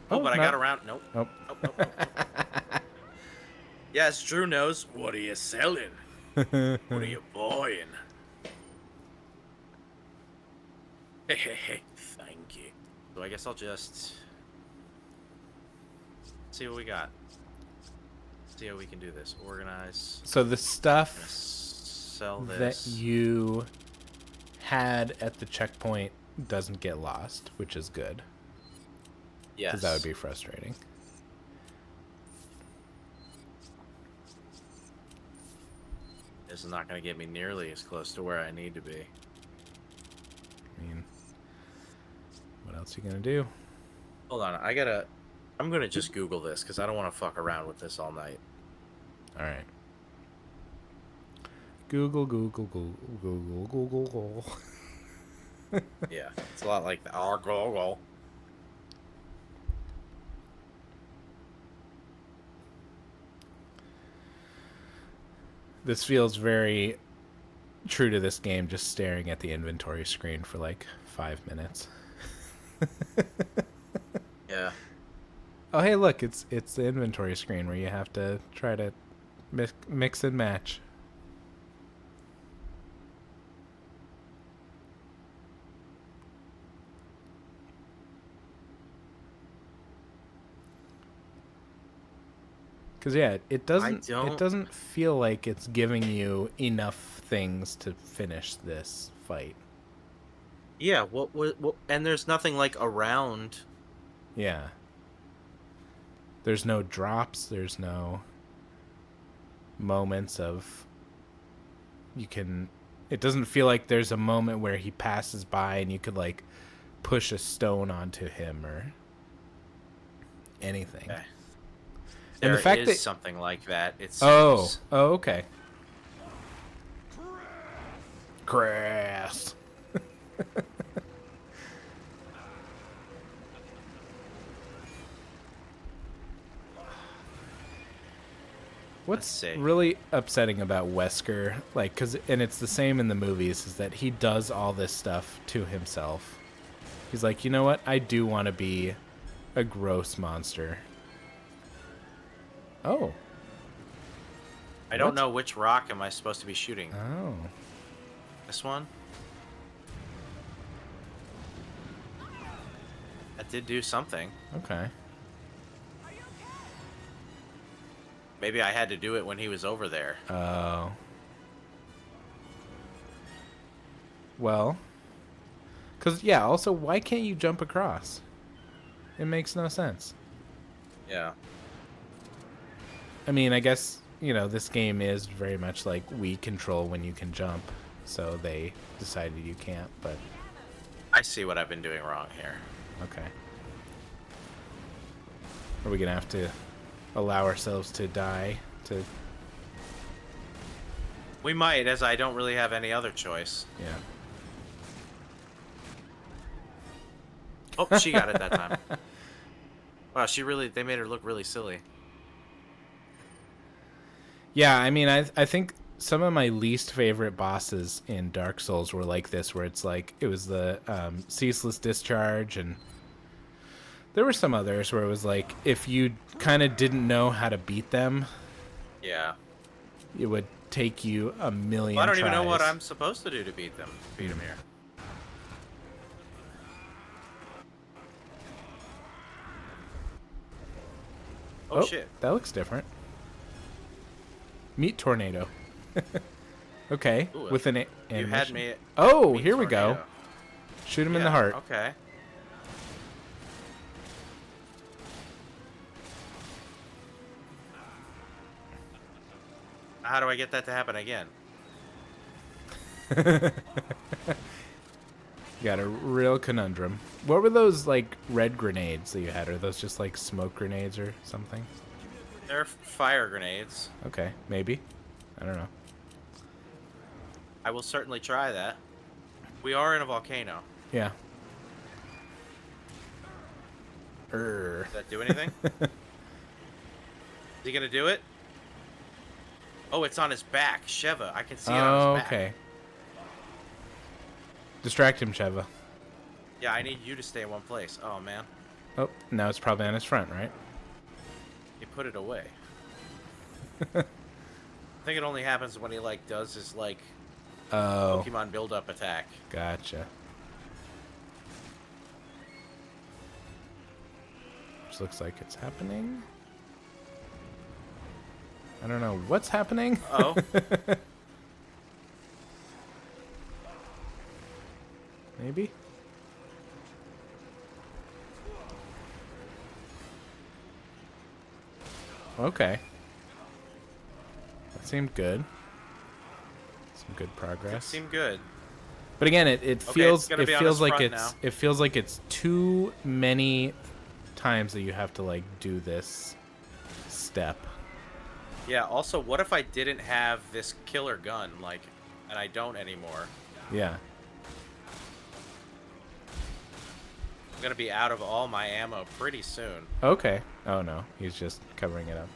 Oh, Oh, but I no. got around. Nope. Nope. Nope, nope, nope, nope. Yes, Drew knows. What are you selling? What are you buying? Thank you. So I guess I'll just see what we got. See how we can do this. Organize. So the stuff Sell that this. you had at the checkpoint doesn't get lost, which is good. Yes. Because that would be frustrating. This is not going to get me nearly as close to where I need to be. I mean, what else are you gonna do? Hold on. I'm going to just Google this because I don't want to fuck around with this all night. All right. Google, Google, Google, Google, Google, Google. Yeah. It's a lot like the Google. This feels very true to this game, just staring at the inventory screen for like 5 minutes. Yeah. Oh, hey, look, it's the inventory screen where you have to try to mix and match. Because yeah, it don't- doesn't feel like it's giving you enough things to finish this fight. Yeah. What? And there's nothing like around. Yeah. There's no drops, there's no moments of it doesn't feel like there's a moment where he passes by and you could like push a stone onto him or anything. Okay. And There the fact is that something like that. It Oh, seems. okay. Crass. What's see. really upsetting about Wesker, like, and it's the same in the movies, is that he does all this stuff to himself. He's like, you know what? I do want to be a gross monster. Oh. I don't What? know which rock am I supposed to be shooting. Oh. This one? That did do something. Okay. Maybe I had to do it when he was over there. Oh. Well. Because, yeah, also, why can't you jump across? It makes no sense. Yeah. I mean, I guess, you know, this game is very much like we control when you can jump. So they decided you can't, but I see what I've been doing wrong here. okay. Are we going to have to allow ourselves to die to... We might, as I don't really have any other choice. Yeah. Oh, she got it that time. Wow, they made her look really silly. Yeah, I mean, I think some of my least favorite bosses in Dark Souls were like this, where it's like it was the ceaseless discharge, and there were some others where it was like if you kind of didn't know how to beat them, Yeah. it would take you a million. Well, I don't even know what tries. I'm supposed to do to beat them. Beat them here. Oh, shit. That looks different. Meat tornado. Okay, Ooh, with an You had animation. me. At Oh, meat here we go. tornado. Shoot him in Yeah, the heart. Okay. How do I get that to happen again? You got a real conundrum. What were those like red grenades that you had? Are those just like smoke grenades or something? They're fire grenades. Okay, maybe. I don't know. I will certainly try that. We are in a volcano. Yeah. Err. Does that do anything? Is he gonna do it? Oh, it's on his back. Sheva, I can see it on Oh, his back. okay. Distract him, Sheva. Yeah, I need you to stay in one place. Oh, man. Oh, now it's probably on his front, right? He put it away. I think it only happens when he, like, does his, like, Oh, Pokemon build-up attack. gotcha. Which looks like it's happening. I don't know what's happening. Oh. Maybe. Okay. That seemed good. Some good It progress. seemed good. But again, it Okay, feels it's gonna it be on feels his like front it's now. it feels like it's too many times that you have to like do this step. Yeah, also, what if I didn't have this killer gun, like, and I don't anymore? Yeah. I'm gonna be out of all my ammo pretty soon. Okay. Oh no, he's just covering it up.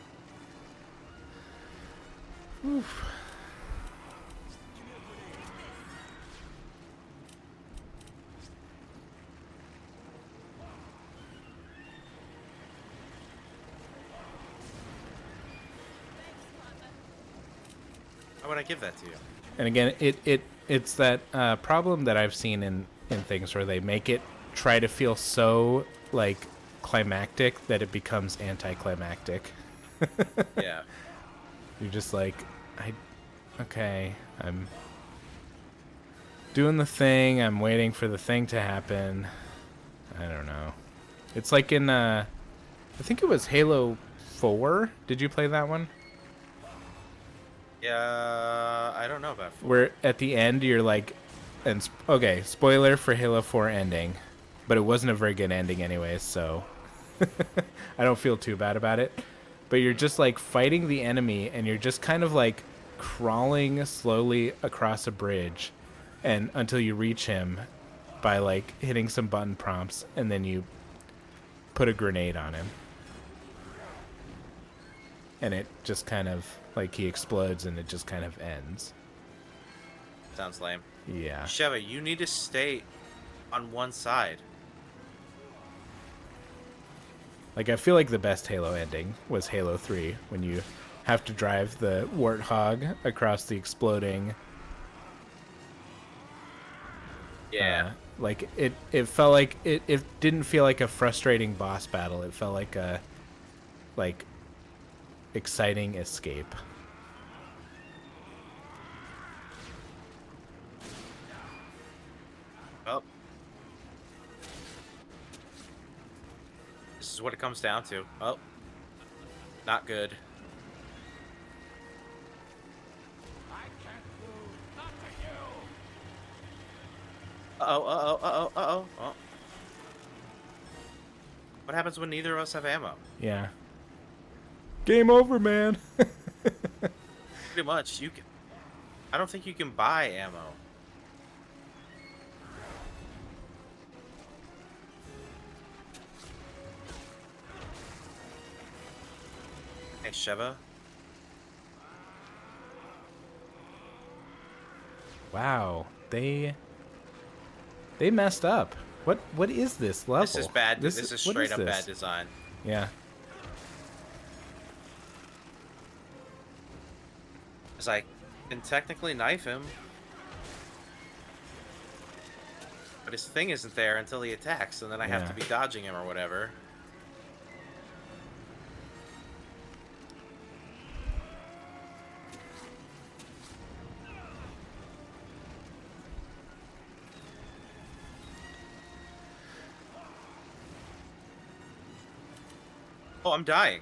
Oof. How would I give that to you? And again, it's that problem that I've seen in things where they make it try to feel so like climactic that it becomes anticlimactic. Yeah. You're just like, I'm doing the thing. I'm waiting for the thing to happen. I don't know. It's like in I think it was Halo 4. Did you play that one? Yeah, I don't know about 4. Where at the end you're like, okay, spoiler for Halo 4 ending, but it wasn't a very good ending anyways, so I don't feel too bad about it. But you're just like fighting the enemy, and you're just kind of like crawling slowly across a bridge, and until you reach him by like hitting some button prompts, and then you put a grenade on him, and it just kind of like he explodes, and it just kind of ends. Sounds lame. Yeah. Sheva, you need to stay on one side. Like, I feel like the best Halo ending was Halo 3, when you have to drive the Warthog across the exploding... Yeah. like, it felt like... It didn't feel like a frustrating boss battle. It felt like a... like, exciting escape. Well, this is what it comes down to. Oh, not good. I can't move. Not to you. Uh-oh. Oh. What happens when neither of us have ammo? Yeah. Game over, man! Pretty much, you can... I don't think you can buy ammo. Hey, Sheva. Wow, they messed up. What is this level? This is bad. This is what straight up this? bad design. Yeah. Because I can technically knife him. But his thing isn't there until he attacks, and then I have Yeah. to be dodging him or whatever. Oh, I'm dying.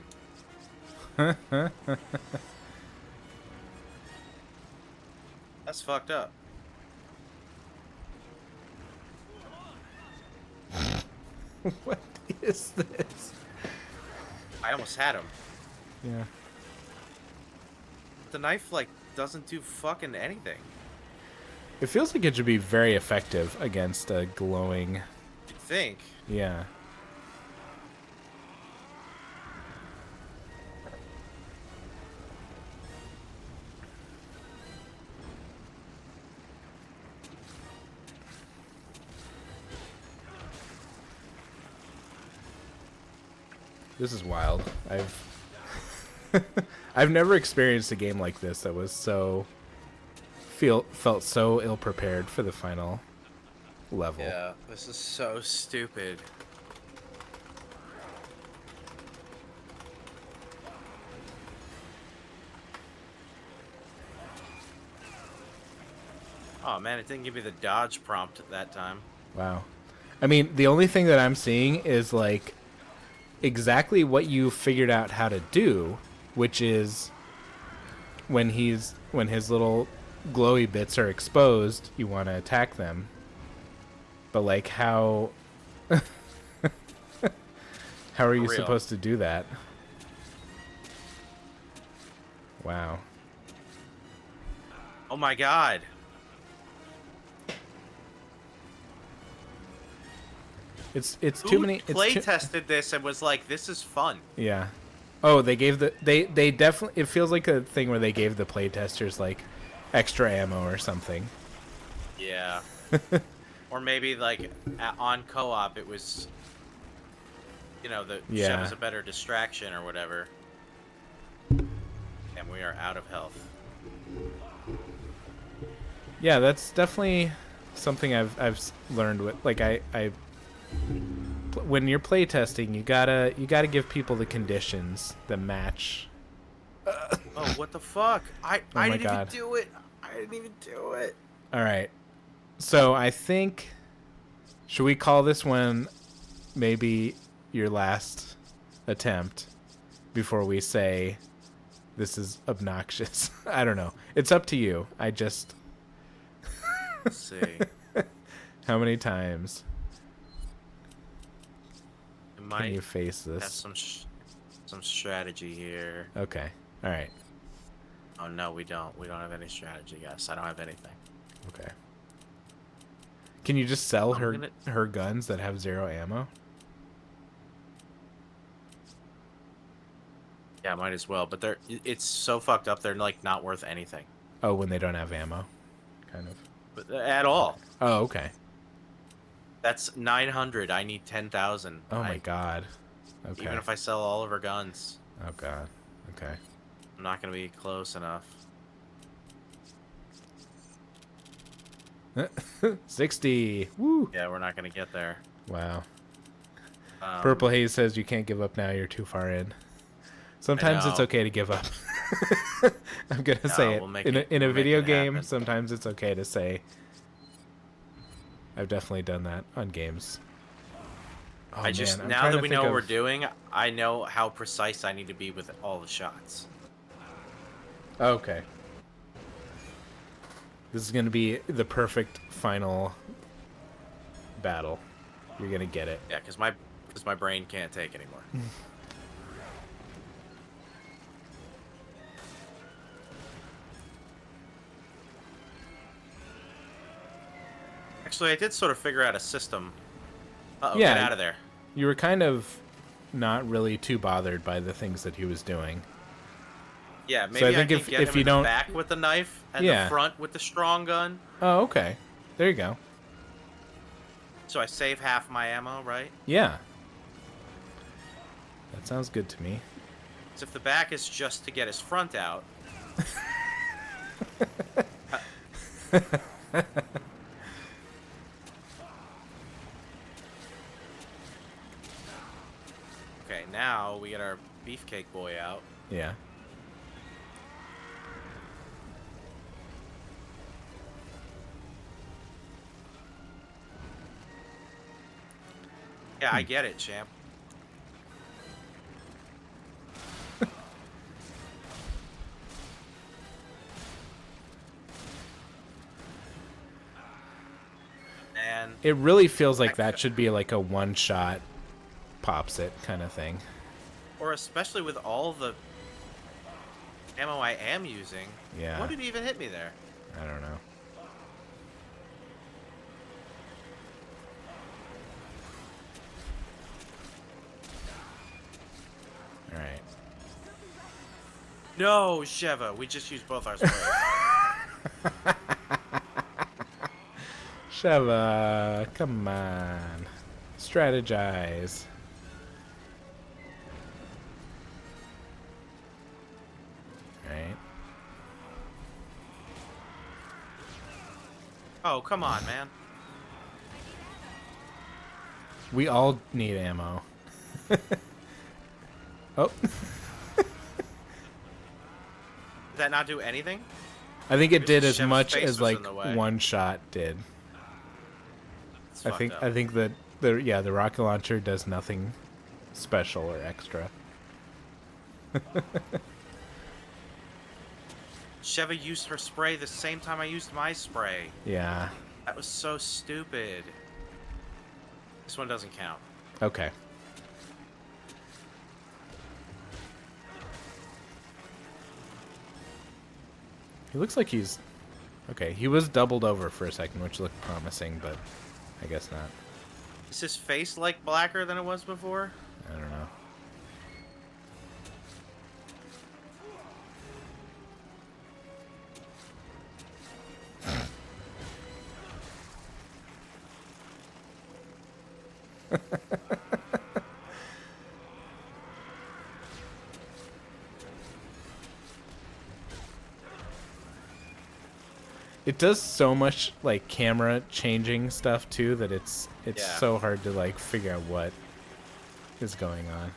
That's fucked up. What is this? I almost had him. Yeah. The knife, like, doesn't do fucking anything. It feels like it should be very effective against a glowing. You'd think. Yeah. This is wild. I've never experienced a game like this that was so felt so ill prepared for the final level. Yeah, this is so stupid. Oh man, it didn't give me the dodge prompt at that time. Wow. I mean, the only thing that I'm seeing is like exactly what you figured out how to do, which is when his little glowy bits are exposed, you want to attack them. But like how how are you real. supposed to do that? Wow. Oh my god. It's too Who many play too, tested this and was like, this is fun. Yeah. Oh, they gave they definitely, it feels like a thing where they gave the playtesters like extra ammo or something. Yeah. Or maybe like on co-op it was, you know, the Yeah. shove is a better distraction or whatever. And we are out of health. Yeah, that's definitely something I've learned with like I when you're playtesting, you gotta give people the conditions that match. Oh, what the fuck? I my didn't God. even do it. I didn't even do it. All right, so I think should we call this one maybe your last attempt before we say this is obnoxious? I don't know. It's up to you. I just Let's see. how many times It can might you face have this? some strategy here. Okay. All right. Oh no, we don't. We don't have any strategy, guys. I don't have anything. Okay. Can you just sell I'm her gonna- her guns that have 0 ammo? Yeah, might as well. But it's so fucked up. They're like not worth anything, Oh, when they don't have ammo, kind of. but at all. Oh, okay. That's 900. I need 10,000. Oh my god. Okay. Even if I sell all of her guns, Oh god. Okay. I'm not gonna be close enough. 60. Woo. Yeah, we're not gonna get there. Wow. Um, Purple Haze says you can't give up now. You're too far in. Sometimes it's know. okay to give up. I'm gonna No, say it. we'll make In it- a we'll make video it game, happen. sometimes it's okay to say. I've definitely done that on games. Oh, I just man, I'm now trying that to we think know what of- we're doing, I know how precise I need to be with all the shots. Okay. This is going to be the perfect final battle. You're going to get it. Yeah, because my brain can't take anymore. Actually, I did sort of figure out a system. Uh-oh, Yeah. get out of there. You were kind of not really too bothered by the things that he was doing. Yeah, maybe So I I think can if- get if him you in don't- the back with the knife and Yeah. the front with the strong gun. Oh, okay. There you go. So I save half my ammo, right? Yeah. That sounds good to me. So if the back is just to get his front out. Okay, now we get our beefcake boy out. Yeah. Yeah, I get it, champ. And It really feels like that should be like a one-shot pops it kind of thing. or especially with all the ammo I am using. Yeah. What did he even hit me there? I don't know. All right. No, Sheva, we just used both our sprays. Sheva, come on. Strategize. Right. Oh, come on, man. We all need ammo. Oh, Did that not do anything? I think it Because did as Shev's much face as was like in the way. one shot did. It's I fucked think up. I think that the rocket launcher does nothing special or extra. Sheva used her spray the same time I used my spray. Yeah. That was so stupid. This one doesn't count. Okay. He looks like he's okay. He was doubled over for a second, which looked promising, but I guess not. Is his face like blacker than it was before? I don't know. It does so much like camera changing stuff too that it's Yeah. so hard to like figure out what is going on.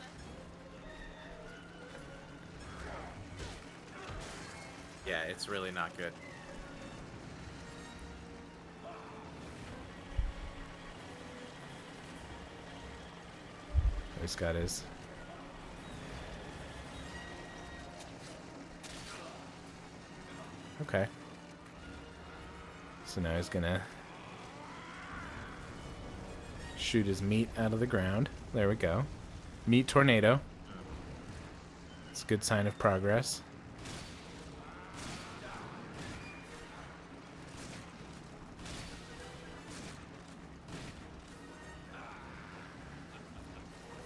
Yeah, it's really not good. He's got his. Okay. So now he's gonna shoot his meat out of the ground. There we go. Meat tornado. It's a good sign of progress.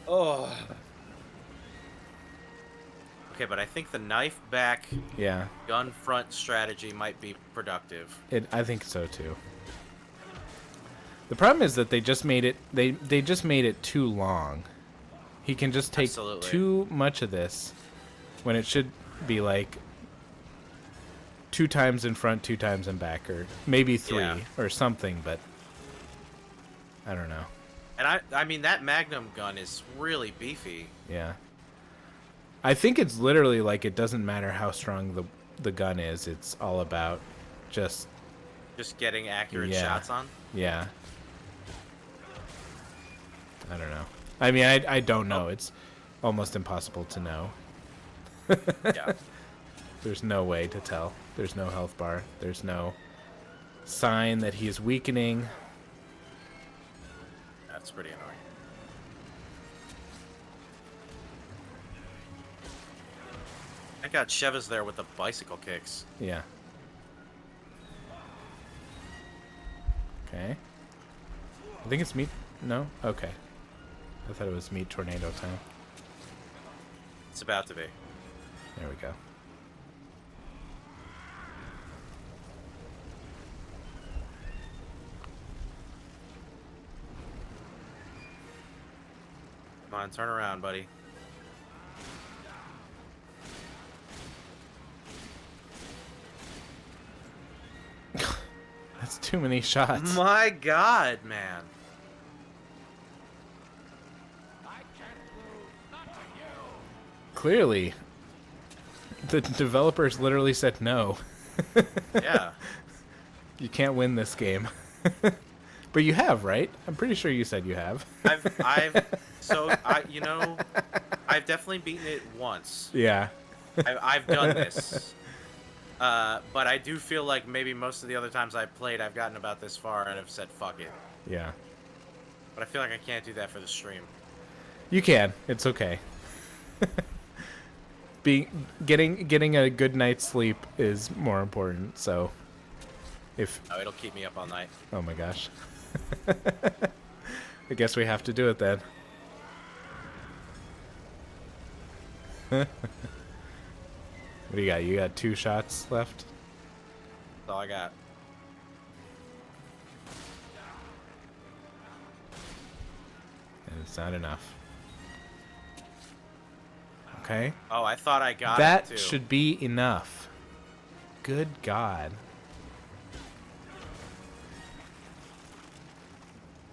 Oh. Okay, but I think the knife back Yeah, gun front strategy might be productive. I think so too. The problem is that they just made it they just made it too long. He can just take Absolutely. too much of this when it should be like 2 times in front, 2 times in back, or maybe 3 Yeah. or something, but I don't know. And I mean that Magnum gun is really beefy. Yeah. I think it's literally like it doesn't matter how strong the gun is. It's all about just Just getting accurate Yeah. shots on. yeah. I don't know. I mean, I don't know. It's almost impossible to know. Yeah. There's no way to tell. There's no health bar. There's no sign that he is weakening. That's pretty annoying. I got Sheva's there with the bicycle kicks. Yeah. Okay. I think it's meat. No? Okay. I thought it was meat tornado time. It's about to be. There we go. on, turn around, buddy. That's too many shots. My God, man. I can't lose, not to you. Clearly, the developers literally said no. Yeah. You can't win this game. But you have, right? I'm pretty sure you said you have. I've definitely beaten it once. Yeah. I've done this. But I do feel like maybe most of the other times I've played, I've gotten about this far and have said fuck it. Yeah. But I feel like I can't do that for the stream. You can. It's okay. Getting a good night's sleep is more important. So, Oh, it'll keep me up all night. oh my gosh, I guess we have to do it then. What do you got? You got 2 shots left. That's all I got. And it's not enough. Okay. Oh, I thought I got That it too. should be enough. Good God.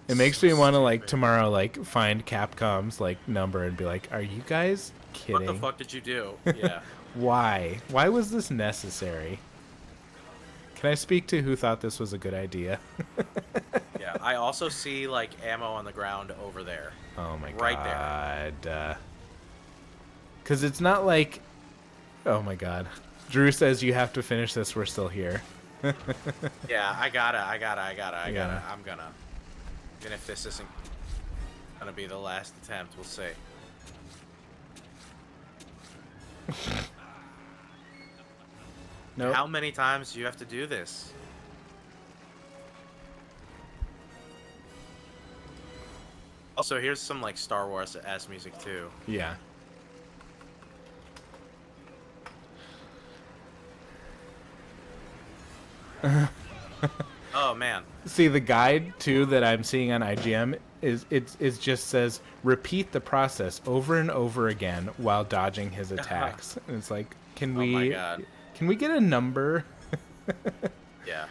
It makes me want to, like, tomorrow, like, find Capcom's, like, number and be like, are you guys kidding? What the fuck did you do? Yeah. Why? Why was this necessary? Can I speak to who thought this was a good idea? Yeah. I also see, like, ammo on the ground over there. Oh my Right God. Because it's not like... Oh my God. Drew says you have to finish this. We're still here. Yeah, I gotta. Yeah. I'm gonna. Even if this isn't gonna be the last attempt, we'll see. Nope. How many times do you have to do this? Also, here's some like Star Wars ass music too. Yeah. Oh man. See, the guide too that I'm seeing on IGM is it just says repeat the process over and over again while dodging his attacks. And it's like, can Oh my we God. can we get a number? Yeah.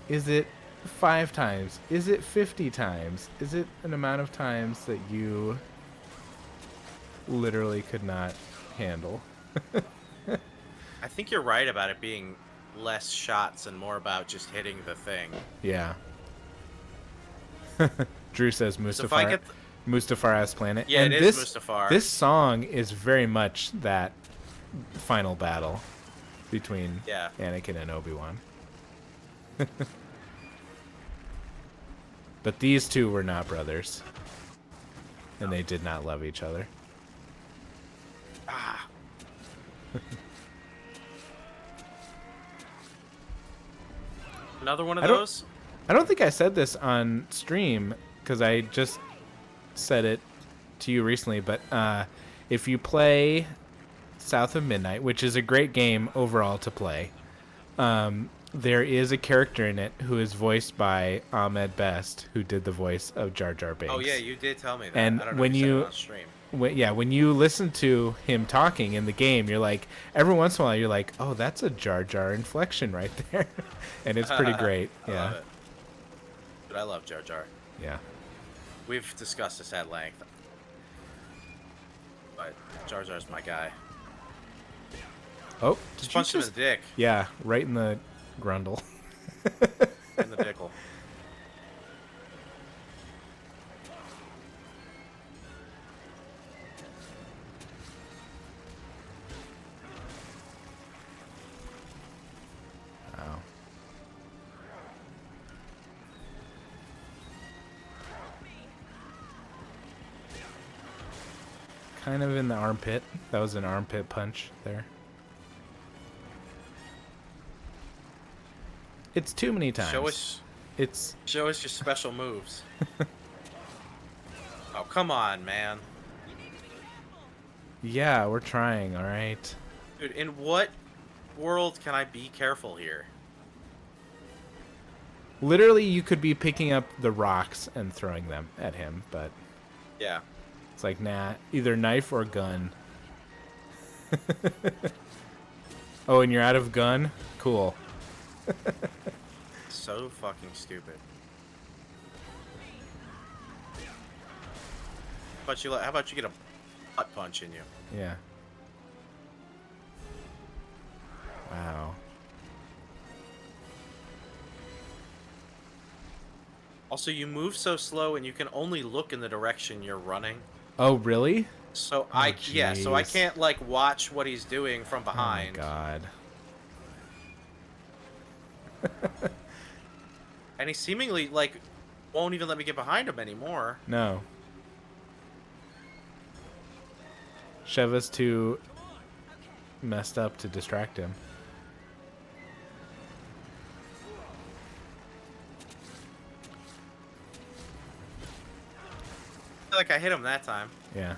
Is it 5 times? Is it 50 times? Is it an amount of times that you literally could not handle? I think you're right about it being less shots and more about just hitting the thing. Yeah. Drew says So if I Mustafar. get Mustafar's planet. Yeah, and it is this, Mustafar. This song is very much that final battle between Yeah. Anakin and Obi-Wan. But these two were not brothers. And they did not love each other. Ah. Another one of I don't- those? I don't think I said this on stream because I just said it to you recently, but if you play South of Midnight, which is a great game overall to play, there is a character in it who is voiced by Ahmed Best, who did the voice of Jar Jar Binks. Oh yeah, you did tell me that. And I don't know when if you said you- it on stream. When you listen to him talking in the game, you're like, every once in a while, you're like, oh, that's a Jar Jar inflection right there. And it's pretty great. I Yeah. love it. But I love Jar Jar. Yeah. We've discussed this at length. But Jar Jar's my guy. Oh, Just did you punched him in the dick. Yeah, right in the grundle. In the dickle. Wow. Kind of in the armpit. That was an armpit punch there. It's too many times. It's Show us your special moves. Oh, come on, man. yeah, we're trying, all right. Dude, in what world can I be careful here? Literally, you could be picking up the rocks and throwing them at him, but Yeah. It's like, nah, either knife or gun. Oh, and you're out of gun? Cool. So fucking stupid. How about you get a butt punch in you? Yeah. Wow. Also, you move so slow and you can only look in the direction you're running. Oh, really? So Oh, so I jeez. can't like watch what he's doing from Oh my behind. god. And he seemingly like won't even let me get behind him anymore. No. Sheva's too messed up to distract him. I feel like I hit him that time. Yeah.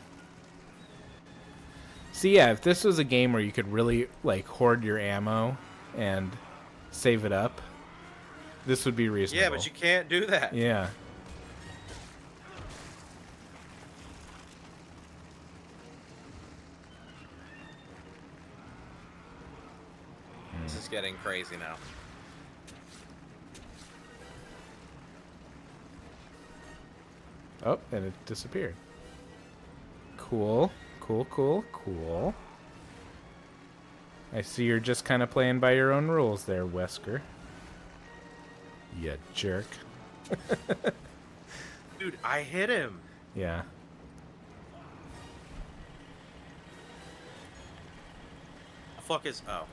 See, yeah, if this was a game where you could really, like, hoard your ammo and save it up, this would be reasonable. Yeah, but you can't do that. Yeah. This is getting crazy now. Oh, and it disappeared. Cool. Cool, cool, cool. I see you're just kind of playing by your own rules there, Wesker. You jerk. Dude, I hit him. Yeah. The fuck is... Oh.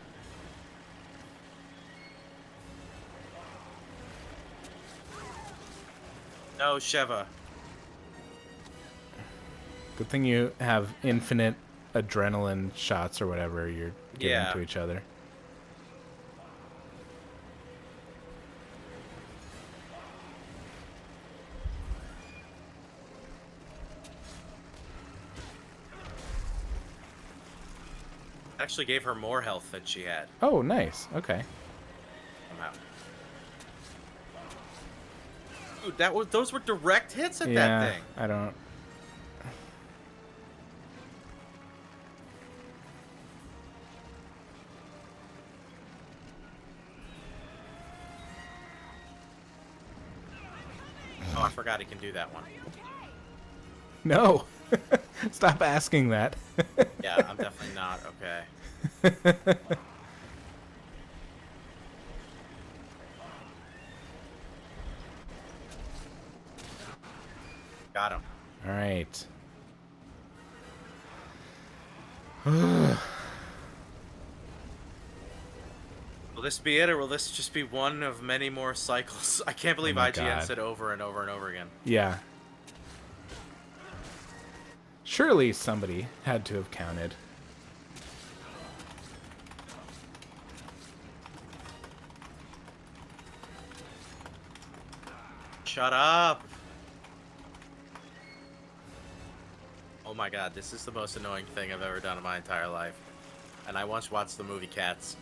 No, Sheva. Good thing you have infinite adrenaline shots or whatever you're giving Yeah. to each other. Actually gave her more health than she had. Oh, nice. Okay. Somehow. Dude, those were direct hits at Yeah, that thing. I don't... Oh, I forgot he can do that one. No! Stop asking that. Yeah, I'm definitely not. Okay. Got him. Alright. Will this be it, or will this just be one of many more cycles? I can't believe my IGN God. said over and over and over again. Yeah. Surely somebody had to have counted. Shut up! Oh my god, this is the most annoying thing I've ever done in my entire life. And I once watched the movie Cats.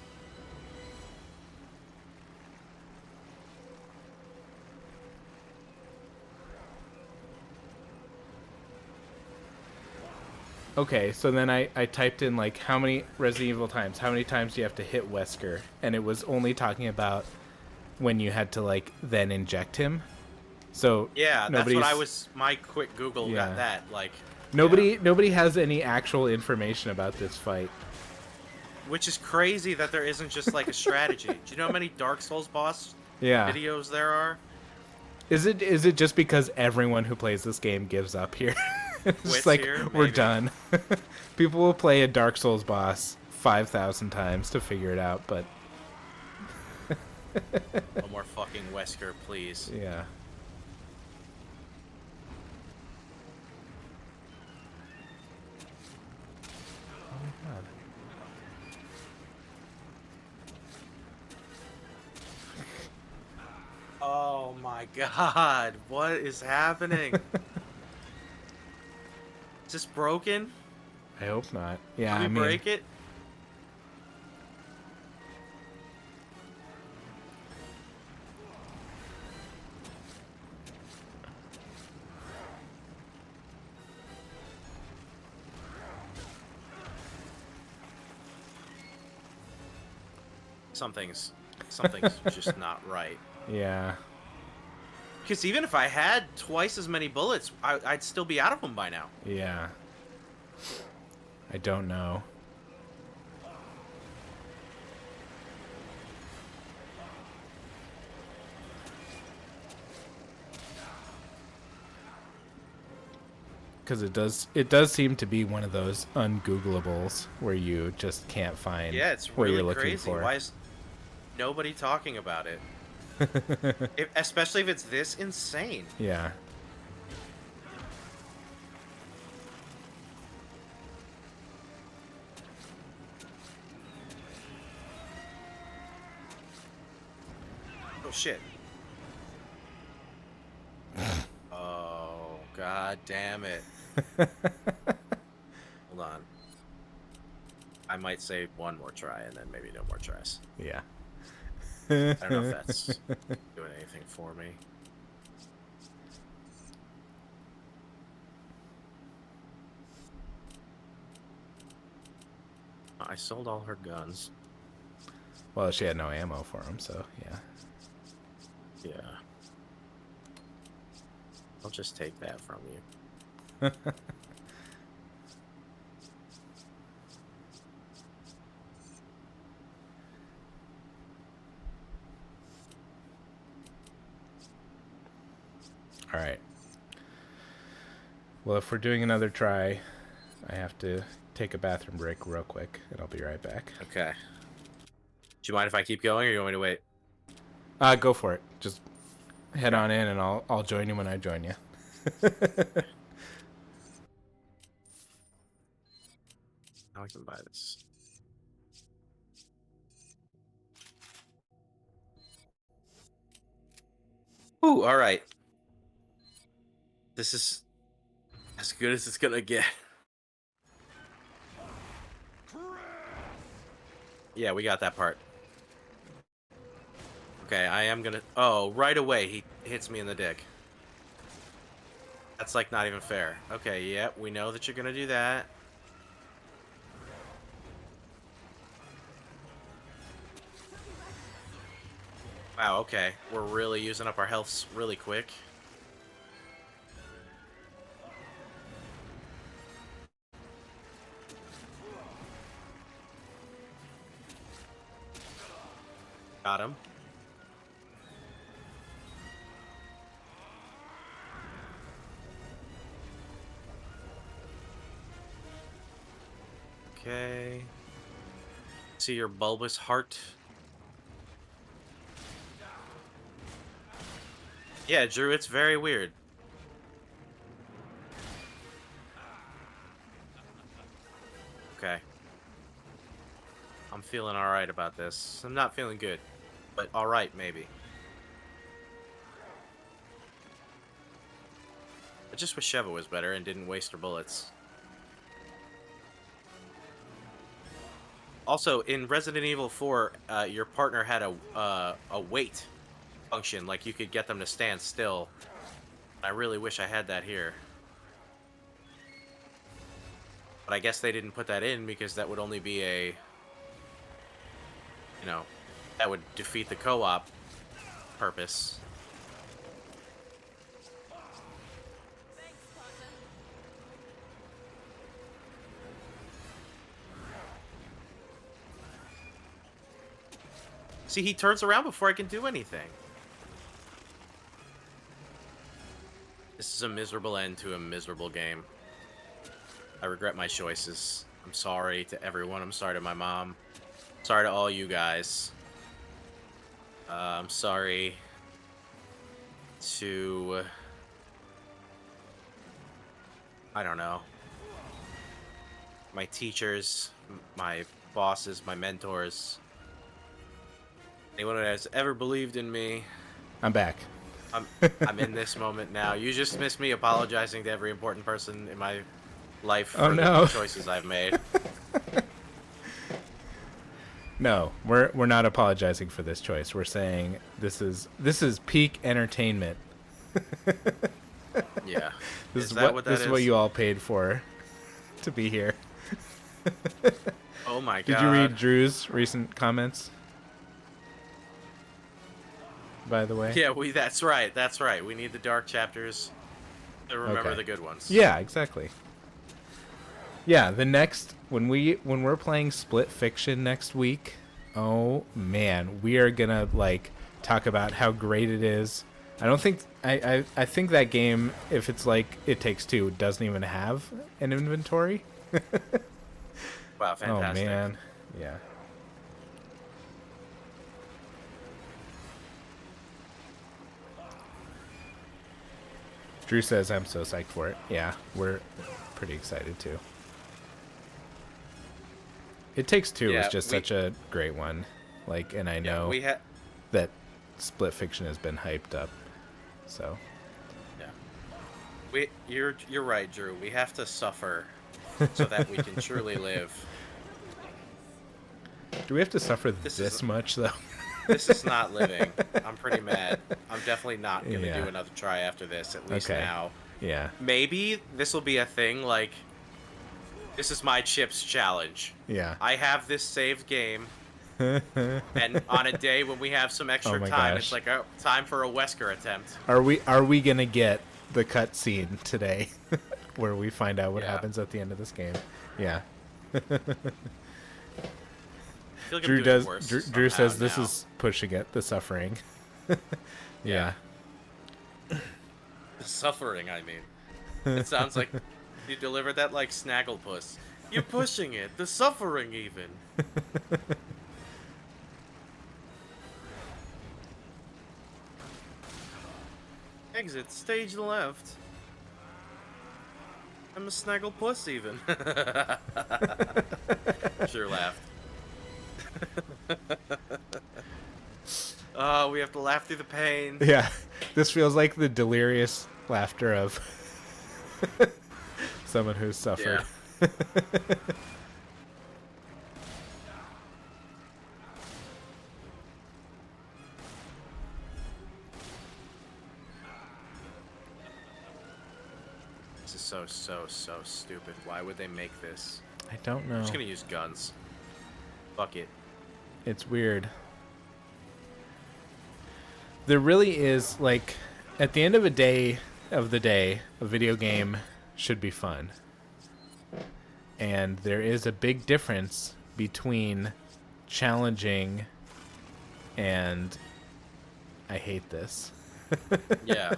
Okay, so then I typed in, like, how many Resident Evil times, how many times do you have to hit Wesker? And it was only talking about when you had to, like, then inject him. So Yeah, that's what I nobody's- was. My quick Google Yeah. got that. Like, Nobody has any actual information about this fight. which is crazy that there isn't just like a strategy. Do you know how many Dark Souls boss Yeah. videos there are? Is it just because everyone who plays this game gives up here? It's Quits just like, here? we're Maybe. done. People will play a Dark Souls boss 5,000 times to figure it out, but No more fucking Wesker, please. yeah. Oh my god. Oh my god, what is happening? Is this broken? I hope not. Yeah, Did we I mean, break it? something's just not right. Yeah. Because even if I had twice as many bullets, I'd still be out of them by now. Yeah. I don't know. Because it does seem to be one of those ungooglables where you just can't find Yeah, it's what really you're looking crazy. for. Why is nobody talking about it? Especially if it's this insane. Yeah. Oh shit. Oh god damn it. Hold on. I might say one more try and then maybe no more tries. Yeah. I don't know if that's doing anything for me. I sold all her guns. Well, she had no ammo for him, so yeah. Yeah. I'll just take that from you. All right. Well, if we're doing another try, I have to take a bathroom break real quick, and I'll be right back. Okay. Do you mind if I keep going, or you want me to wait? Go for it. Just head on in, and I'll join you when I join you. Now I can buy this. Ooh, all right. This is as good as it's gonna get. Yeah, we got that part. Okay, I am gonna... Oh, right away he hits me in the dick. That's, like, not even fair. Okay, yeah, we know that you're gonna do that. Wow, okay. We're really using up our healths really quick. Got him. Okay. See your bulbous heart. Yeah, Drew, it's very weird. Okay. I'm feeling alright about this. I'm not feeling good, but alright, maybe. I just wish Sheva was better and didn't waste her bullets. Also, in Resident Evil 4, your partner had a wait function, like you could get them to stand still. I really wish I had that here. But I guess they didn't put that in because that would only be a... You know, that would defeat the co-op purpose. Thanks, Partner. See, he turns around before I can do anything. This is a miserable end to a miserable game. I regret my choices. I'm sorry to everyone. I'm sorry to my mom. Sorry to all you guys. I'm sorry to... I don't know. My teachers, my bosses, my mentors. Anyone who has ever believed in me. I'm back. I'm in this moment now. You just missed me apologizing to every important person in my life for Oh, no. the choices I've made. No, we're not apologizing for this choice. We're saying this is peak entertainment. Yeah. This Is is that what that this is what you all paid for to be here. Oh my god. Did you read Drew's recent comments? by the way? Yeah, that's right. That's right. We need the dark chapters to remember Okay. the good ones. Yeah, exactly. Yeah, the next when we're playing Split Fiction next week, oh man, we are gonna like talk about how great it is. I don't think I think that game, if it's like It Takes Two, doesn't even have an inventory. Wow, fantastic. Oh man, yeah. Drew says I'm so psyched for it. Yeah, we're pretty excited too. It Takes Two is Yeah, just we- such a great one. Like, and I Yeah, know we had. that Split Fiction has been hyped up. So, Yeah. You're right, Drew. We have to suffer so that we can truly live. do we have to suffer This this is- much though? This is not living. I'm pretty mad. I'm definitely not gonna Yeah. do another try after this. At least Okay. now. Yeah. Maybe this will be a thing. Like, this is my chips challenge. Yeah. I have this saved game, and on a day when we have some extra Oh my time, gosh. it's like time for a Wesker attempt. Are we gonna get the cutscene today, where we find out what Yeah. happens at the end of this game? Yeah. I feel like I'm Drew doing does. worse Drew somehow says this now. is pushing it. The suffering. Yeah. The suffering. I mean, it sounds like you delivered that like Snagglepuss. You're pushing it. The suffering, even. Exit stage left. I'm a Snagglepuss, even. Sure laughed. Oh, we have to laugh through the pain. Yeah. This feels like the delirious laughter of someone who's suffered. Yeah. This is so stupid. Why would they make this? I don't know. I'm just gonna use guns. Fuck it. It's weird. There really is, like, at the end of the day, a video game should be fun. And there is a big difference between challenging and I hate this. Yeah.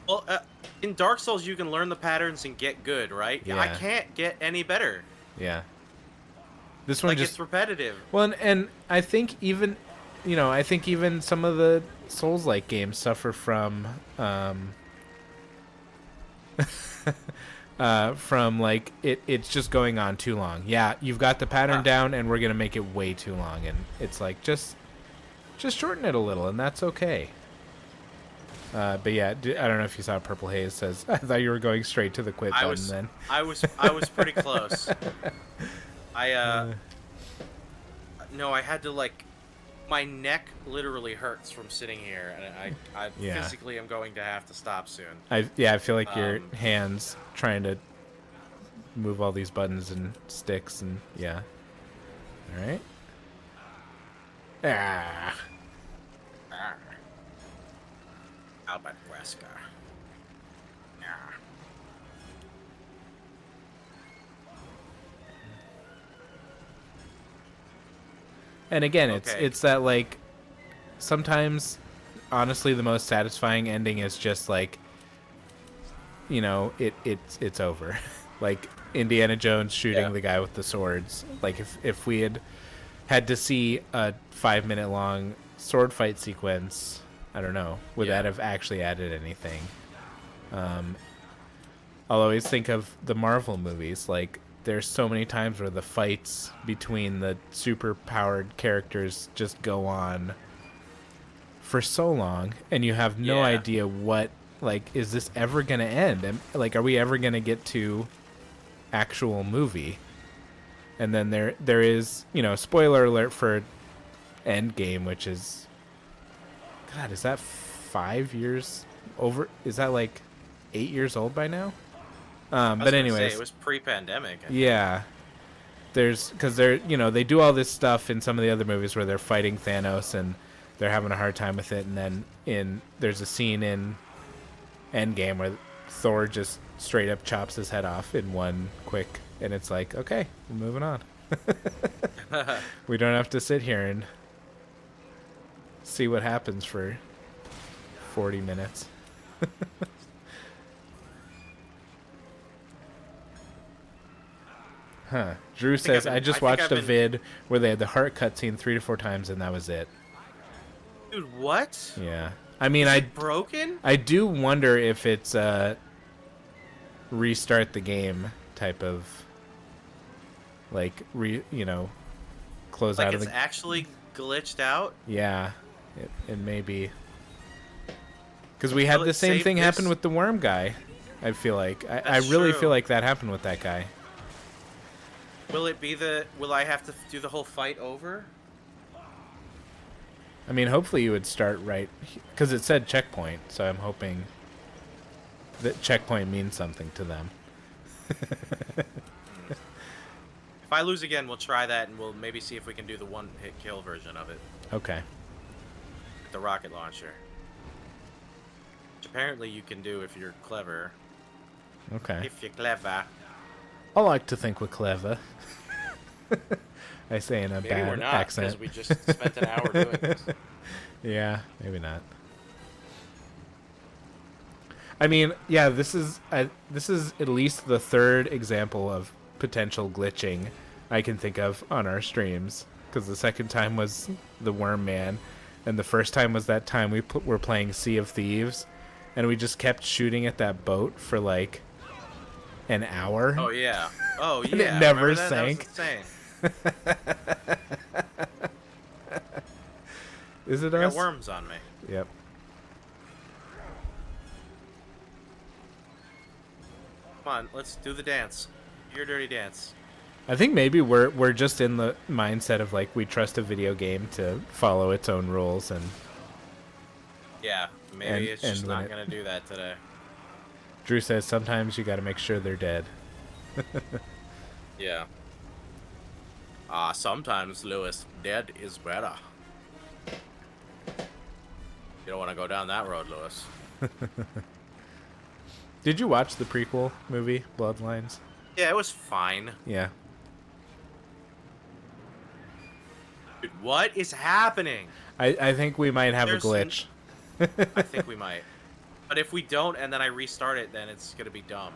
Well, in Dark Souls, you can learn the patterns and get good, right? I Yeah. can't get any better. Yeah. This one Like, just it's repetitive. well, and I think even, I think even some of the Souls-like games suffer from from like it's just going on too long. Yeah, you've got the pattern down, and we're gonna make it way too long, and it's like just shorten it a little, and that's okay. But yeah, I don't know if you saw Purple Haze says I thought you were going straight to the quit I button. was Then I was pretty close. No, I had to like, my neck literally hurts from sitting here, and I Yeah. physically am going to have to stop soon. I feel like your Um, hands trying to move all these buttons and sticks, and yeah. All right. Ah. Albert Wesker. Yeah. And again, Okay. it's that like sometimes honestly the most satisfying ending is just like it's over. Like Indiana Jones shooting Yeah. the guy with the swords. Like if we had to see a 5-minute long sword fight sequence, I don't know, would Yeah. that have actually added anything? I'll always think of the Marvel movies. Like, there's so many times where the fights between the super powered characters just go on for so long, and you have no Yeah. idea what, like, is this ever going to end? And, like, are we ever going to get to actual movie? And then there is, spoiler alert for Endgame, which is, God, is that 5 years over? Is that like 8 years old by now? I was But gonna anyways, say, it was pre-pandemic. I think. yeah. Because they do all this stuff in some of the other movies where they're fighting Thanos, and they're having a hard time with it, and then there's a scene in Endgame where Thor just straight up chops his head off in one quick, and it's like, okay, we're moving on. We don't have to sit here and see what happens for 40 minutes. Huh. Drew says, I just watched a vid where they had the heart cutscene 3 to 4 times, and that was it. Dude, what? Yeah. I mean, Is it broken? I do wonder if it's a restart the game type of, like, close Like out of it's the... actually glitched out? Yeah, it may be. Because we had Will the it same save thing happen this? with the worm guy, I feel like. I That's really true. feel like that happened with that guy. Will it be will I have to do the whole fight over? I mean, hopefully you would start right... Because it said checkpoint, so I'm hoping that checkpoint means something to them. If I lose again, we'll try that, and we'll maybe see if we can do the one-hit kill version of it. Okay. With the rocket launcher. Which apparently you can do if you're clever. Okay. If you're clever. I like to think we're clever. I say in a Maybe bad we're not, accent. because we just spent an hour doing this. Yeah, maybe not. I mean, yeah, this is at least the third example of potential glitching I can think of on our streams. Because the second time was the Worm Man, and the first time was that time we were playing Sea of Thieves, and we just kept shooting at that boat for like an hour. Oh, yeah. Oh, yeah. And it never Remember that? sank. That was insane. Is it I us? got worms on me. Yep. Come on, let's do the dance. Your dirty dance. I think maybe we're just in the mindset of like we trust a video game to follow its own rules, and Yeah, maybe And- it's just and when not it- going to do that today. Drew says sometimes you got to make sure they're dead. Yeah. Sometimes, Lewis, dead is better. You don't want to go down that road, Lewis. Did you watch the prequel movie Bloodlines? Yeah, it was fine. Yeah. Dude, what is happening? I think we might have There's a glitch. I think we might. But if we don't and then I restart it, then it's going to be dumb.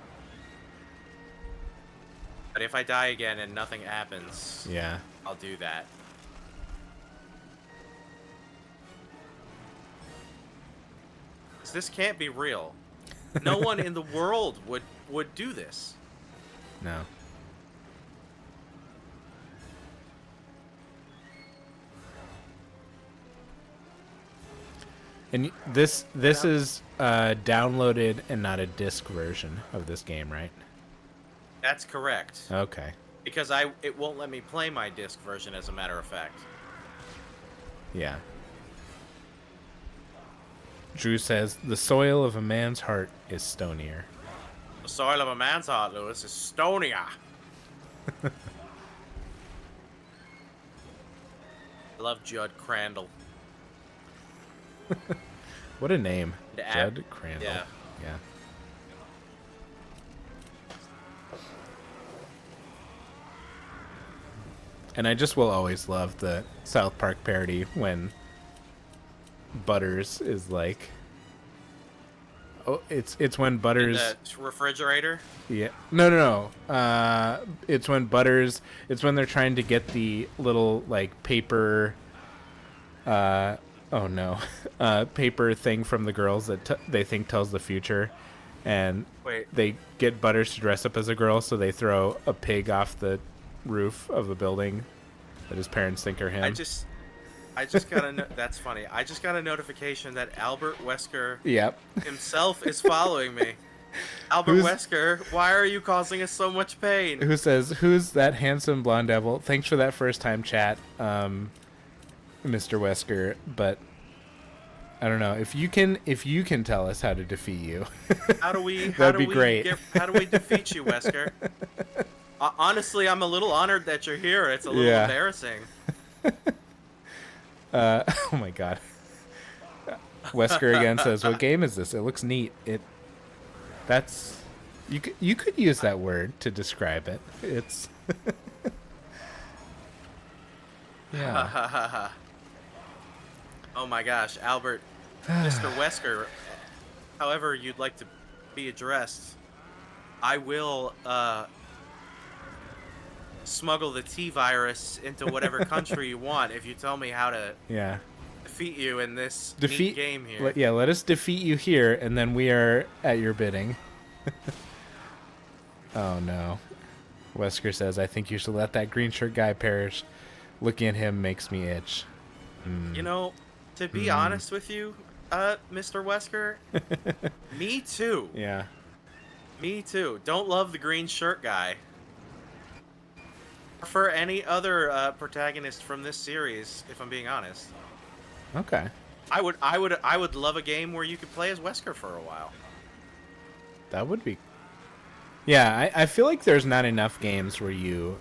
But if I die again and nothing happens, Yeah. I'll do that. This can't be real. No one in the world would do this. No. And this is downloaded and not a disc version of this game, right? That's correct. Okay. Because it won't let me play my disc version, as a matter of fact. Yeah. Drew says the soil of a man's heart is stonier. The soil of a man's heart, Lewis, is stonier. I love Judd Crandall. What a name. The Judd Crandall. yeah. Yeah. And I just will always love the South Park parody when Butters is like, oh, it's when In Butters, the refrigerator. yeah, no, it's when Butters, it's when they're trying to get the little like paper, oh no, paper thing from the girls that they think tells the future, and Wait. they get Butters to dress up as a girl, so they throw a pig off the roof of a building that his parents think are him. I just got a that's funny. I just got a notification that Albert Wesker Yep. himself is following me. Albert Who's- Wesker, why are you causing us so much pain? Who says, who's that handsome blonde devil? Thanks for that first time chat, Mr. Wesker, but I don't know. If you can tell us how to defeat you. How do we? That'd be great. How do we defeat you, Wesker? Honestly, I'm a little honored that you're here. It's a little Yeah. embarrassing. Oh my god. Wesker again says, "What game is this? It looks neat." That's you could use that word to describe it. It's yeah. Oh my gosh, Albert, Mr. Wesker, however you'd like to be addressed, I will smuggle the T virus into whatever country you want if you tell me how to Yeah. defeat you in this Defeat neat game here. Yeah, let us defeat you here and then we are at your bidding. Oh no. Wesker says, "I think you should let that green shirt guy perish. Looking at him makes me itch." You know, to be honest with you, Mr. Wesker, me too. Yeah. Me too. Don't love the green shirt guy. Prefer any other protagonist from this series, if I'm being honest. Okay. I would love a game where you could play as Wesker for a while. That would be. Yeah, I feel like there's not enough games where you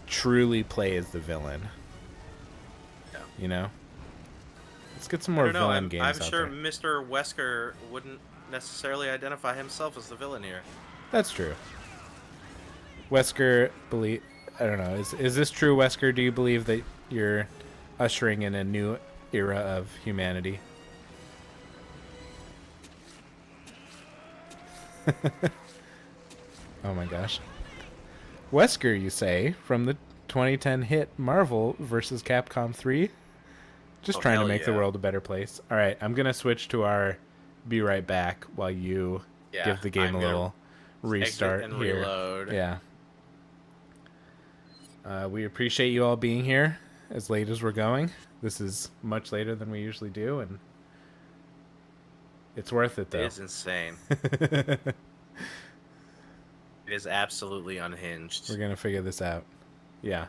truly play as the villain. Yeah. You know? Let's get some I more don't know. villain I'm games out sure there. Mr. Wesker wouldn't necessarily identify himself as the villain here. That's true. Wesker, I don't know. Is this true, Wesker? Do you believe that you're ushering in a new era of humanity? Oh my gosh. Wesker, you say, from the 2010 hit Marvel vs. Capcom 3? Just Oh, trying to hell make the yeah. world a better place. All right, I'm going to switch to our be right back while you Yeah, give the game I'm a gonna little restart and here. reload. Yeah. We appreciate you all being here as late as we're going. This is much later than we usually do, and it's worth it, though. It is insane. It is absolutely unhinged. We're gonna figure this out. Yeah.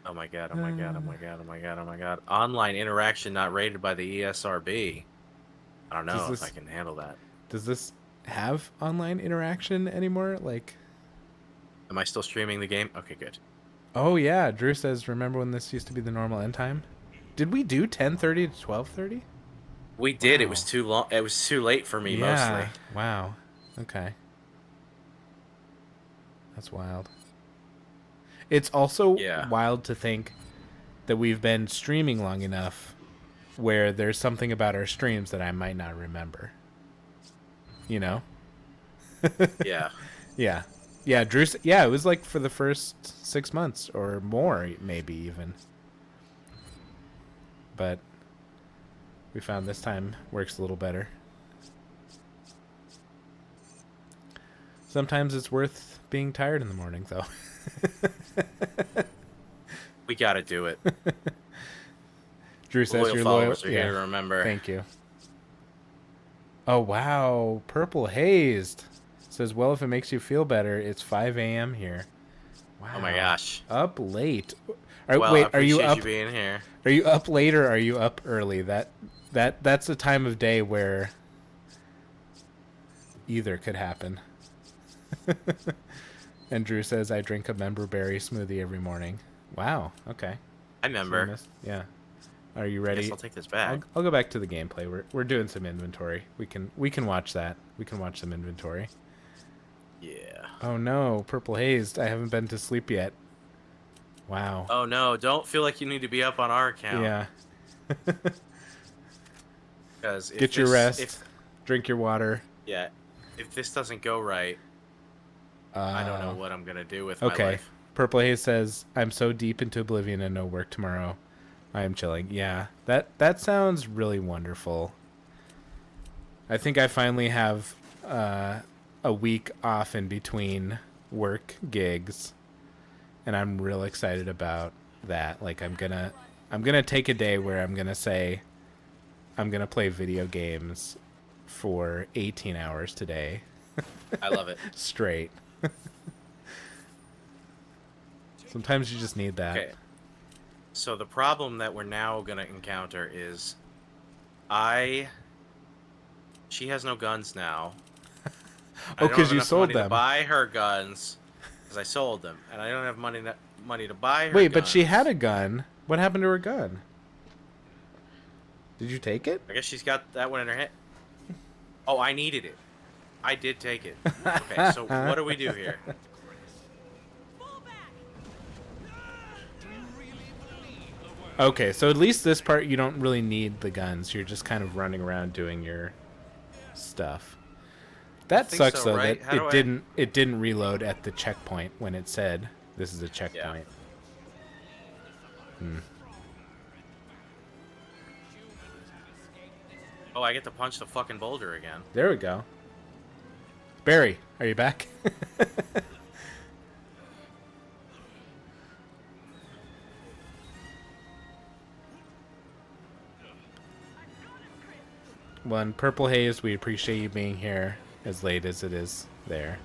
Oh my god, oh my god, oh my god, oh my god, oh my god. Online interaction not rated by the E ESRB. I don't know Does if this- I can handle that. Does this have online interaction anymore? Like, Am I still streaming the game? Okay, good. oh yeah, Drew says, remember when this used to be the normal end time? Did we do 10:30 to 12:30? We did. It Wow. was too long. It was too late for me mostly. Wow. Okay. That's wild. It's also Yeah. wild to think that we've been streaming long enough where there's something about our streams that I might not remember. You know? Yeah. Yeah. Yeah, yeah, it was like for the first 6 months or more, maybe even. But we found this time works a little better. Sometimes it's worth being tired in the morning, though. We gotta do it. Drew says Loyal you're loyal. followers are here to remember. Thank you. Oh, wow. Purple Hazed says, well, if it makes you feel better, it's 5 a.m. here. Wow. Oh my gosh. Up late. Well, Wait, I are you appreciate up? you being here. Are you up late or are you up early? That's a time of day where either could happen. And Drew says, I drink a member berry smoothie every morning. Wow. Okay. I remember. Yeah. Are you I ready? guess I'll take this back. I'll go back to the gameplay. We're doing some inventory. We can watch that. We can watch some inventory. Yeah. Oh no, Purple Hazed. I haven't been to sleep yet. Wow. Oh no! Don't feel like you need to be up on our account. Yeah. Because Get your rest. Drink your water. If this doesn't go right, I don't know what I'm gonna do with my Okay. life. Purple Haze says, I'm so deep into Oblivion and no work tomorrow. I am chilling. Yeah, that sounds really wonderful. I think I finally have a week off in between work gigs, and I'm real excited about that. Like, I'm gonna take a day where I'm gonna say I'm gonna play video games for 18 hours today I love it. straight. Sometimes you just need that. Okay. So the problem that we're now gonna encounter is, she has no guns now. I Oh, don't 'cause have you enough sold money to them. buy her guns, because I sold them, and I don't have money to buy her. Wait, but she guns. had a gun. What happened to her gun? Did you take it? I guess she's got that one in her head. Oh, I needed it. I did take it. Okay, so what do we do here? Fall back! Okay, so at least this part you don't really need the guns. You're just kind of running around doing your stuff. That think sucks so, though right? that How do I- it didn't reload at the checkpoint when it said this is a checkpoint. Oh, I get to punch the fucking boulder again. There we go. Barry, are you back? One Purple Haze, we appreciate you being here as late as it is there.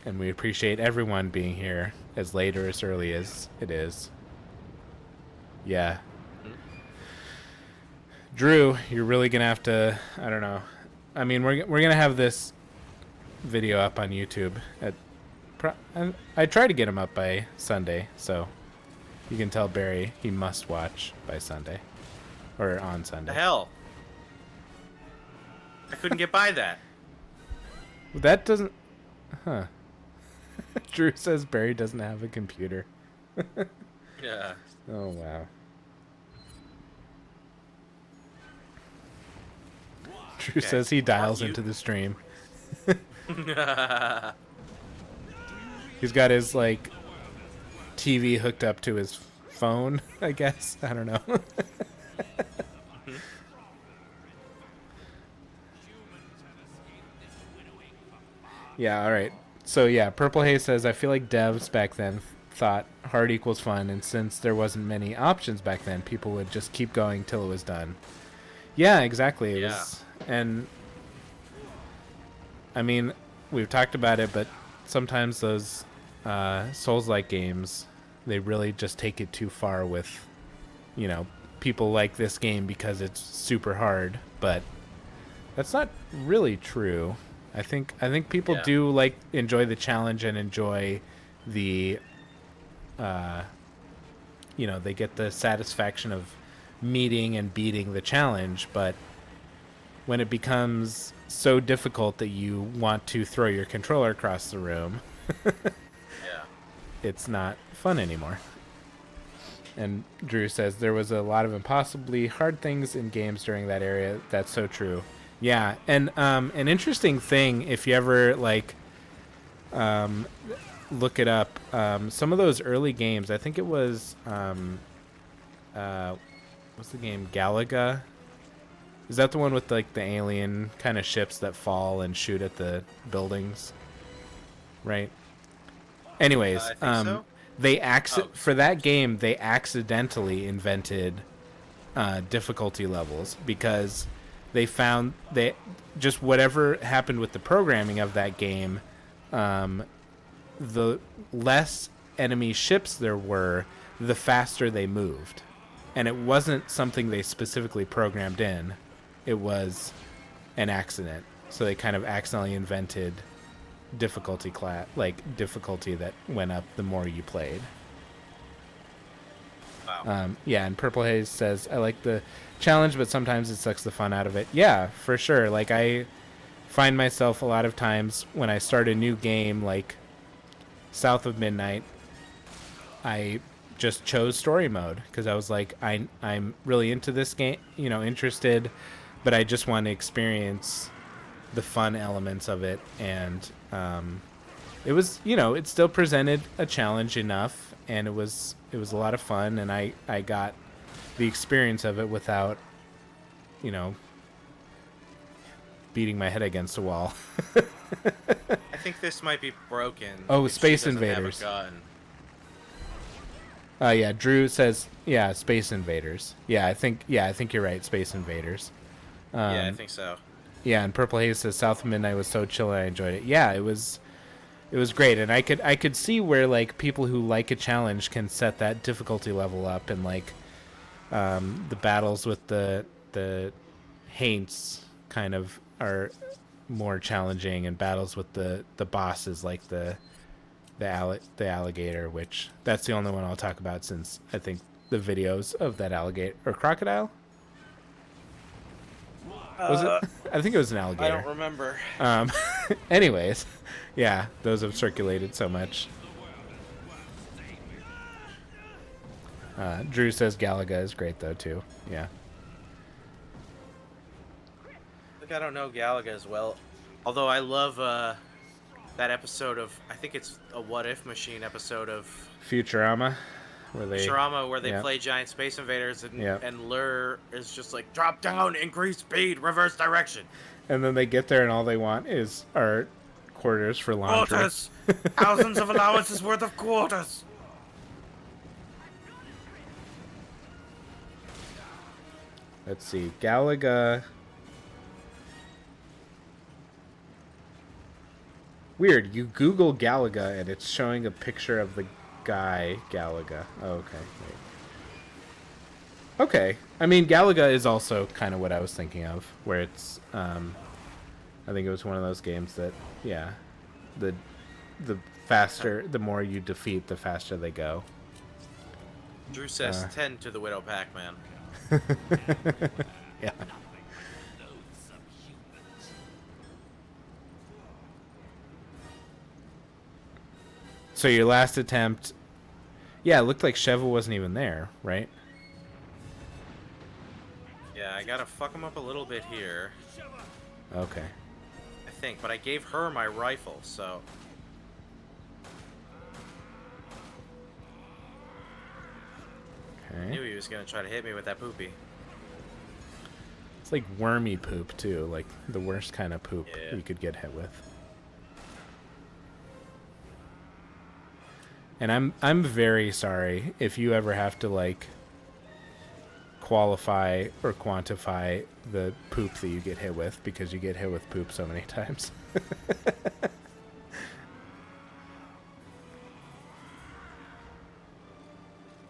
And we appreciate everyone being here as late or as early as it is. Yeah. Drew, you're really gonna have to, I don't know. I mean, we're gonna have this video up on YouTube at I try to get him up by Sunday, so you can tell Barry he must watch by Sunday. Or on Sunday. The hell? I couldn't get by that. That doesn't... Huh. Drew says Barry doesn't have a computer. Yeah. Oh, wow. Drew Okay. says he dials You- into the stream. He's got his, like, TV hooked up to his phone, I guess. I don't know. Yeah, alright. So, yeah, Purple Haze says, I feel like devs back then thought hard equals fun, and since there wasn't many options back then, people would just keep going till it was done. Yeah, exactly. It Yeah. was, and, I mean, we've talked about it, but sometimes those Souls-like games, they really just take it too far with, you know, people like this game because it's super hard, but that's not really true. I think people Yeah. do like enjoy the challenge and enjoy the you know, they get the satisfaction of meeting and beating the challenge, but when it becomes so difficult that you want to throw your controller across the room, Yeah. it's not fun anymore. And Drew says there was a lot of impossibly hard things in games during that area. That's so true. Yeah, and an interesting thing, if you ever like look it up, some of those early games, I think it was what's the game, Galaga? Is that the one with like the alien kind of ships that fall and shoot at the buildings? Right. Anyways, I think so. they Oh. for that game they accidentally invented difficulty levels because they found they just whatever happened with the programming of that game, the less enemy ships there were, the faster they moved, and it wasn't something they specifically programmed in. It was an accident. So they kind of accidentally invented difficulty difficulty that went up the more you played. Wow. Yeah, and Purple Haze says, I like the challenge, but sometimes it sucks the fun out of it. Yeah, for sure. Like, I find myself a lot of times when I start a new game, like South of Midnight, I just chose story mode because I was like, I'm really into this game, you know, interested, but I just want to experience the fun elements of it. And it was, you know, it still presented a challenge enough, and it was a lot of fun, and I got the experience of it without, you know, beating my head against a wall. I think this might be broken. Oh, if she Space doesn't have a Invaders. gun. Yeah, Drew says, yeah, Space Invaders. Yeah, I think you're right, Space Invaders. Yeah, I think so. Yeah, and Purple Haze says South of Midnight was so chill and I enjoyed it. Yeah, it was great, and I could see where like people who like a challenge can set that difficulty level up, and like the battles with the Haints kind of are more challenging, and battles with the bosses like the alligator, which that's the only one I'll talk about since I think the videos of that alligator or crocodile. Was it? I think it was an I alligator. don't remember. Anyways, yeah, those have circulated so much. Drew says Galaga is great though too. Yeah. Like, I don't know Galaga as well. Although I love that episode of, I think it's a What If Machine episode of Futurama, where they Futurama where they yeah. play giant space invaders and Yeah. and Lur is just like, drop down, increase speed, reverse direction. and then they get there and all they want is our quarters for laundry. Quarters! Thousands of allowances worth of quarters! Let's see, Galaga. Weird, you Google Galaga and it's showing a picture of the guy Galaga. Oh, okay. Wait. Okay. I mean, Galaga is also kind of what I was thinking of, where it's, I think it was one of those games that, yeah, the faster, the more you defeat, the faster they go. Drew says 10 to the Widow Pac-Man. Yeah. So your last attempt, yeah, it looked like Sheva wasn't even there, right? Yeah, I gotta fuck him up a little bit here, Okay. I think. But I gave her my rifle, so... I knew Okay. he was gonna try to hit me with that poopy. It's like wormy poop too, like the worst kind of poop Yeah. you could get hit with. And I'm very sorry if you ever have to like qualify or quantify the poop that you get hit with, because you get hit with poop so many times.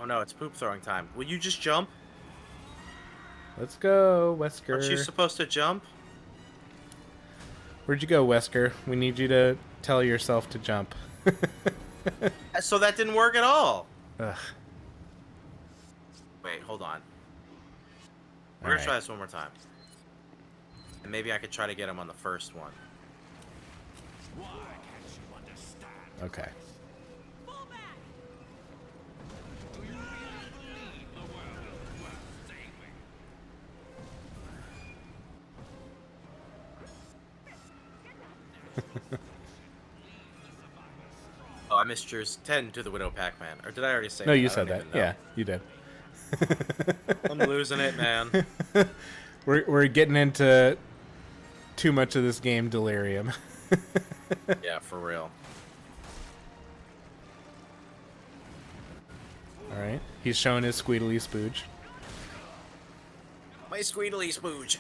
Oh no, it's poop throwing time. Will you just jump? Let's go, Wesker. Aren't you supposed to jump? Where'd you go, Wesker? We need you to tell yourself to jump. So that didn't work at all. Ugh. Wait, hold on. We're gonna Alright. try this one more time. And maybe I could try to get him on the first one. Why can't you understand? Okay. Fall back! Do you really believe the world is worth saving? Oh, I missed yours. 10 to the Widow Pac-Man. Or did I already say No, that? you I said don't that. even know. Yeah, you did. I'm losing it, man. We're getting into too much of this game delirium. Yeah, for real. All right. He's showing his squeedly spooge. My squeedly spooge.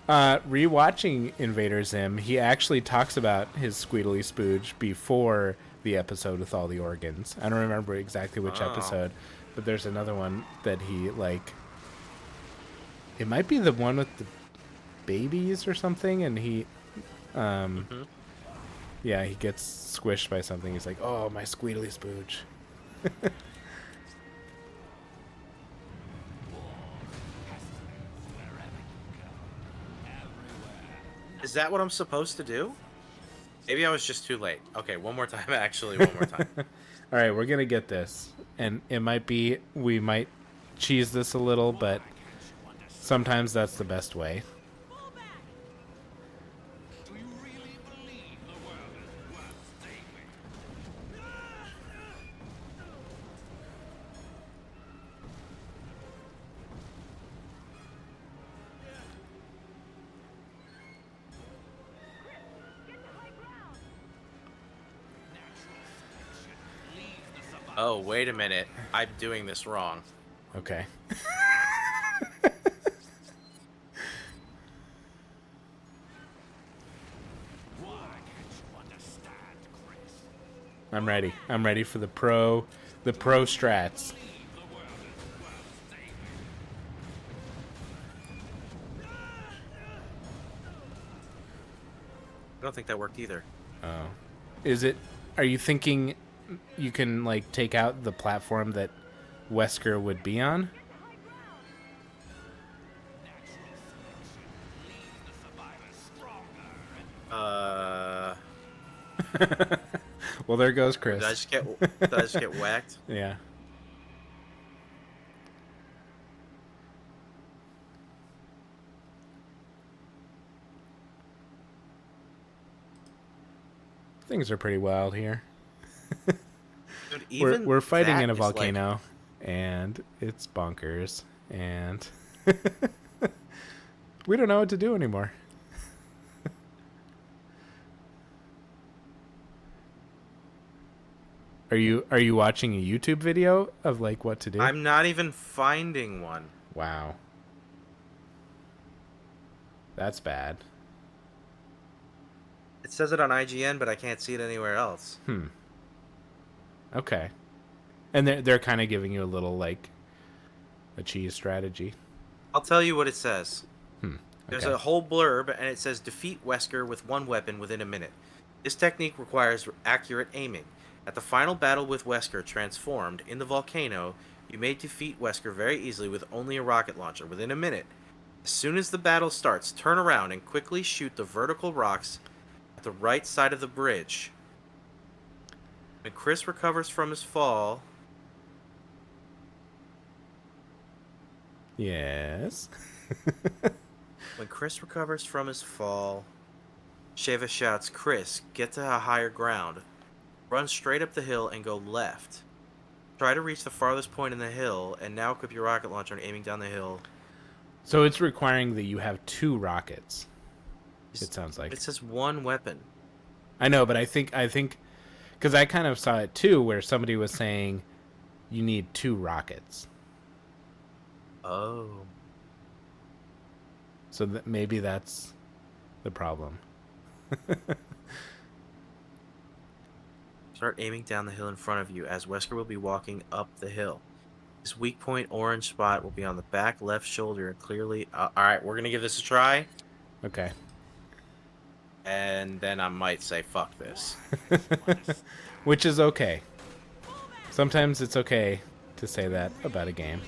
Rewatching Invader Zim, he actually talks about his squeedly spooge before the episode with all the organs. I don't remember exactly which Oh. episode, but there's another one that he like. It might be the one with the babies or something, and he, yeah, he gets squished by something. He's like, "Oh, my squeedly spooge." Is that what I'm supposed to do? Maybe I was just too late. Okay, one more time, actually, one more time. All right, we're gonna get this, and it might be we might cheese this a little, but sometimes that's the best way. Fall back! Do you really believe the world is worth saving? Oh, wait a minute. I'm doing this wrong. Okay. Why can't you understand, Chris? I'm ready. I'm ready for the pro strats. Believe the world is worth saving. I don't think that worked either. Oh. Is it... Are you thinking you can, like, take out the platform that Wesker would be on? Well, there goes Chris. Did I just get whacked? Yeah. Things are pretty wild here. Dude, even We're fighting that in a is, like, volcano, and it's bonkers, and we don't know what to do anymore. Are you watching a YouTube video of like what to do? I'm not even finding one. Wow. That's bad. It says it on IGN, but I can't see it anywhere else. Okay. And they're kind of giving you a little like a cheese strategy. I'll tell you what it says. There's Okay. a whole blurb, and it says defeat Wesker with one weapon within a minute. This technique requires accurate aiming. At the final battle with Wesker transformed in the volcano, you may defeat Wesker very easily with only a rocket launcher within a minute. As soon as the battle starts, turn around and quickly shoot the vertical rocks at the right side of the bridge. When Chris recovers from his fall, Yes. Sheva shouts, "Chris, get to a higher ground. Run straight up the hill and go left. Try to reach the farthest point in the hill, and now equip your rocket launcher and aiming down the hill." So it's requiring that you have 2 rockets. It sounds like. It says one weapon. I know, but I think because I kind of saw it too, where somebody was saying you need 2 rockets. Oh. So maybe that's the problem. Start aiming down the hill in front of you as Wesker will be walking up the hill. His weak point orange spot will be on the back left shoulder and clearly... Alright, we're going to give this a try. Okay. And then I might say, fuck this. Which is okay. Sometimes it's okay to say that about a game.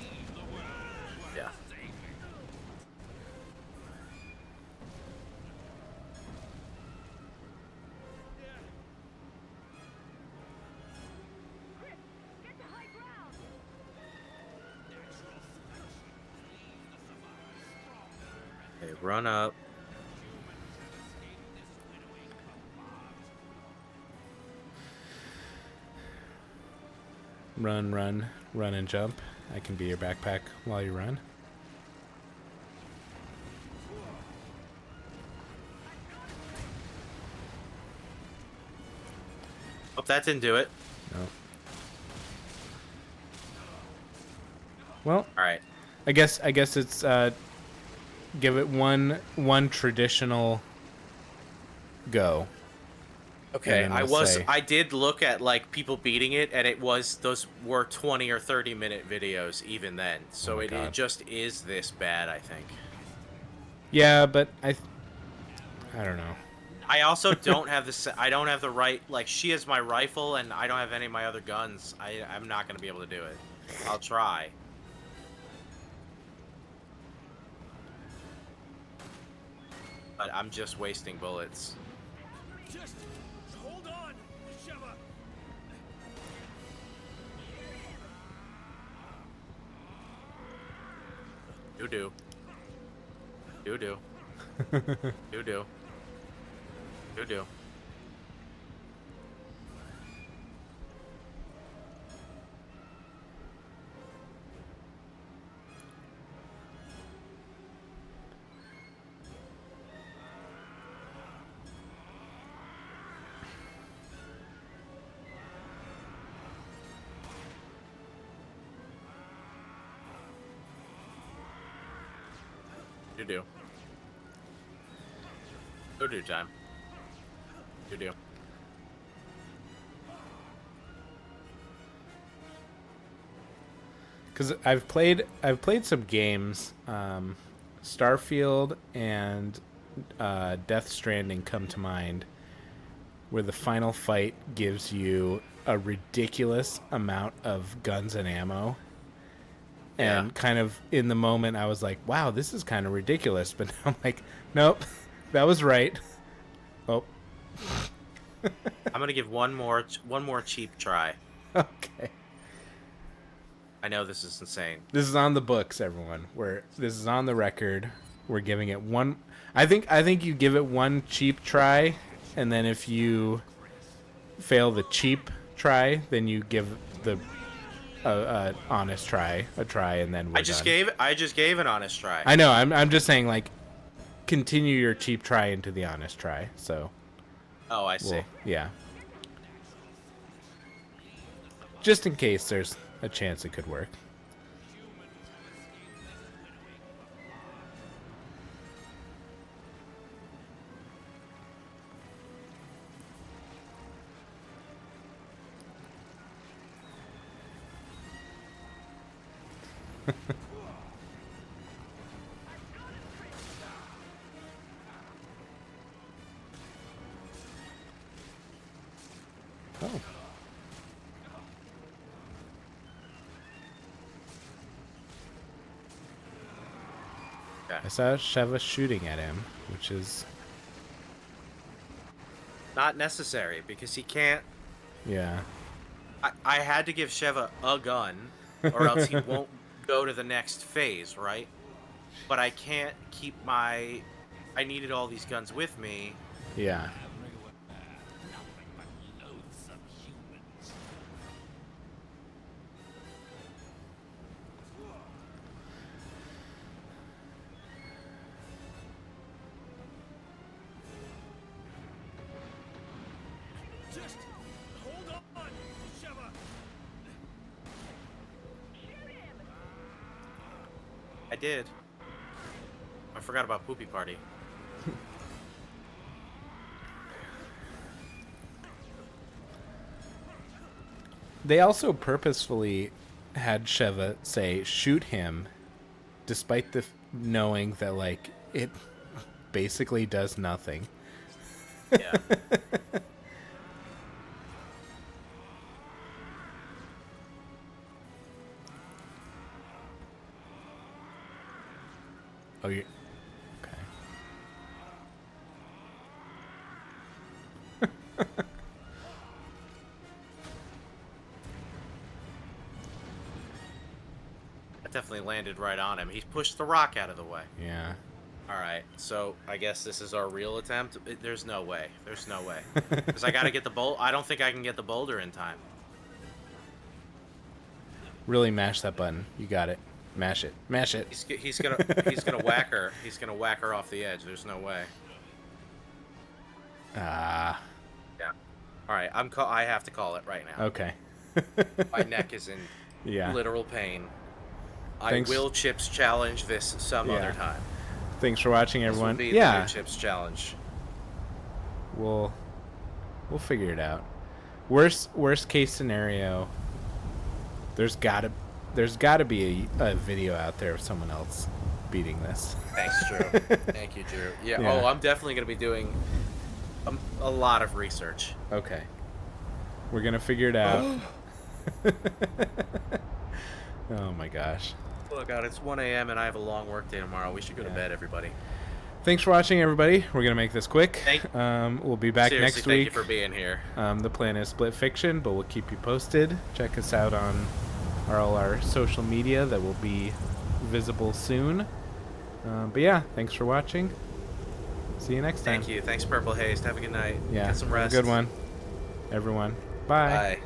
Yeah. Get to high ground. Okay, run up. Run and jump. I can be your backpack while you run. Oh, that didn't do it. No. Well, Alright. I guess it's give it one traditional go. Okay, And then we'll say- I did look at like people beating it, and those were 20 or 30-minute videos even then. So Oh my it God. just is this bad, I think. Yeah, but I don't know. I also don't have I don't have the right, like, she has my rifle, and I don't have any of my other guns. I'm not going to be able to do it. I'll try. But I'm just wasting bullets. Just hold on, Sheva. Do-do. Do-do. Do-do. Do-do. Do-do. Do-do time. Do-do. Because I've played some games, Starfield and Death Stranding come to mind, where the final fight gives you a ridiculous amount of guns and ammo. And Yeah. kind of in the moment, I was like, wow, this is kind of ridiculous. But now I'm like, nope, that was right. Oh, I'm gonna give one more cheap try. okay. I know this is insane. This is on the books, everyone. This is on the record. We're giving it one. I think you give it one cheap try, and then if you fail the cheap try, then you give the honest try a try, and then we're I just done. gave an honest try. I know. I'm just saying, like, continue your cheap try into the honest try. So, Oh, I see. yeah. Just in case there's a chance it could work. Oh. Okay. I saw Sheva shooting at him, which is, Not necessary because he can't. yeah. I had to give Sheva a gun, or else he won't go to the next phase, right? But I can't keep my. I needed all these guns with me. Yeah. Nothing but loathsome humans. Just hold on, Sheva. I did. I forgot about Poopy Party. They also purposefully had Sheva say shoot him, despite the knowing that, like, it basically does nothing. Yeah. Oh, you okay? That definitely landed right on him. He pushed the rock out of the way. Yeah. Alright, so I guess this is our real attempt. There's no way. There's no way. Because I gotta get the bolt. I don't think I can get the boulder in time. Really mash that button. You got it. Mash it. Mash it. He's gonna whack her. He's gonna whack her off the edge. There's no way. Ah. Yeah. All right. I have to call it right now. Okay. My neck is in Yeah. literal pain. Thanks. I will chips challenge this some Yeah. other time. Thanks for watching, This will everyone. be the Yeah. new chips challenge. We'll figure it out. Worst case scenario. There's gotta be a video out there of someone else beating this. Thanks, Drew. Thank you, Drew. Yeah. Yeah. Oh, I'm definitely gonna be doing a lot of research. Okay. We're gonna figure it out. Oh my gosh. Oh God, it's 1 a.m. and I have a long work day tomorrow. We should go to Yeah. bed, everybody. Thanks for watching, everybody. We're gonna make this quick. We'll be back Seriously, next thank week. you for being here. The plan is Split Fiction, but we'll keep you posted. Check us out on all our social media that will be visible soon. But yeah, thanks for watching. See you next time. Thank you. Thanks, Purple Haze. Have a good night. Yeah, Get some have a rest. good one, everyone. Bye. Bye.